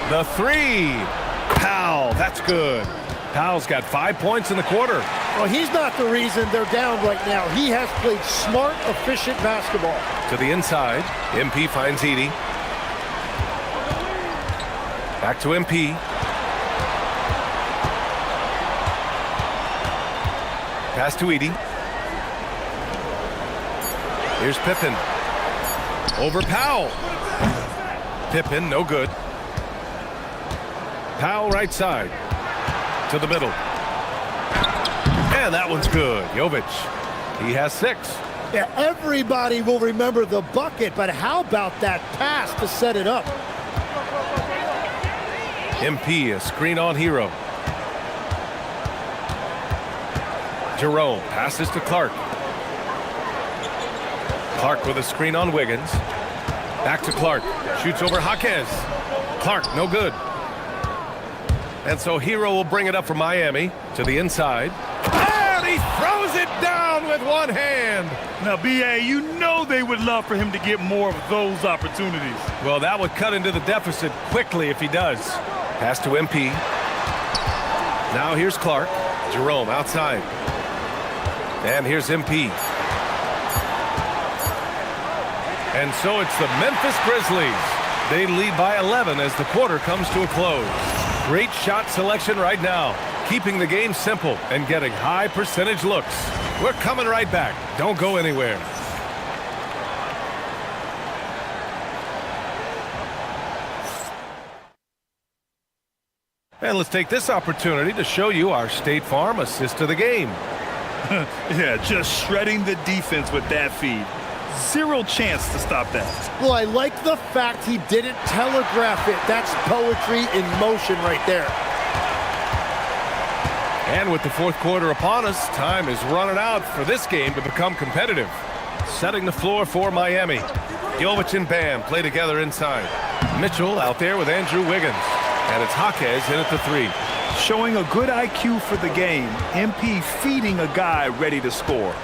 The 3. Powell, that's good. Powell's got 5 points in the quarter. Well, he's not the reason they're down right now. He has played smart, efficient basketball. To the inside, MP finds Edey. Back to MP. Pass to Edey. Here's Pippen. Over Powell. Pippen, no good. Powell right side. To the middle. And that one's good. Jovic. He has 6. Yeah, everybody will remember the bucket, but how about that pass to set it up? MP, a screen on Hero. Jerome passes to Clark. Clark with a screen on Wiggins. Back to Clark. Shoots over Jaquez. Clark, no good. And so Hero will bring it up for Miami to the inside. And he throws it down with one hand. Now, BA, you know they would love for him to get more of those opportunities. Well, that would cut into the deficit quickly if he does. Pass to MP. Now here's Clark. Jerome outside. And here's MP. And so it's the Memphis Grizzlies. They lead by 11 as the quarter comes to a close. Great shot selection right now, keeping the game simple and getting high percentage looks. We're coming right back. Don't go anywhere. And let's take this opportunity to show you our State Farm assist of the game. Yeah, just shredding the defense with that feed. Zero chance to stop that. Well, I like the fact he didn't telegraph it. That's poetry in motion right there. And with the fourth quarter upon us, time is running out for this game to become competitive. Setting the floor for Miami. Jovic and Bam play together inside. Mitchell out there with Andrew Wiggins. And it's Jaquez in at the 3. Showing a good IQ for the game. MP feeding a guy ready to score.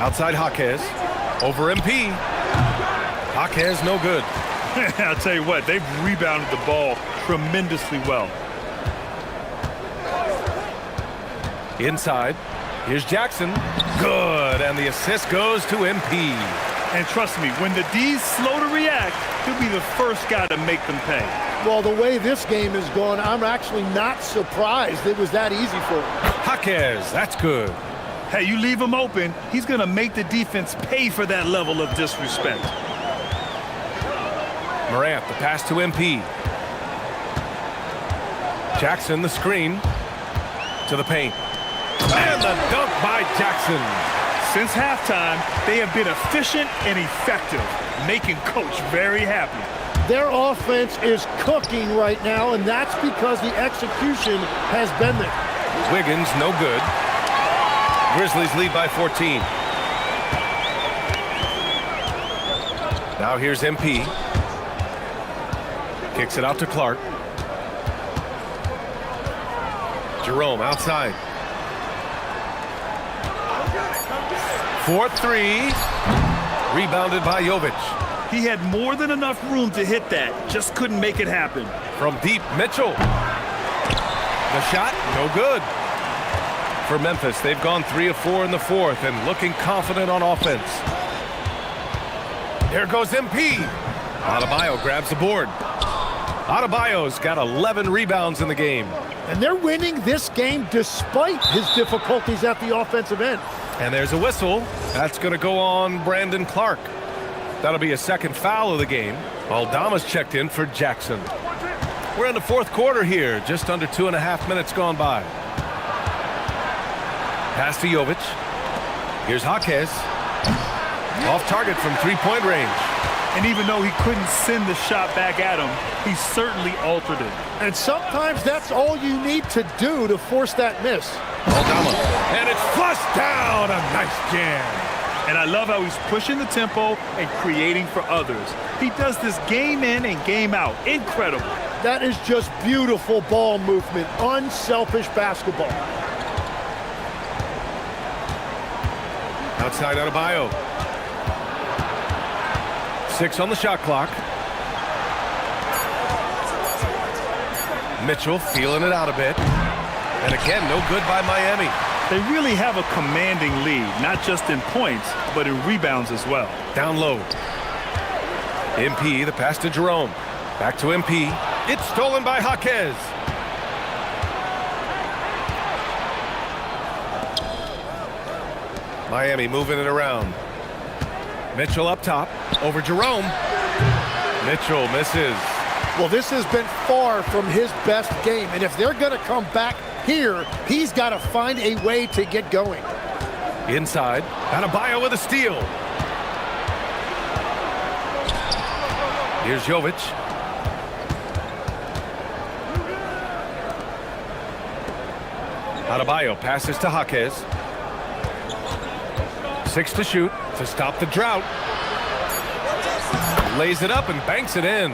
Outside Jaquez. Over MP. Jaquez no good. I'll tell you what, they've rebounded the ball tremendously well. Inside. Here's Jackson. Good. And the assist goes to MP. And trust me, when the D's slow to react, he'll be the first guy to make them pay. Well, the way this game is going, I'm actually not surprised it was that easy for him. Jaquez, that's good. Hey, you leave him open, he's going to make the defense pay for that level of disrespect. Morant, the pass to MP. Jackson, the screen. To the paint. And the dunk by Jackson. Since halftime, they have been efficient and effective, making Coach very happy. Their offense is cooking right now, and that's because the execution has been there. Wiggins, no good. Grizzlies lead by 14. Now here's MP. Kicks it out to Clark. Jerome outside. 4-3. Rebounded by Jovic. He had more than enough room to hit that. Just couldn't make it happen. From deep, Mitchell. The shot, no good. For Memphis, they've gone 3 of 4 in the fourth and looking confident on offense. There goes MP. Adebayo grabs the board. Adebayo's got 11 rebounds in the game. And they're winning this game despite his difficulties at the offensive end. And there's a whistle. That's going to go on Brandon Clark. That'll be a second foul of the game. Aldama's checked in for Jackson. We're in the fourth quarter here. Just under 2.5 minutes gone by. Pass to Jovic. Here's Jaquez. Off target from three-point range. And even though he couldn't send the shot back at him, he certainly altered it. And sometimes that's all you need to do to force that miss. Aldama. And it's flushed down. A nice jam. And I love how he's pushing the tempo and creating for others. He does this game in and game out. Incredible. That is just beautiful ball movement, unselfish basketball. Outside Adebayo. 6 on the shot clock. Mitchell feeling it out a bit. And again, no good by Miami. They really have a commanding lead, not just in points, but in rebounds as well. Down low. MP, the pass to Jerome. Back to MP. It's stolen by Jaquez. Miami moving it around. Mitchell up top. Over Jerome. Mitchell misses. Well, this has been far from his best game, and if they're going to come back here, he's got to find a way to get going. Inside. Adebayo with a steal. Here's Jovic. Adebayo passes to Jaquez. 6 to shoot to stop the drought. Lays it up and banks it in.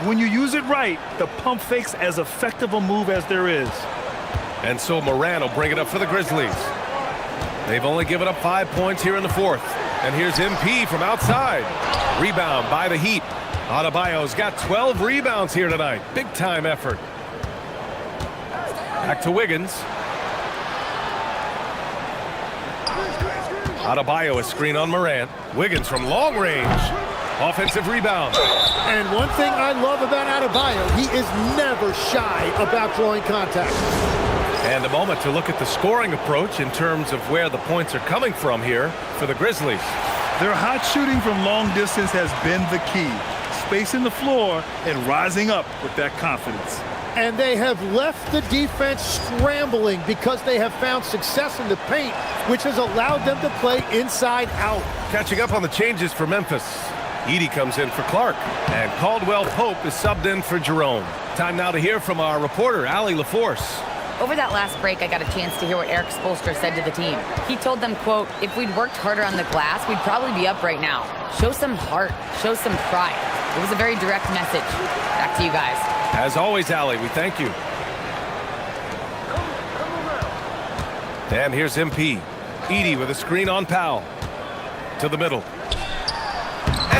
When you use it right, the pump fake's as effective a move as there is. And so Moran will bring it up for the Grizzlies. They've only given up 5 points here in the fourth. And here's MP from outside. Rebound by the Heat. Adebayo's got 12 rebounds here tonight. Big time effort. Back to Wiggins. Adebayo a screen on Morant. Wiggins from long range. Offensive rebound. And one thing I love about Adebayo, he is never shy about drawing contact. And a moment to look at the scoring approach in terms of where the points are coming from here for the Grizzlies. Their hot shooting from long distance has been the key. Spacing the floor and rising up with that confidence. And they have left the defense scrambling because they have found success in the paint, which has allowed them to play inside out. Catching up on the changes for Memphis. Edey comes in for Clark, and Caldwell Pope is subbed in for Jerome. Time now to hear from our reporter, Allie LaForce. Over that last break, I got a chance to hear what Eric Spoelstra said to the team. He told them, quote, if we'd worked harder on the glass, we'd probably be up right now. Show some heart, show some pride. It was a very direct message. Back to you guys. As always, Allie, we thank you. And here's MP. Edey with a screen on Powell. To the middle.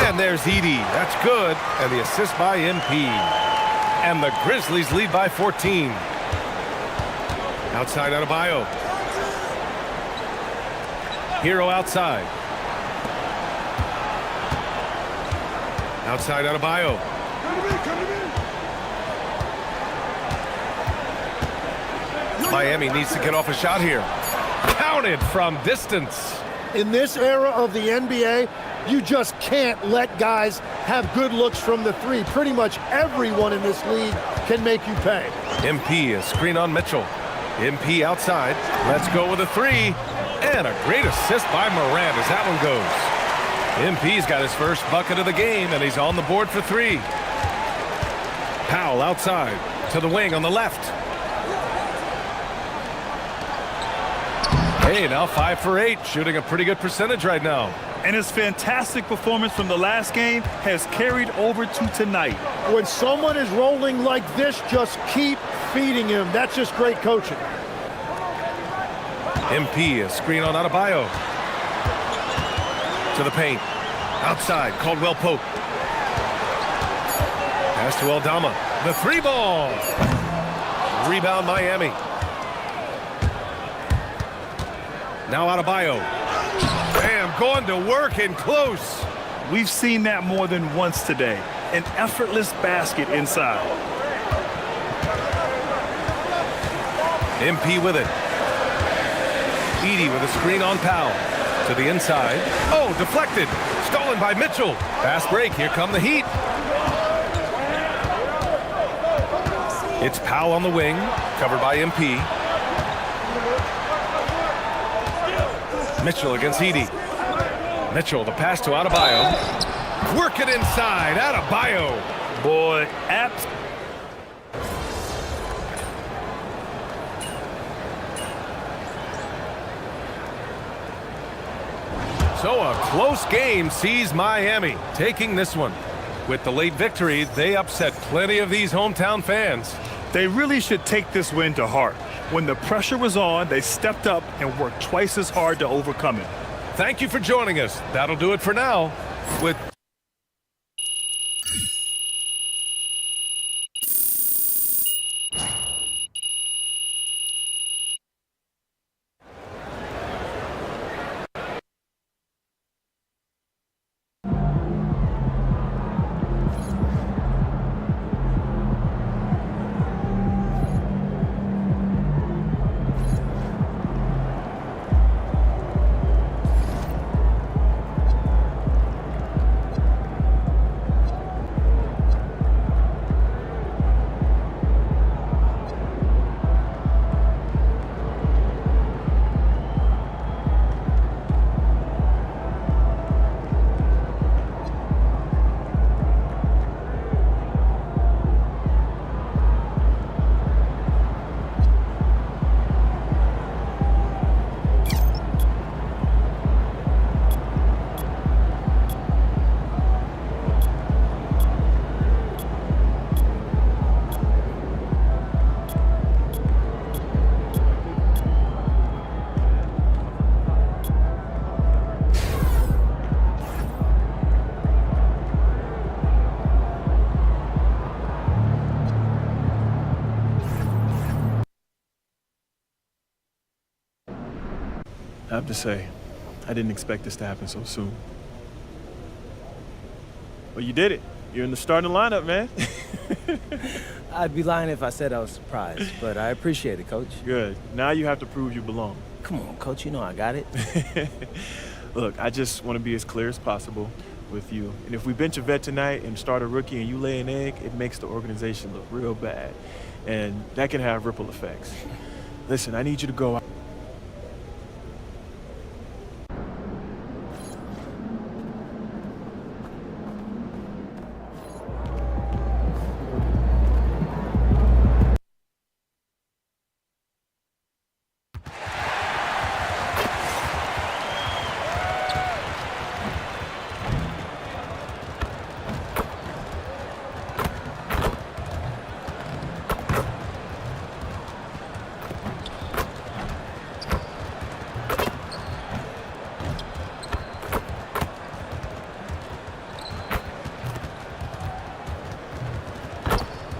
And there's Edey. That's good. And the assist by MP. And the Grizzlies lead by 14. Outside Adebayo. Hero outside. Outside Adebayo. Miami needs to get off a shot here. Counted from distance. In this era of the NBA, you just can't let guys have good looks from the three. Pretty much everyone in this league can make you pay. MP, a screen on Mitchell. MP outside. Let's go with a three. And a great assist by Morant as that one goes. MP's got his first bucket of the game, and he's on the board for three. Powell outside to the wing on the left. Hey, now 5 for 8, shooting a pretty good percentage right now. And his fantastic performance from the last game has carried over to tonight. When someone is rolling like this, just keep feeding him. That's just great coaching. MP, a screen on Adebayo. To the paint. Outside, Caldwell Pope. Pass to Aldama. The three ball. Rebound Miami. Now Adebayo. Bam, going to work in close. We've seen that more than once today. An effortless basket inside. MP with it. Edey with a screen on Powell. To the inside. Oh, deflected. Stolen by Mitchell. Fast break. Here come the Heat. It's Powell on the wing. Covered by MP. Mitchell against Edey. Mitchell, the pass to Adebayo. Work it inside. Adebayo. Boy, So a close game sees Miami taking this one. With the late victory, they upset plenty of these hometown fans. They really should take this win to heart. When the pressure was on, they stepped up and worked twice as hard to overcome it. Thank you for joining us. That'll do it for now. With I have to say, I didn't expect this to happen so soon. Well, you did it. You're in the starting lineup, man. I'd be lying if I said I was surprised, but I appreciate it, Coach. Good. Now you have to prove you belong. Come on, Coach. You know I got it. Look, I just want to be as clear as possible with you. And if we bench a vet tonight and start a rookie and you lay an egg, it makes the organization look real bad. And that can have ripple effects. Listen, I need you to go out.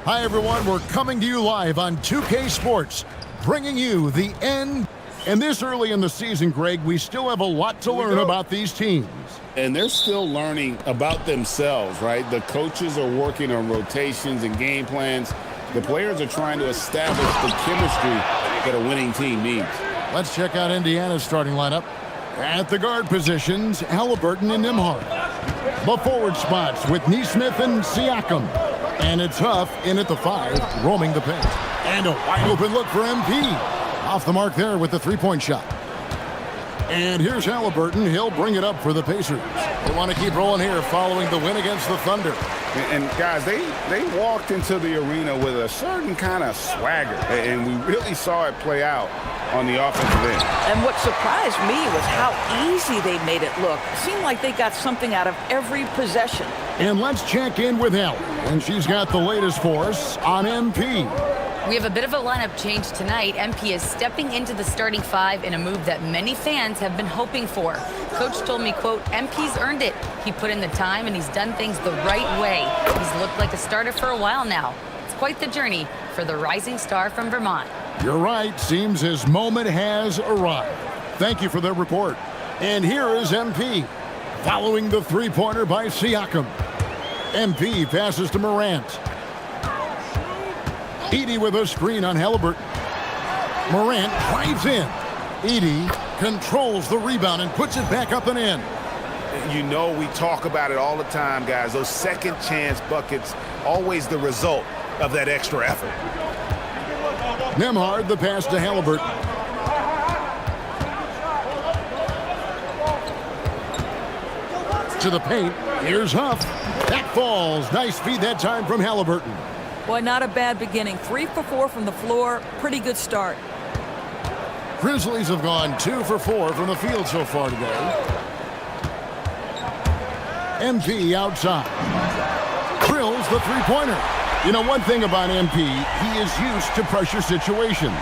Hi, everyone. We're coming to you live on 2K Sports, bringing you the end. And this early in the season, Greg, we still have a lot to learn about these teams. And they're still learning about themselves, right? The coaches are working on rotations and game plans. The players are trying to establish the chemistry that a winning team needs. Let's check out Indiana's starting lineup. At the guard positions, Halliburton and Nembhard. The forward spots with Nesmith and Siakam. And it's Huff in at the 5, roaming the paint. And a wide open look for MP. Off the mark there with the three-point shot. And here's Halliburton. He'll bring it up for the Pacers. They want to keep rolling here following the win against the Thunder. And guys, they walked into the arena with a certain kind of swagger. And we really saw it play out on the offensive end. And what surprised me was how easy they made it look. It seemed like they got something out of every possession. And let's check in with Allie. And she's got the latest for us on MP. We have a bit of a lineup change tonight. MP is stepping into the starting 5 in a move that many fans have been hoping for. Coach told me, quote, MP's earned it. He put in the time and he's done things the right way. He's looked like a starter for a while now. It's quite the journey for the rising star from Vermont. You're right. Seems his moment has arrived. Thank you for the report. And here is MP. Following the three-pointer by Siakam. MP passes to Morant. Edey with a screen on Halliburton. Morant drives in. Edey controls the rebound and puts it back up and in. You know we talk about it all the time, guys. Those second chance buckets, always the result of that extra effort. Nembhard, the pass to Halliburton. To the paint. Here's Huff. That falls. Nice feed that time from Halliburton. Boy, not a bad beginning. 3 for 4 from the floor. Pretty good start. Grizzlies have gone 2 for 4 from the field so far today. MP outside. Drills the three-pointer. You know, one thing about MP, he is used to pressure situations.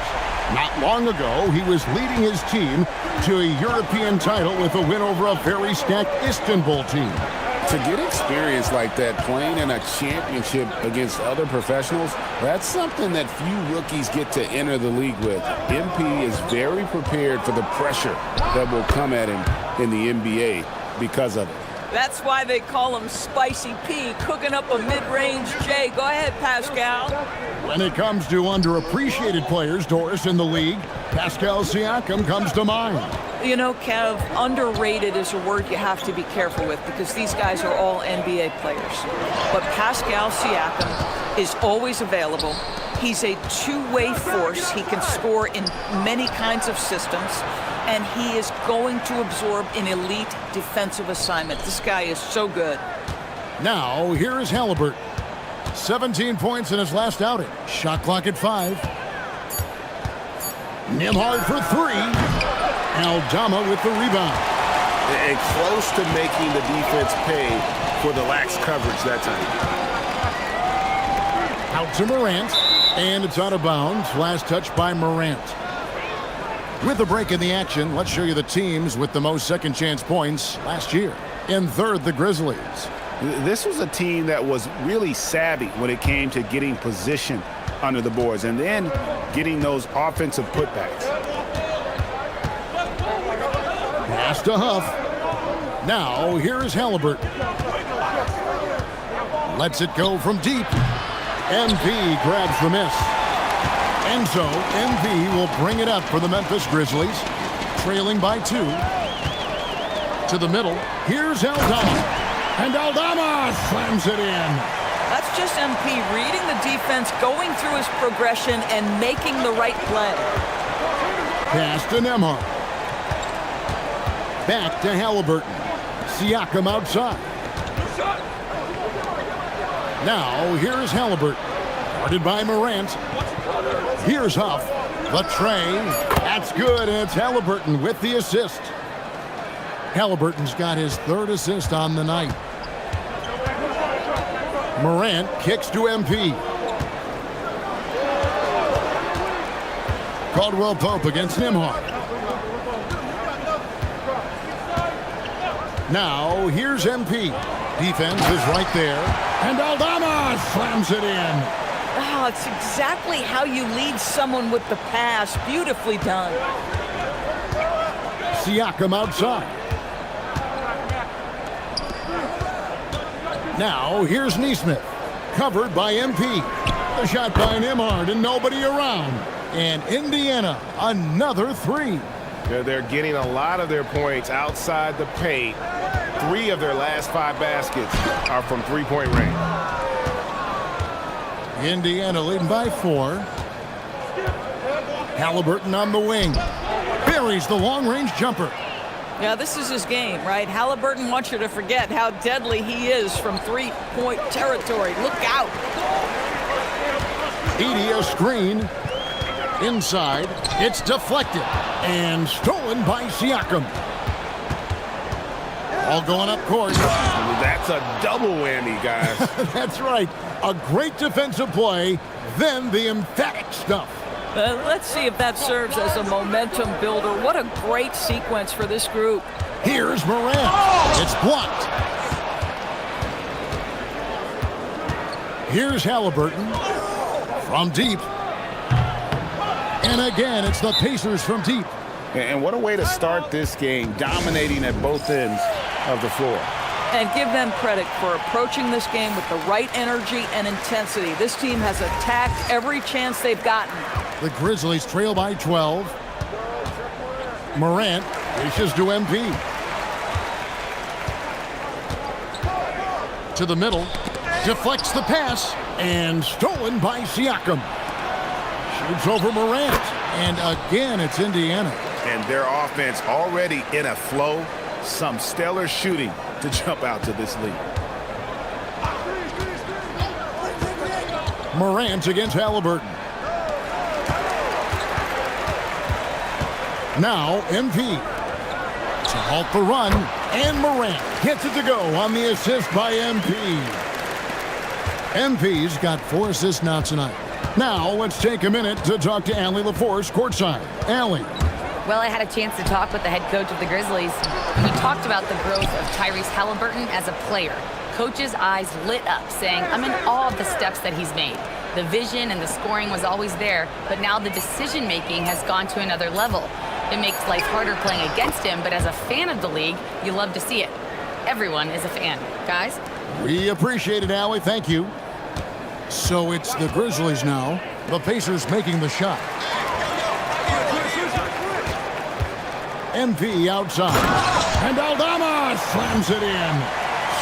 Not long ago, he was leading his team to a European title with a win over a very stacked Istanbul team. To get experience like that playing in a championship against other professionals, that's something that few rookies get to enter the league with. MP is very prepared for the pressure that will come at him in the NBA because of it. That's why they call him Spicy P, cooking up a mid-range J. Go ahead, Pascal. When it comes to underappreciated players, Doris, in the league, Pascal Siakam comes to mind. You know, Kev, underrated is a word you have to be careful with because these guys are all NBA players. But Pascal Siakam is always available. He's a two-way force. He can score in many kinds of systems, and he is going to absorb an elite defensive assignment. This guy is so good. Now, here is Halliburton. 17 points in his last outing. Shot clock at 5. Nembhard for 3. Aldama with the rebound. And close to making the defense pay for the lax coverage that time. Out to Morant, and it's out of bounds. Last touch by Morant. With a break in the action, let's show you the teams with the most second chance points last year. In third, the Grizzlies. This was a team that was really savvy when it came to getting position under the boards and then getting those offensive putbacks. Pass to Huff. Now, here is Halliburton. Lets it go from deep. MV grabs the miss. And so, MV will bring it up for the Memphis Grizzlies, trailing by 2. To the middle, here's Aldama. And Aldama slams it in. That's just MP reading the defense, going through his progression, and making the right play. Pass to Nembhard. Back to Halliburton. Siakam outside. Now, here's Halliburton. Guarded by Morant. Here's Huff. The tray. That's good, and it's Halliburton with the assist. Halliburton's got his 3rd assist on the night. Morant kicks to MP. Caldwell Pope against Nembhard. Now, here's MP. Defense is right there. And Aldama slams it in. Oh, it's exactly how you lead someone with the pass. Beautifully done. Siakam outside. Now, here's Nesmith. Covered by MP. The shot by Nembhard and nobody around. And Indiana, another 3. They're getting a lot of their points outside the paint. 3 of their last 5 baskets are from three-point range. Indiana leading by 4. Halliburton on the wing. Buries the long-range jumper. Yeah, this is his game, right? Halliburton wants you to forget how deadly he is from three-point territory. Look out. Edey a screen. Inside. It's deflected. And stolen by Siakam. All going up court. That's a double whammy, guys. That's right. A great defensive play, then the emphatic stuff. Let's see if that serves as a momentum builder. What a great sequence for this group. Here's Morant. It's blocked. Here's Halliburton from deep. And again, it's the Pacers from deep. And what a way to start this game, dominating at both ends of the floor. And give them credit for approaching this game with the right energy and intensity. This team has attacked every chance they've gotten. The Grizzlies trail by 12. Morant reaches to MP. To the middle. Deflects the pass. And stolen by Siakam. Shoots over Morant. And again, it's Indiana. And their offense already in a flow. Some stellar shooting to jump out to this lead. Morant against Halliburton. Now MP to halt the run, and Morant gets it to go on the assist by MP. MP's got 4 assists now tonight. Now let's take a minute to talk to Allie LaForce courtside. Allie. Well, I had a chance to talk with the head coach of the Grizzlies. He talked about the growth of Tyrese Halliburton as a player. Coach's eyes lit up, saying, I'm in awe of the steps that he's made. The vision and the scoring was always there, but now the decision-making has gone to another level. It makes life harder playing against him, but as a fan of the league, you love to see it. Everyone is a fan. Guys? We appreciate it, Allie. Thank you. So it's the Grizzlies now. The Pacers making the shot. MP outside. And Aldama slams it in.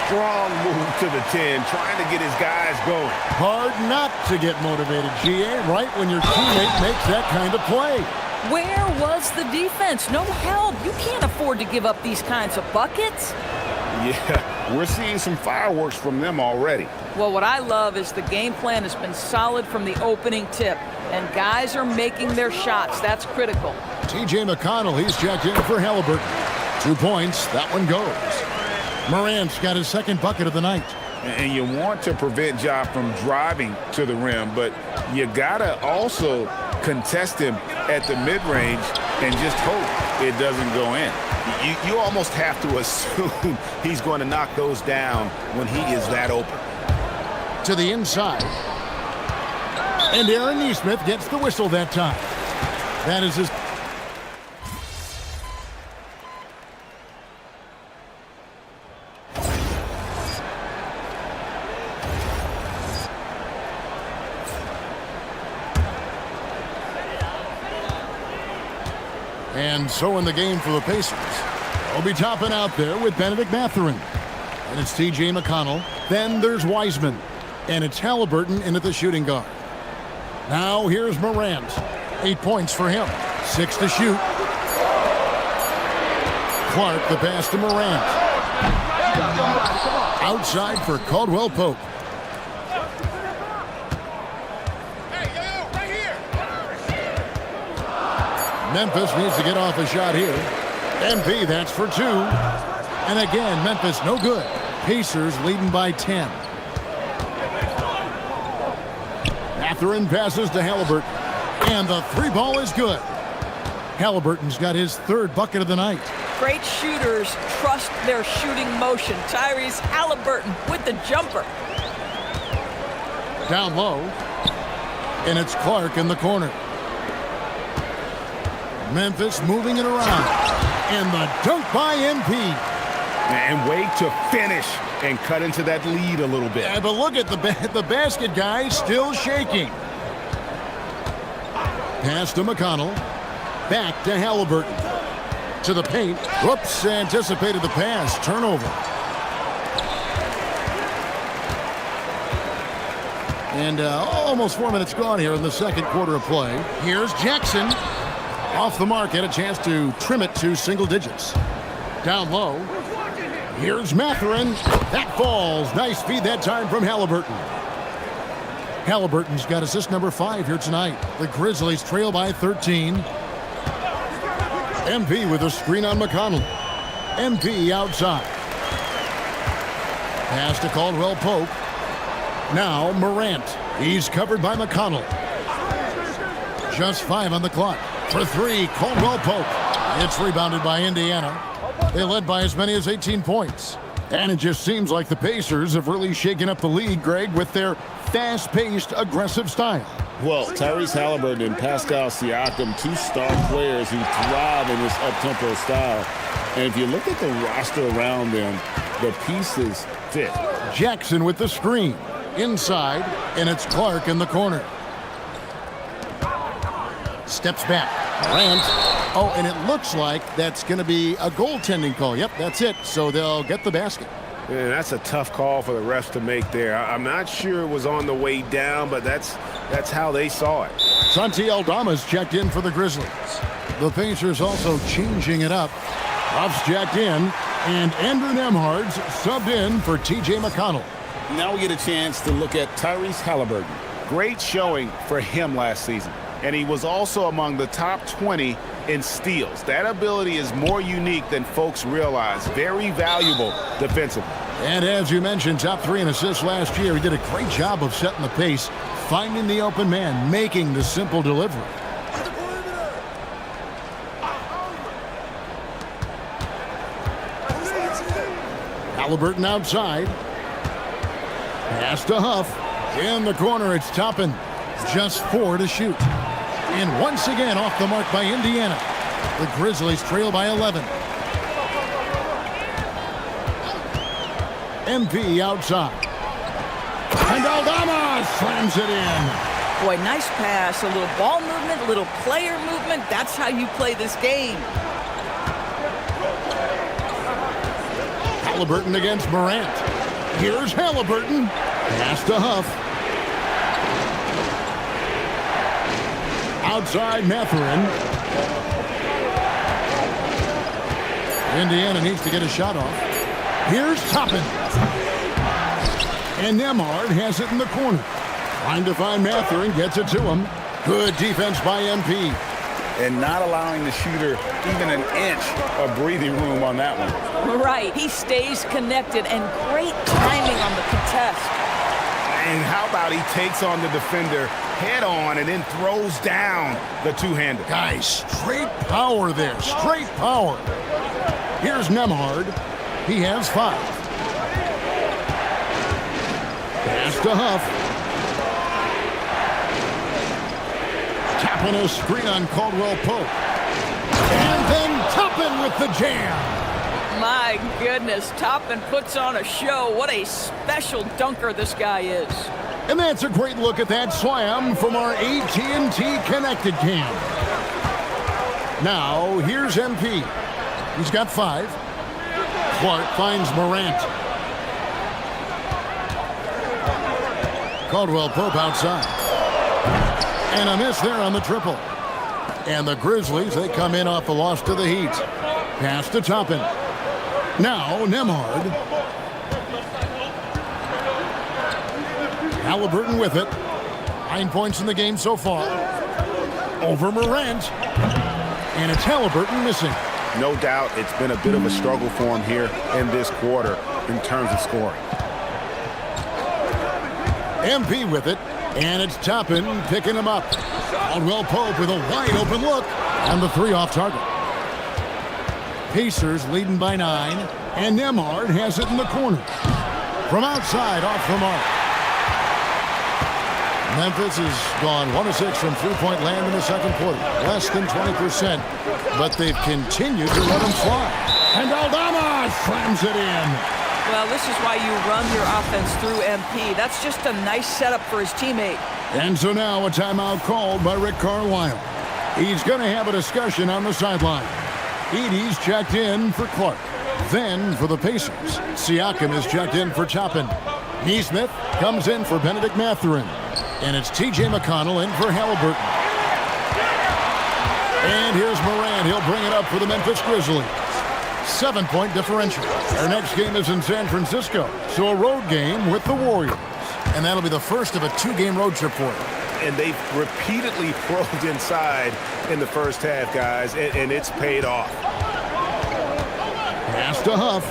Strong move to the 10, trying to get his guys going. Hard not to get motivated, GA, right when your teammate makes that kind of play. Where was the defense? No help. You can't afford to give up these kinds of buckets. Yeah, we're seeing some fireworks from them already. Well, what I love is the game plan has been solid from the opening tip, and guys are making their shots. That's critical. T.J. McConnell, he's checked in for Halliburton. 2 points, that one goes. Morant's got his second bucket of the night. And you want to prevent Ja from driving to the rim, but you gotta also contest him at the mid-range and just hope it doesn't go in. You almost have to assume he's going to knock those down when he is that open. To the inside. And Aaron Nesmith gets the whistle that time. That is his... And so in the game for the Pacers, they'll be topping out there with Benedict Mathurin. And it's T.J. McConnell. Then there's Wiseman. And it's Halliburton in at the shooting guard. Now here's Morant. 8 points for him. 6 to shoot. Clark the pass to Morant. Outside for Caldwell Pope. Memphis needs to get off a shot here. MP, that's for 2. And again, Memphis no good. Pacers leading by 10. Mathurin passes to Halliburton. And the 3-ball is good. Halliburton's got his 3rd bucket of the night. Great shooters trust their shooting motion. Tyrese Halliburton with the jumper. Down low. And it's Clark in the corner. Memphis moving it around. And the dunk by MP. And way to finish and cut into that lead a little bit. Yeah, but look at the basket guy still shaking. Pass to McConnell. Back to Halliburton. To the paint. Whoops, anticipated the pass. Turnover. And almost 4 minutes gone here in the second quarter of play. Here's Jackson. Off the mark, had a chance to trim it to single digits. Down low. Here's Mathurin. That falls. Nice feed that time from Halliburton. Halliburton's got assist number 5 here tonight. The Grizzlies trail by 13. MP with a screen on McConnell. MP outside. Pass to Caldwell Pope. Now Morant. He's covered by McConnell. Just 5 on the clock. For 3, Caldwell Pope. It's rebounded by Indiana. They led by as many as 18 points. And it just seems like the Pacers have really shaken up the league, Greg, with their fast-paced, aggressive style. Well, Tyrese Halliburton and Pascal Siakam, 2 star players who thrive in this up-tempo style. And if you look at the roster around them, the pieces fit. Jackson with the screen. Inside, and it's Clark in the corner. Steps back. Morant. Oh, and it looks like that's going to be a goaltending call. Yep, that's it. So they'll get the basket. Man, that's a tough call for the refs to make there. I'm not sure it was on the way down, but that's how they saw it. Santi Aldama's checked in for the Grizzlies. The Pacers also changing it up. Huff's jacked in, and Andrew Nemhard's subbed in for T.J. McConnell. Now we get a chance to look at Tyrese Halliburton. Great showing for him last season. And he was also among the top 20 in steals. That ability is more unique than folks realize. Very valuable defensively. And as you mentioned, top 3 in assists last year. He did a great job of setting the pace, finding the open man, making the simple delivery. Halliburton outside. Pass to Huff. In the corner, it's Toppin. Just 4 to shoot. And once again off the mark by Indiana. The Grizzlies trail by 11. MP outside. And Aldama slams it in. Boy, nice pass, a little ball movement, a little player movement. That's how you play this game. Halliburton against Morant. Here's Halliburton. Pass to Huff. Outside Mathurin. Indiana needs to get a shot off. Here's Toppin. And Nemhard has it in the corner. Trying to find Mathurin, gets it to him. Good defense by MP. And not allowing the shooter even an inch of breathing room on that one. Right, he stays connected and great timing on the contest. And how about he takes on the defender head on and then throws down the two-hander. Guys, straight power there, straight power. Here's Nemhard. He has 5. Pass to Huff. Tapping a screen on Caldwell Pope. And then Toppin with the jam. My goodness, Toppin puts on a show. What a special dunker this guy is. And that's a great look at that slam from our AT&T Connected Cam. Now, here's MP. He's got 5. Clark finds Morant. Caldwell Pope outside. And a miss there on the triple. And the Grizzlies, they come in off the loss to the Heat. Pass to Toppin. Now, Nemhard. Halliburton with it. 9 points in the game so far. Over Morant. And it's Halliburton missing. No doubt it's been a bit of a struggle for him here in this quarter in terms of scoring. MP with it. And it's Toppin picking him up. Caldwell Pope with a wide open look. And the 3 off target. Pacers leading by 9. And Nemhard has it in the corner. From outside, off the mark. Memphis has gone 1 of 6 from three-point land in the second quarter. Less than 20%. But they've continued to let them fly. And Aldama slams it in. Well, this is why you run your offense through MP. That's just a nice setup for his teammate. And so now a timeout called by Rick Carlisle. He's going to have a discussion on the sideline. Edey's checked in for Clark. Then for the Pacers, Siakam is checked in for Toppin. Neesmith comes in for Benedict Mathurin. And it's T.J. McConnell in for Halliburton. And here's Morant. He'll bring it up for the Memphis Grizzlies. 7-point differential. Our next game is in San Francisco, so a road game with the Warriors. And that'll be the first of a 2-game road trip for them. And they've repeatedly probed inside in the first half, guys, and it's paid off. Pass to Huff.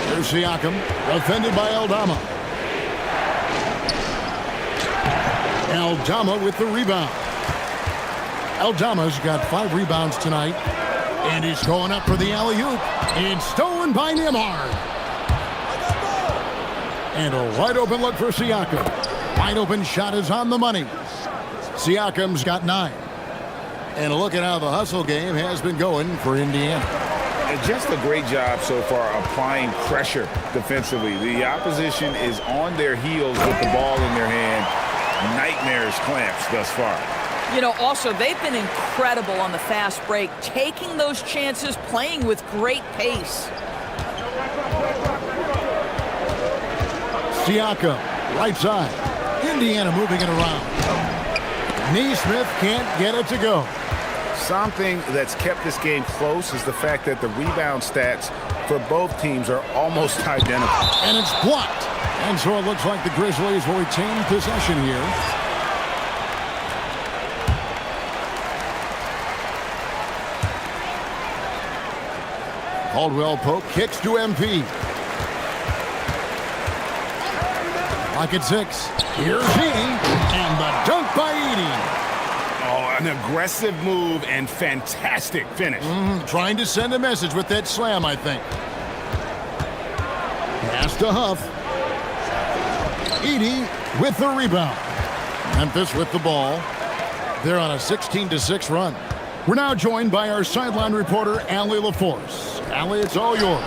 There's Siakam, defended by Aldama. Aldama with the rebound. Aldama's got 5 rebounds tonight. And he's going up for the alley-oop. It's stolen by Nemhard. And a wide open look for Siakam. Wide open shot is on the money. Siakam's got 9. And a look at how the hustle game has been going for Indiana. And just a great job so far applying pressure defensively. The opposition is on their heels with the ball in their hand. Nightmares clamps thus far. You know, also, they've been incredible on the fast break, taking those chances, playing with great pace. Siakam, right side. Indiana moving it around. Neesmith can't get it to go. Something that's kept this game close is the fact that the rebound stats for both teams are almost identical. And it's blocked. And so it looks like the Grizzlies will retain possession here. Caldwell Pope kicks to MP. Pocket 6. Here's Edey. And the dunk by Edey. Oh, an aggressive move and fantastic finish. Trying to send a message with that slam, I think. Pass to Huff. Edey with the rebound. Memphis with the ball. They're on a 16-6 run. We're now joined by our sideline reporter, Allie LaForce. Allie, it's all yours.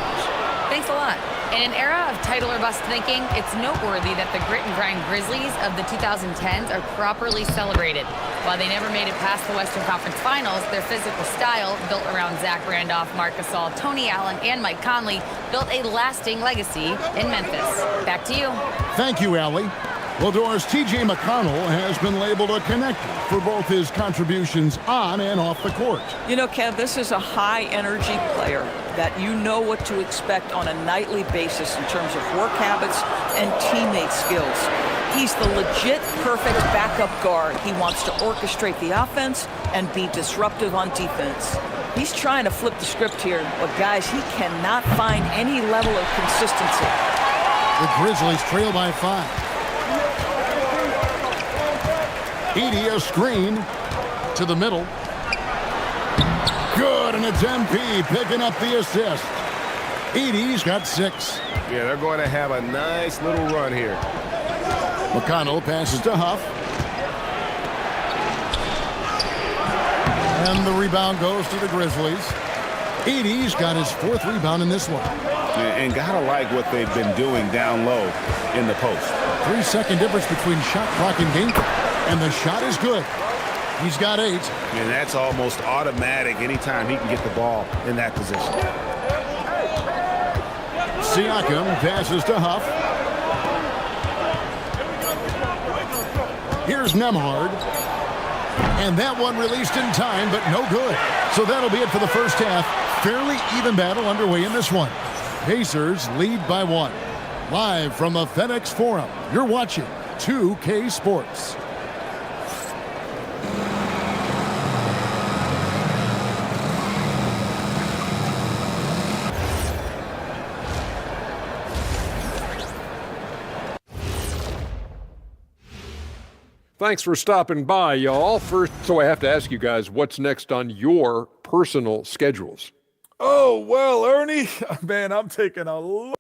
Thanks a lot. In an era of title or bust thinking, it's noteworthy that the grit and grind Grizzlies of the 2010s are properly celebrated. While they never made it past the Western Conference Finals, their physical style, built around Zach Randolph, Marc Gasol, Tony Allen, and Mike Conley, built a lasting legacy in Memphis. Back to you. Thank you, Allie. Well, Doris, T.J. McConnell has been labeled a connector for both his contributions on and off the court. You know, Kev, this is a high-energy player that you know what to expect on a nightly basis in terms of work habits and teammate skills. He's the legit perfect backup guard. He wants to orchestrate the offense and be disruptive on defense. He's trying to flip the script here, but guys, he cannot find any level of consistency. The Grizzlies trail by 5. Edey, a screen to the middle. Good, and it's MP picking up the assist. Edey's got 6. Yeah, they're going to have a nice little run here. McConnell passes to Huff. And the rebound goes to the Grizzlies. Edey's got his 4th rebound in this one. And gotta like what they've been doing down low in the post. 3-second difference between shot clock and game. And the shot is good. He's got 8. And that's almost automatic anytime he can get the ball in that position. Siakam passes to Huff. Here's Nembhard. And that one released in time, but no good. So that'll be it for the first half. Fairly even battle underway in this one. Pacers lead by 1. Live from the FedEx Forum, you're watching 2K Sports. Thanks for stopping by, y'all. First, so I have to ask you guys, what's next on your personal schedules? Oh, well, Ernie, man, I'm taking a look.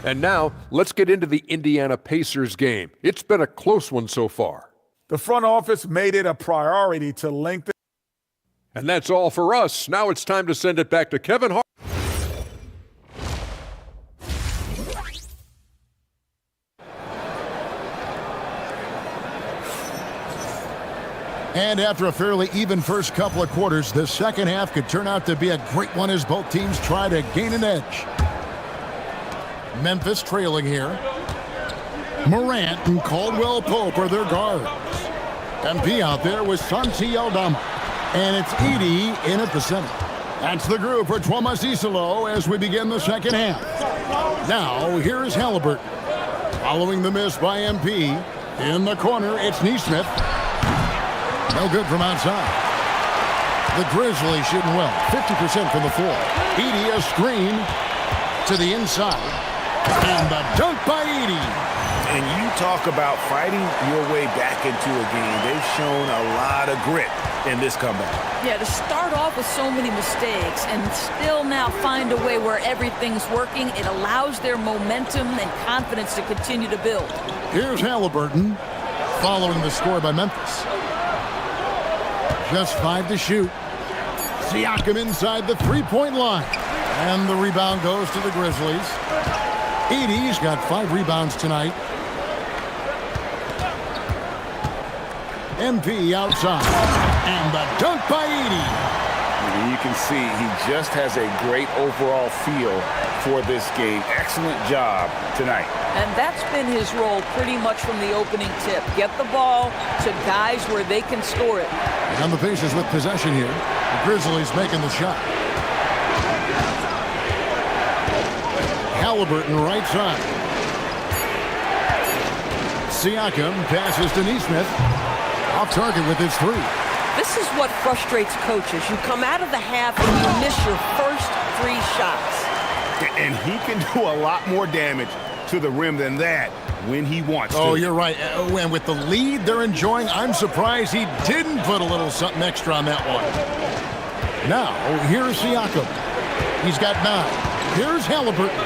And now, let's get into the Indiana Pacers game. It's been a close one so far. The front office made it a priority to lengthen. And that's all for us. Now it's time to send it back to Kevin Hart. And after a fairly even first couple of quarters, the second half could turn out to be a great one as both teams try to gain an edge. Memphis trailing here. Morant and Caldwell Pope are their guards. MP out there with Santi Aldama. And it's Edey in at the center. That's the group for Tuomas Isalo as we begin the second half. Now, here's Halliburton. Following the miss by MP. In the corner, it's Nesmith. No good from outside. The Grizzlies shooting well. 50% from the floor. Edey, a screen to the inside. And the dunk by Edey. And you talk about fighting your way back into a game. They've shown a lot of grit in this comeback. Yeah, to start off with so many mistakes and still now find a way where everything's working, it allows their momentum and confidence to continue to build. Here's Halliburton following the score by Memphis. Just 5 to shoot. Siakam inside the three-point line. And the rebound goes to the Grizzlies. Edey's got 5 rebounds tonight. MP outside. And the dunk by Edey. And you can see he just has a great overall feel for this game. Excellent job tonight. And that's been his role pretty much from the opening tip. Get the ball to guys where they can score it. And the Pacers with possession here. The Grizzlies making the shot. Halliburton right side. Siakam passes to Nesmith. Off target with his three. This is what frustrates coaches. You come out of the half and you miss your first 3 shots. And he can do a lot more damage to the rim than that when he wants to. Oh, you're right. And with the lead they're enjoying, I'm surprised he didn't put a little something extra on that one. Now, here's Siakam. He's got 9. Here's Halliburton.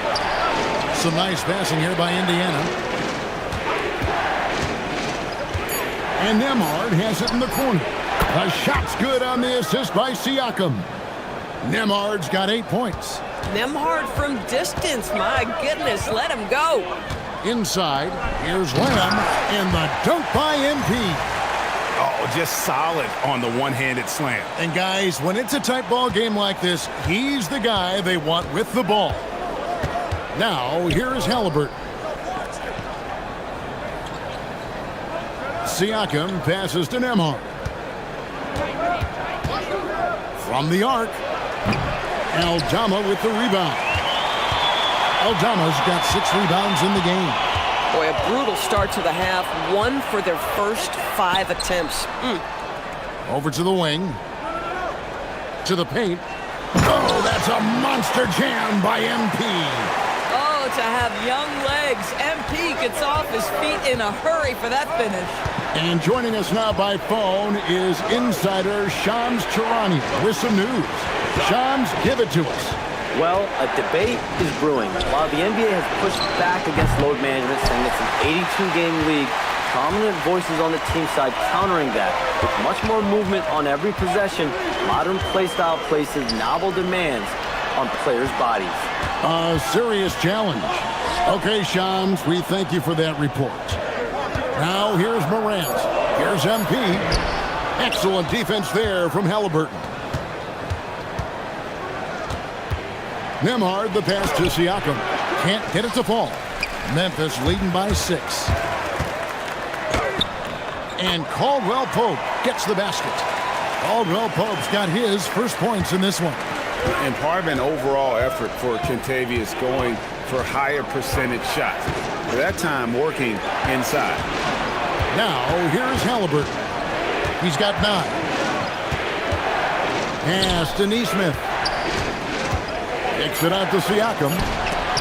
Some nice passing here by Indiana. And Nembhard has it in the corner. A shot's good on the assist by Siakam. Nembhard's got 8 points. Nembhard from distance. My goodness, let him go. Inside, here's Lamb, and the dunk by MP. Oh, just solid on the one-handed slam. And guys, when it's a tight ball game like this, he's the guy they want with the ball. Now, here's Halliburton. Siakam passes to Nembhard. From the arc, Aldama with the rebound. Aldama's got 6 rebounds in the game. Boy, a brutal start to the half. 1 for their first 5 attempts. Over to the wing. To the paint. Oh, that's a monster jam by MP. Oh, to have young legs. MP gets off his feet in a hurry for that finish. And joining us now by phone is insider Shams Charania with some news. Shams, give it to us. Well, a debate is brewing. While the NBA has pushed back against load management, saying it's an 82-game league, prominent voices on the team side countering that. With much more movement on every possession, modern play style places novel demands on players' bodies. A serious challenge. Okay, Shams, we thank you for that report. Now here's Morant. Here's MP. Excellent defense there from Halliburton. Nembhard, the pass to Siakam. Can't get it to fall. Memphis leading by 6. And Caldwell Pope gets the basket. Caldwell Pope's got his first points in this one. And part of an overall effort for Kentavious going for higher percentage shots. At that time, working inside. Now, here's Halliburton. He's got 9. Pass to Nesmith. Kicks it out to Siakam.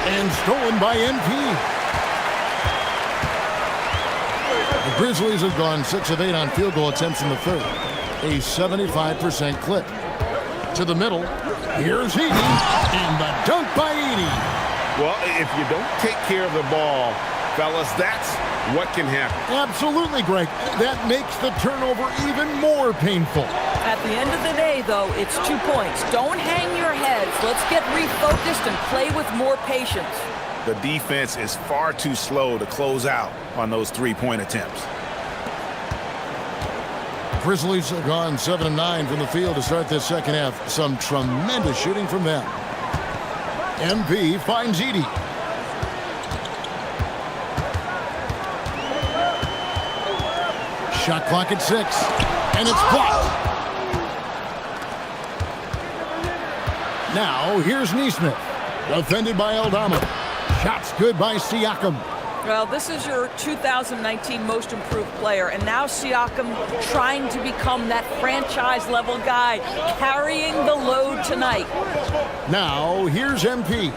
And stolen by NP. The Grizzlies have gone 6 of 8 on field goal attempts in the third. A 75% clip. To the middle. Here's Edey. And the dunk by Edey. Well, if you don't take care of the ball, fellas, that's what can happen. Absolutely, Greg. That makes the turnover even more painful. At the end of the day, though, it's 2 points. Don't hang your heads. Let's get refocused and play with more patience. The defense is far too slow to close out on those 3-point attempts. Grizzlies have gone 7 of 9 from the field to start this second half. Some tremendous shooting from them. MP finds Edey. Shot clock at 6. And it's blocked. Now, here's Nesmith. Defended by Aldama. Shots good by Siakam. Well, this is your 2019 most improved player, and now Siakam trying to become that franchise-level guy, carrying the load tonight. Now, here's MP.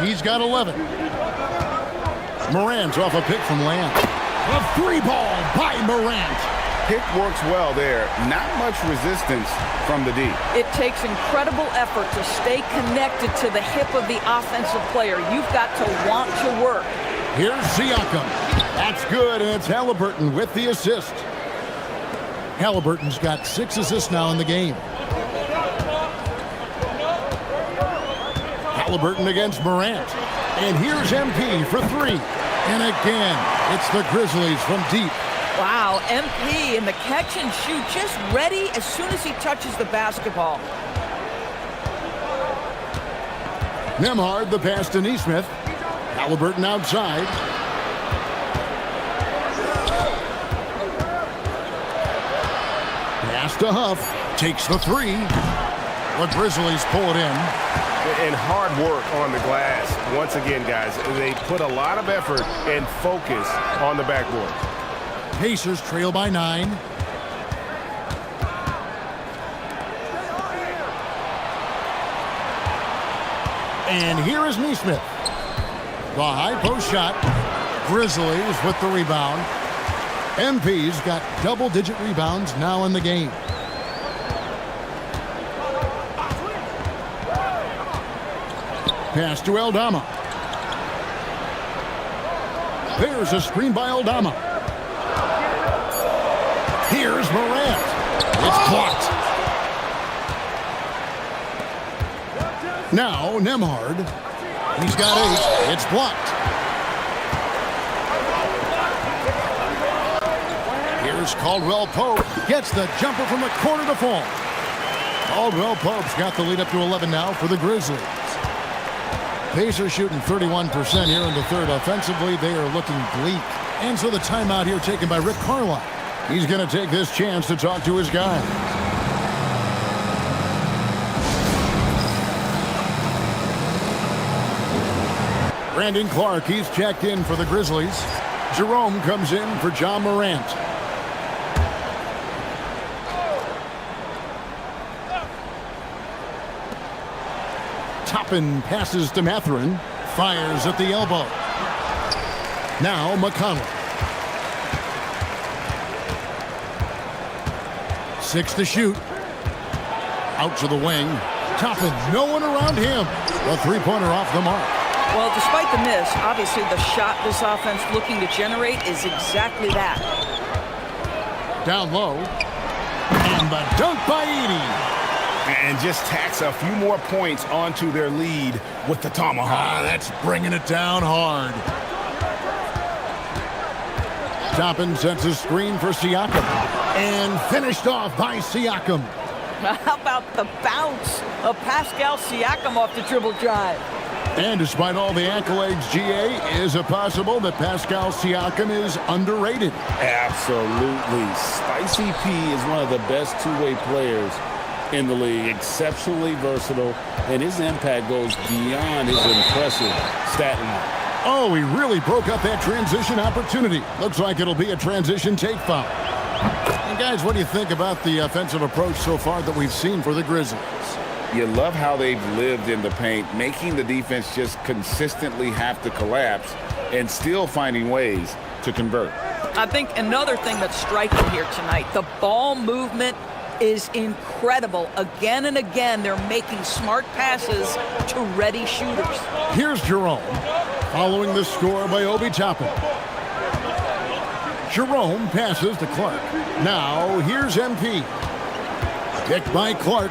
He's got 11. Morant's off a pick from Lamb. A 3-ball by Morant. Pick works well there. Not much resistance from the D. It takes incredible effort to stay connected to the hip of the offensive player. You've got to want to work. Here's Siakam. That's good, and it's Halliburton with the assist. Halliburton's got 6 assists now in the game. Halliburton against Morant. And here's MP for 3. And again, it's the Grizzlies from deep. Wow, MP in the catch and shoot, just ready as soon as he touches the basketball. Nembhard, the pass to Neesmith. Halliburton outside. Pass to Huff. Takes the three. The Grizzlies pull it in. And hard work on the glass. Once again, guys, they put a lot of effort and focus on the backboard. Pacers trail by 9. And here is Neesmith. The high post shot. Grizzlies with the rebound. MP's got double-digit rebounds now in the game. Pass to Aldama. There's a screen by Aldama. Here's Morant. It's blocked. Now Nembhard. He's got 8. It's blocked. Here's Caldwell Pope. Gets the jumper from the corner to fall. Caldwell Pope's got the lead up to 11 now for the Grizzlies. Pacers shooting 31% here in the third. Offensively, they are looking bleak. And so the timeout here taken by Rick Carlisle. He's going to take this chance to talk to his guy. Brandon Clark, he's checked in for the Grizzlies. Jerome comes in for John Morant. Toppin passes to Mathurin. Fires at the elbow. Now McConnell. 6 to shoot. Out to the wing. Toppin, no one around him. A three-pointer off the mark. Well, despite the miss, obviously the shot this offense looking to generate is exactly that. Down low. And the dunk by Edey. And just tacks a few more points onto their lead with the tomahawk. That's bringing it down hard. Toppin sets a screen for Siakam. And finished off by Siakam. How about the bounce of Pascal Siakam off the dribble drive? And despite all the accolades, GA, is it possible that Pascal Siakam is underrated? Absolutely. Spicy P is one of the best two-way players in the league. Exceptionally versatile, and his impact goes beyond his impressive stat line. Oh, he really broke up that transition opportunity. Looks like it'll be a transition take foul. And guys, what do you think about the offensive approach so far that we've seen for the Grizzlies? You love how they've lived in the paint, making the defense just consistently have to collapse and still finding ways to convert. I think another thing that's striking here tonight, the ball movement is incredible. Again and again, they're making smart passes to ready shooters. Here's Jerome, following the score by Obi Toppin. Jerome passes to Clark. Now, here's MP. Picked by Clark.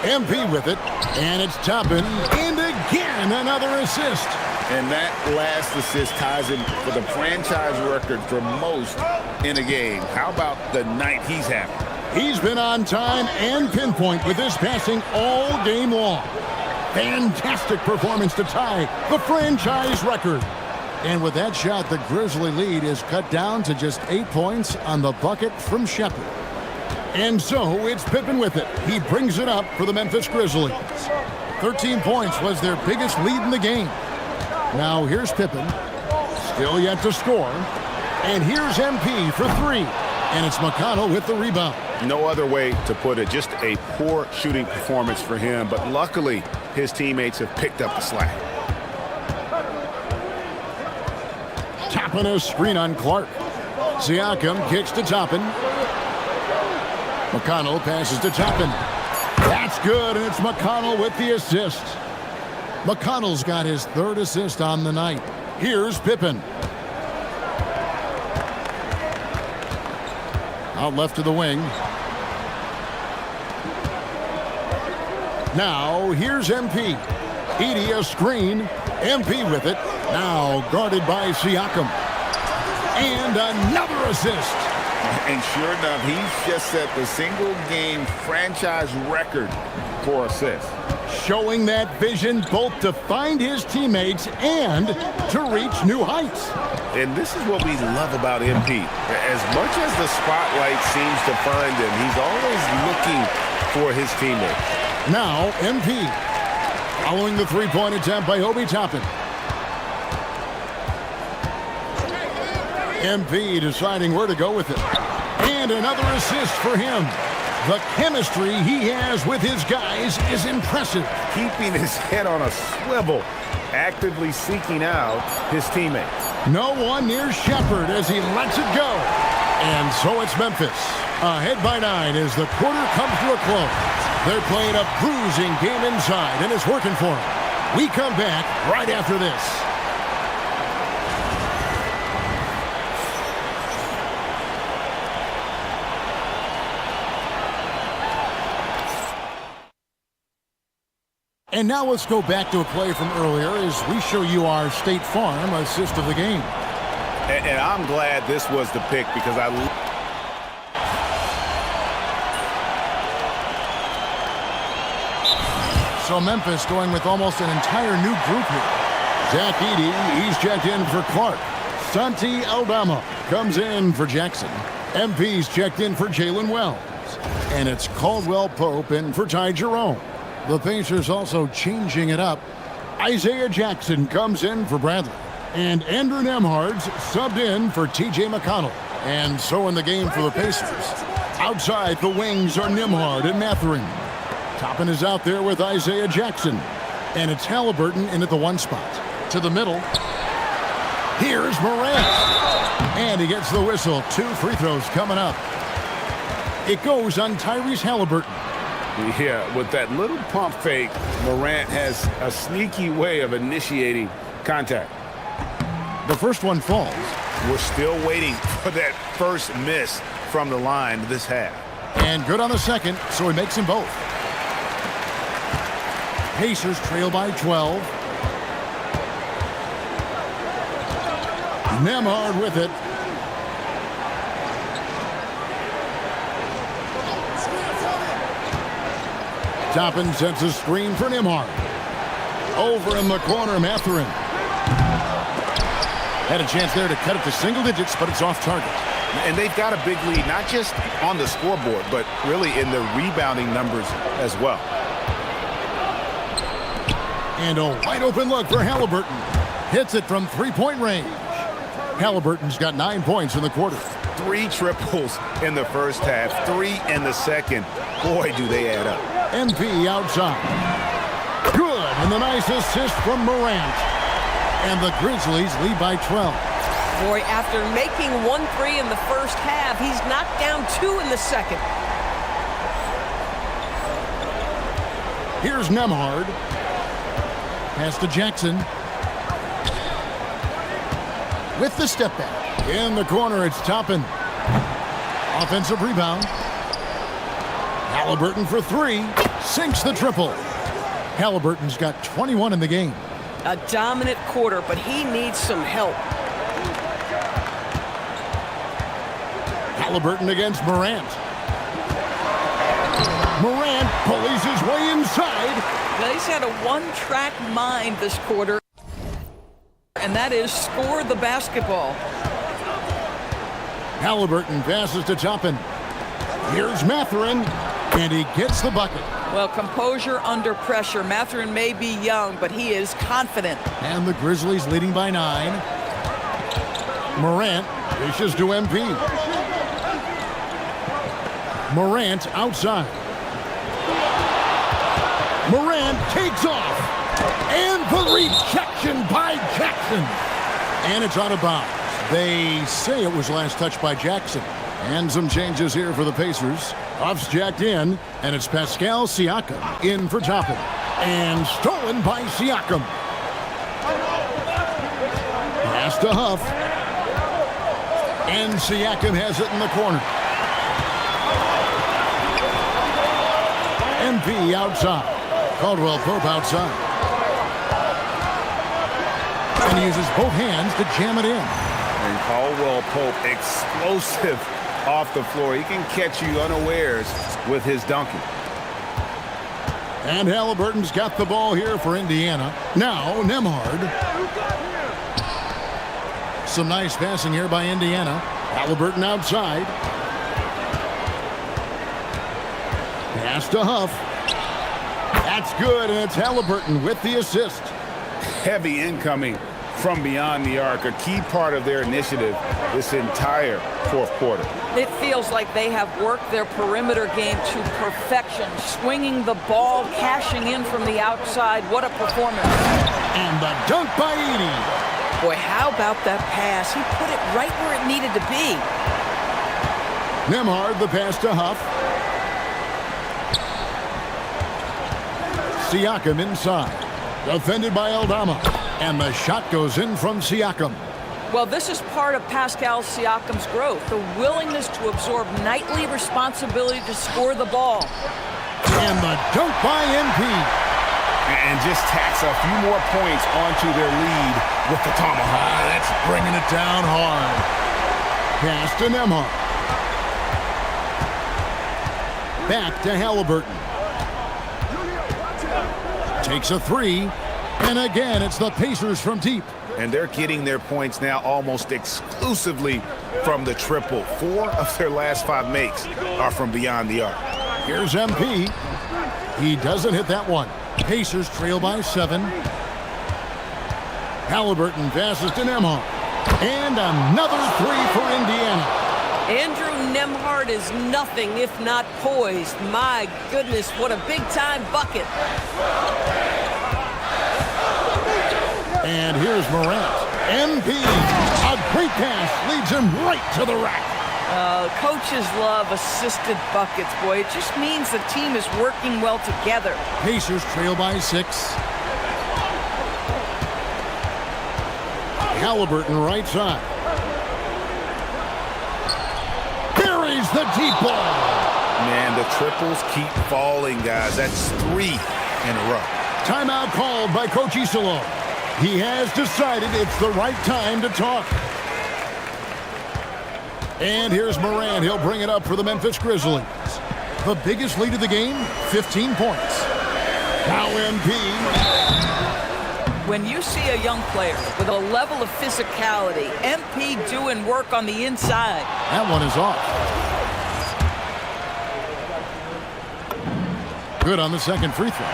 MP with it, and it's Toppin. And again, another assist. And that last assist ties him for the franchise record for most in a game. How about the night he's having? He's been on time and pinpoint with his passing all game long. Fantastic performance to tie the franchise record. And with that shot, the Grizzly lead is cut down to just 8 points on the bucket from Shepard. And so it's Pippen with it. He brings it up for the Memphis Grizzlies. 13 points was their biggest lead in the game. Now here's Pippen. Still yet to score. And here's MP for 3. And it's McConnell with the rebound. No other way to put it. Just a poor shooting performance for him. But luckily, his teammates have picked up the slack. Toppin a screen on Clark. Siakam kicks to Toppin. McConnell passes to Toppin. That's good, and it's McConnell with the assist. McConnell's got his third assist on the night. Here's Pippen. Out left to the wing. Now, here's MP. Edey a screen. MP with it. Now guarded by Siakam. And another assist. And sure enough, he's just set the single-game franchise record for assists. Showing that vision both to find his teammates and to reach new heights. And this is what we love about MP. As much as the spotlight seems to find him, he's always looking for his teammates. Now, MP. Following the three-point attempt by Obi Toppin. MP deciding where to go with it. And another assist for him. The chemistry he has with his guys is impressive. Keeping his head on a swivel, actively seeking out his teammates. No one near Shepard as he lets it go. And so it's Memphis. Ahead by 9 as the quarter comes to a close. They're playing a bruising game inside, and it's working for them. We come back right after this. And now let's go back to a play from earlier as we show you our State Farm assist of the game. And I'm glad this was the pick because So Memphis going with almost an entire new group here. Zach Edey, he's checked in for Clark. Santi Aldama comes in for Jackson. MP's checked in for Jalen Wells. And it's Caldwell Pope in for Ty Jerome. The Pacers also changing it up. Isaiah Jackson comes in for Bradley. And Andrew Nembhard's subbed in for TJ McConnell. And so in the game for the Pacers. Outside the wings are Nembhard and Mathurin. Toppin is out there with Isaiah Jackson. And it's Halliburton in at the 1 spot. To the middle. Here's Morant. And he gets the whistle. 2 free throws coming up. It goes on Tyrese Halliburton. Yeah, with that little pump fake, Morant has a sneaky way of initiating contact. The first one falls. We're still waiting for that first miss from the line this half. And good on the second, so he makes them both. Pacers trail by 12. Nembhard with it. Toppin sets a screen for Nembhard. Over in the corner, Mathurin. Had a chance there to cut it to single digits, but it's off target. And they've got a big lead, not just on the scoreboard, but really in the rebounding numbers as well. And a wide open look for Halliburton. Hits it from three-point range. Halliburton's got 9 points in the quarter. 3 triples in the first half, 3 in the second. Boy, do they add up. MP outside. Good, and the nice assist from Morant. And the Grizzlies lead by 12. Boy, after making 1 3 in the first half, he's knocked down 2 in the second. Here's Nembhard. Pass to Jackson. With the step back. In the corner, it's Toppin. Offensive rebound. Halliburton for 3. Sinks the triple. Halliburton's got 21 in the game. A dominant quarter, but he needs some help. Halliburton against Morant. Morant pulleys his way inside. Now he's had a one-track mind this quarter, and that is score the basketball. Halliburton passes to Toppin. Here's Mathurin, and he gets the bucket. Well, composure under pressure. Mathurin may be young, but he is confident. And the Grizzlies leading by 9. Morant dishes to MP. Morant outside. Morant takes off. And the rejection by Jackson. And it's out of bounds. They say it was last touched by Jackson. And some changes here for the Pacers. Huff's jacked in, and it's Pascal Siakam in for Toppin. And stolen by Siakam. Pass to Huff. And Siakam has it in the corner. MP outside. Caldwell Pope outside. And he uses both hands to jam it in. And Caldwell Pope, explosive off the floor. He can catch you unawares with his dunking. And Halliburton's got the ball here for Indiana. Now Nembhard. Some nice passing here by Indiana. Halliburton outside. Pass to Huff. That's good, and it's Halliburton with the assist. Heavy incoming from beyond the arc, a key part of their initiative this entire fourth quarter. It feels like they have worked their perimeter game to perfection, swinging the ball, cashing in from the outside. What a performance. And the dunk by Edey. Boy, how about that pass? He put it right where it needed to be. Nembhard, the pass to Huff. Siakam inside. Defended by Aldama. And the shot goes in from Siakam. Well, this is part of Pascal Siakam's growth, the willingness to absorb nightly responsibility to score the ball. And the dunk by MP. And just tacks a few more points onto their lead with the tomahawk. That's bringing it down hard. Pass to Nembhard. Back to Halliburton. Takes a three. And again, it's the Pacers from deep. And they're getting their points now almost exclusively from the triple. 4 of their last 5 makes are from beyond the arc. Here's MP. He doesn't hit that one. Pacers trail by 7. Halliburton passes to Nembhard. And another three for Indiana. Andrew Nembhard is nothing if not poised. My goodness, what a big-time bucket. And here's Morant. MP. A great pass leads him right to the rack. Coaches love assisted buckets, boy. It just means the team is working well together. Pacers trail by 6. Halliburton right side. Buries the deep ball. Man, the triples keep falling, guys. That's 3 in a row. Timeout called by Coach Iserlohn. He has decided it's the right time to talk. And here's Morant. He'll bring it up for the Memphis Grizzlies. The biggest lead of the game, 15 points. Now MP. When you see a young player with a level of physicality, MP doing work on the inside. That one is off. Good on the second free throw.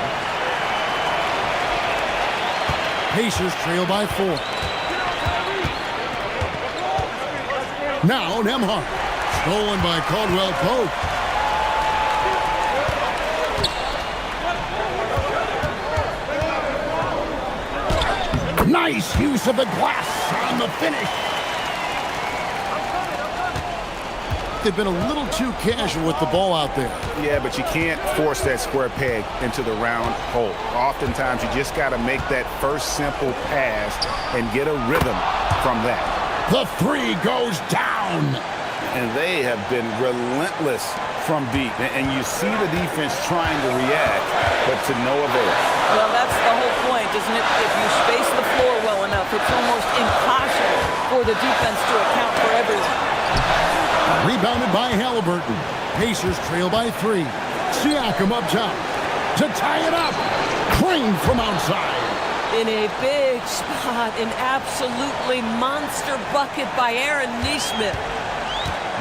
Pacers trail by 4. Now Nembhard. Stolen by Caldwell Pope. Nice use of the glass on the finish. They've been a little too casual with the ball out there. Yeah, but you can't force that square peg into the round hole. Oftentimes, you just got to make that first simple pass and get a rhythm from that. The three goes down. And they have been relentless from deep. And you see the defense trying to react, but to no avail. Well, that's the whole point, isn't it? If you space the floor well enough, it's almost impossible for the defense to account for everyone. Rebounded by Halliburton. Pacers trail by 3. Siakam up top to tie it up. Crane from outside. In a big spot, an absolutely monster bucket by Aaron Nesmith.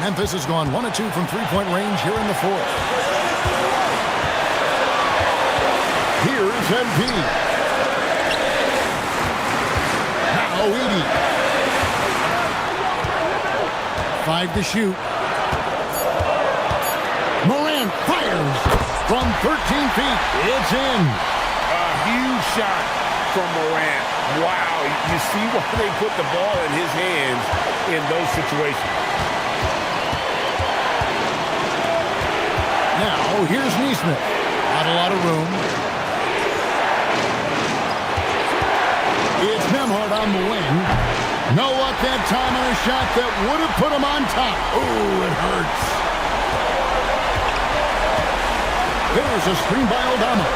Memphis has gone 1 of 2 from three-point range here in the fourth. Here's MP. Now Edey. 5 to shoot. Morant fires from 13 feet. It's in. A huge shot from Morant. Wow, you see why they put the ball in his hands in those situations. Now, here's Nesmith. Not a lot of room. It's Nembhard on the wing. No luck that time on a shot that would have put him on top. Ooh, it hurts. There's a screen by Aldama.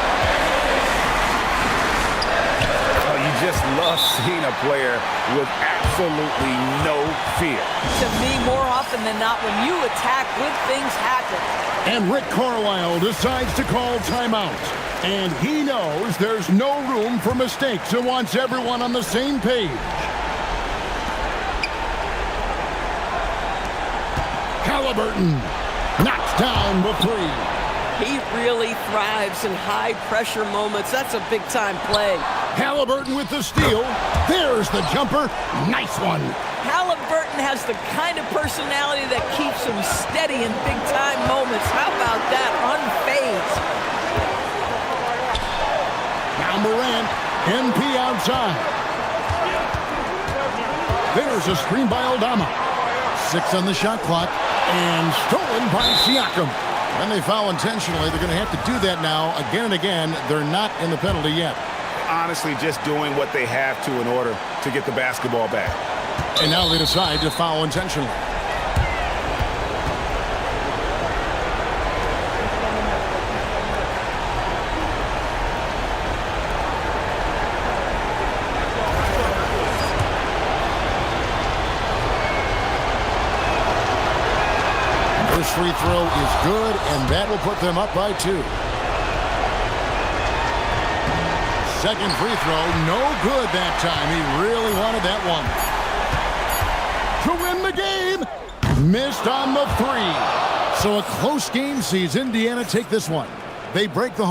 Oh, you just love seeing a player with absolutely no fear. To me, more often than not, when you attack, good things happen. And Rick Carlisle decides to call timeout. And he knows there's no room for mistakes and wants everyone on the same page. Halliburton knocks down the three. He really thrives in high-pressure moments. That's a big-time play. Halliburton with the steal. There's the jumper. Nice one. Halliburton has the kind of personality that keeps him steady in big-time moments. How about that? Unfazed. Now Morant, MP outside. There's a screen by Aldama. 6 on the shot clock, and stolen by Siakam. And they foul intentionally. They're going to have to do that now again and again. They're not in the penalty yet. Honestly, just doing what they have to in order to get the basketball back. And now they decide to foul intentionally. First free throw is good, and that will put them up by 2. Second free throw, no good that time. He really wanted that one. To win the game, missed on the 3. So a close game sees Indiana take this one. They break the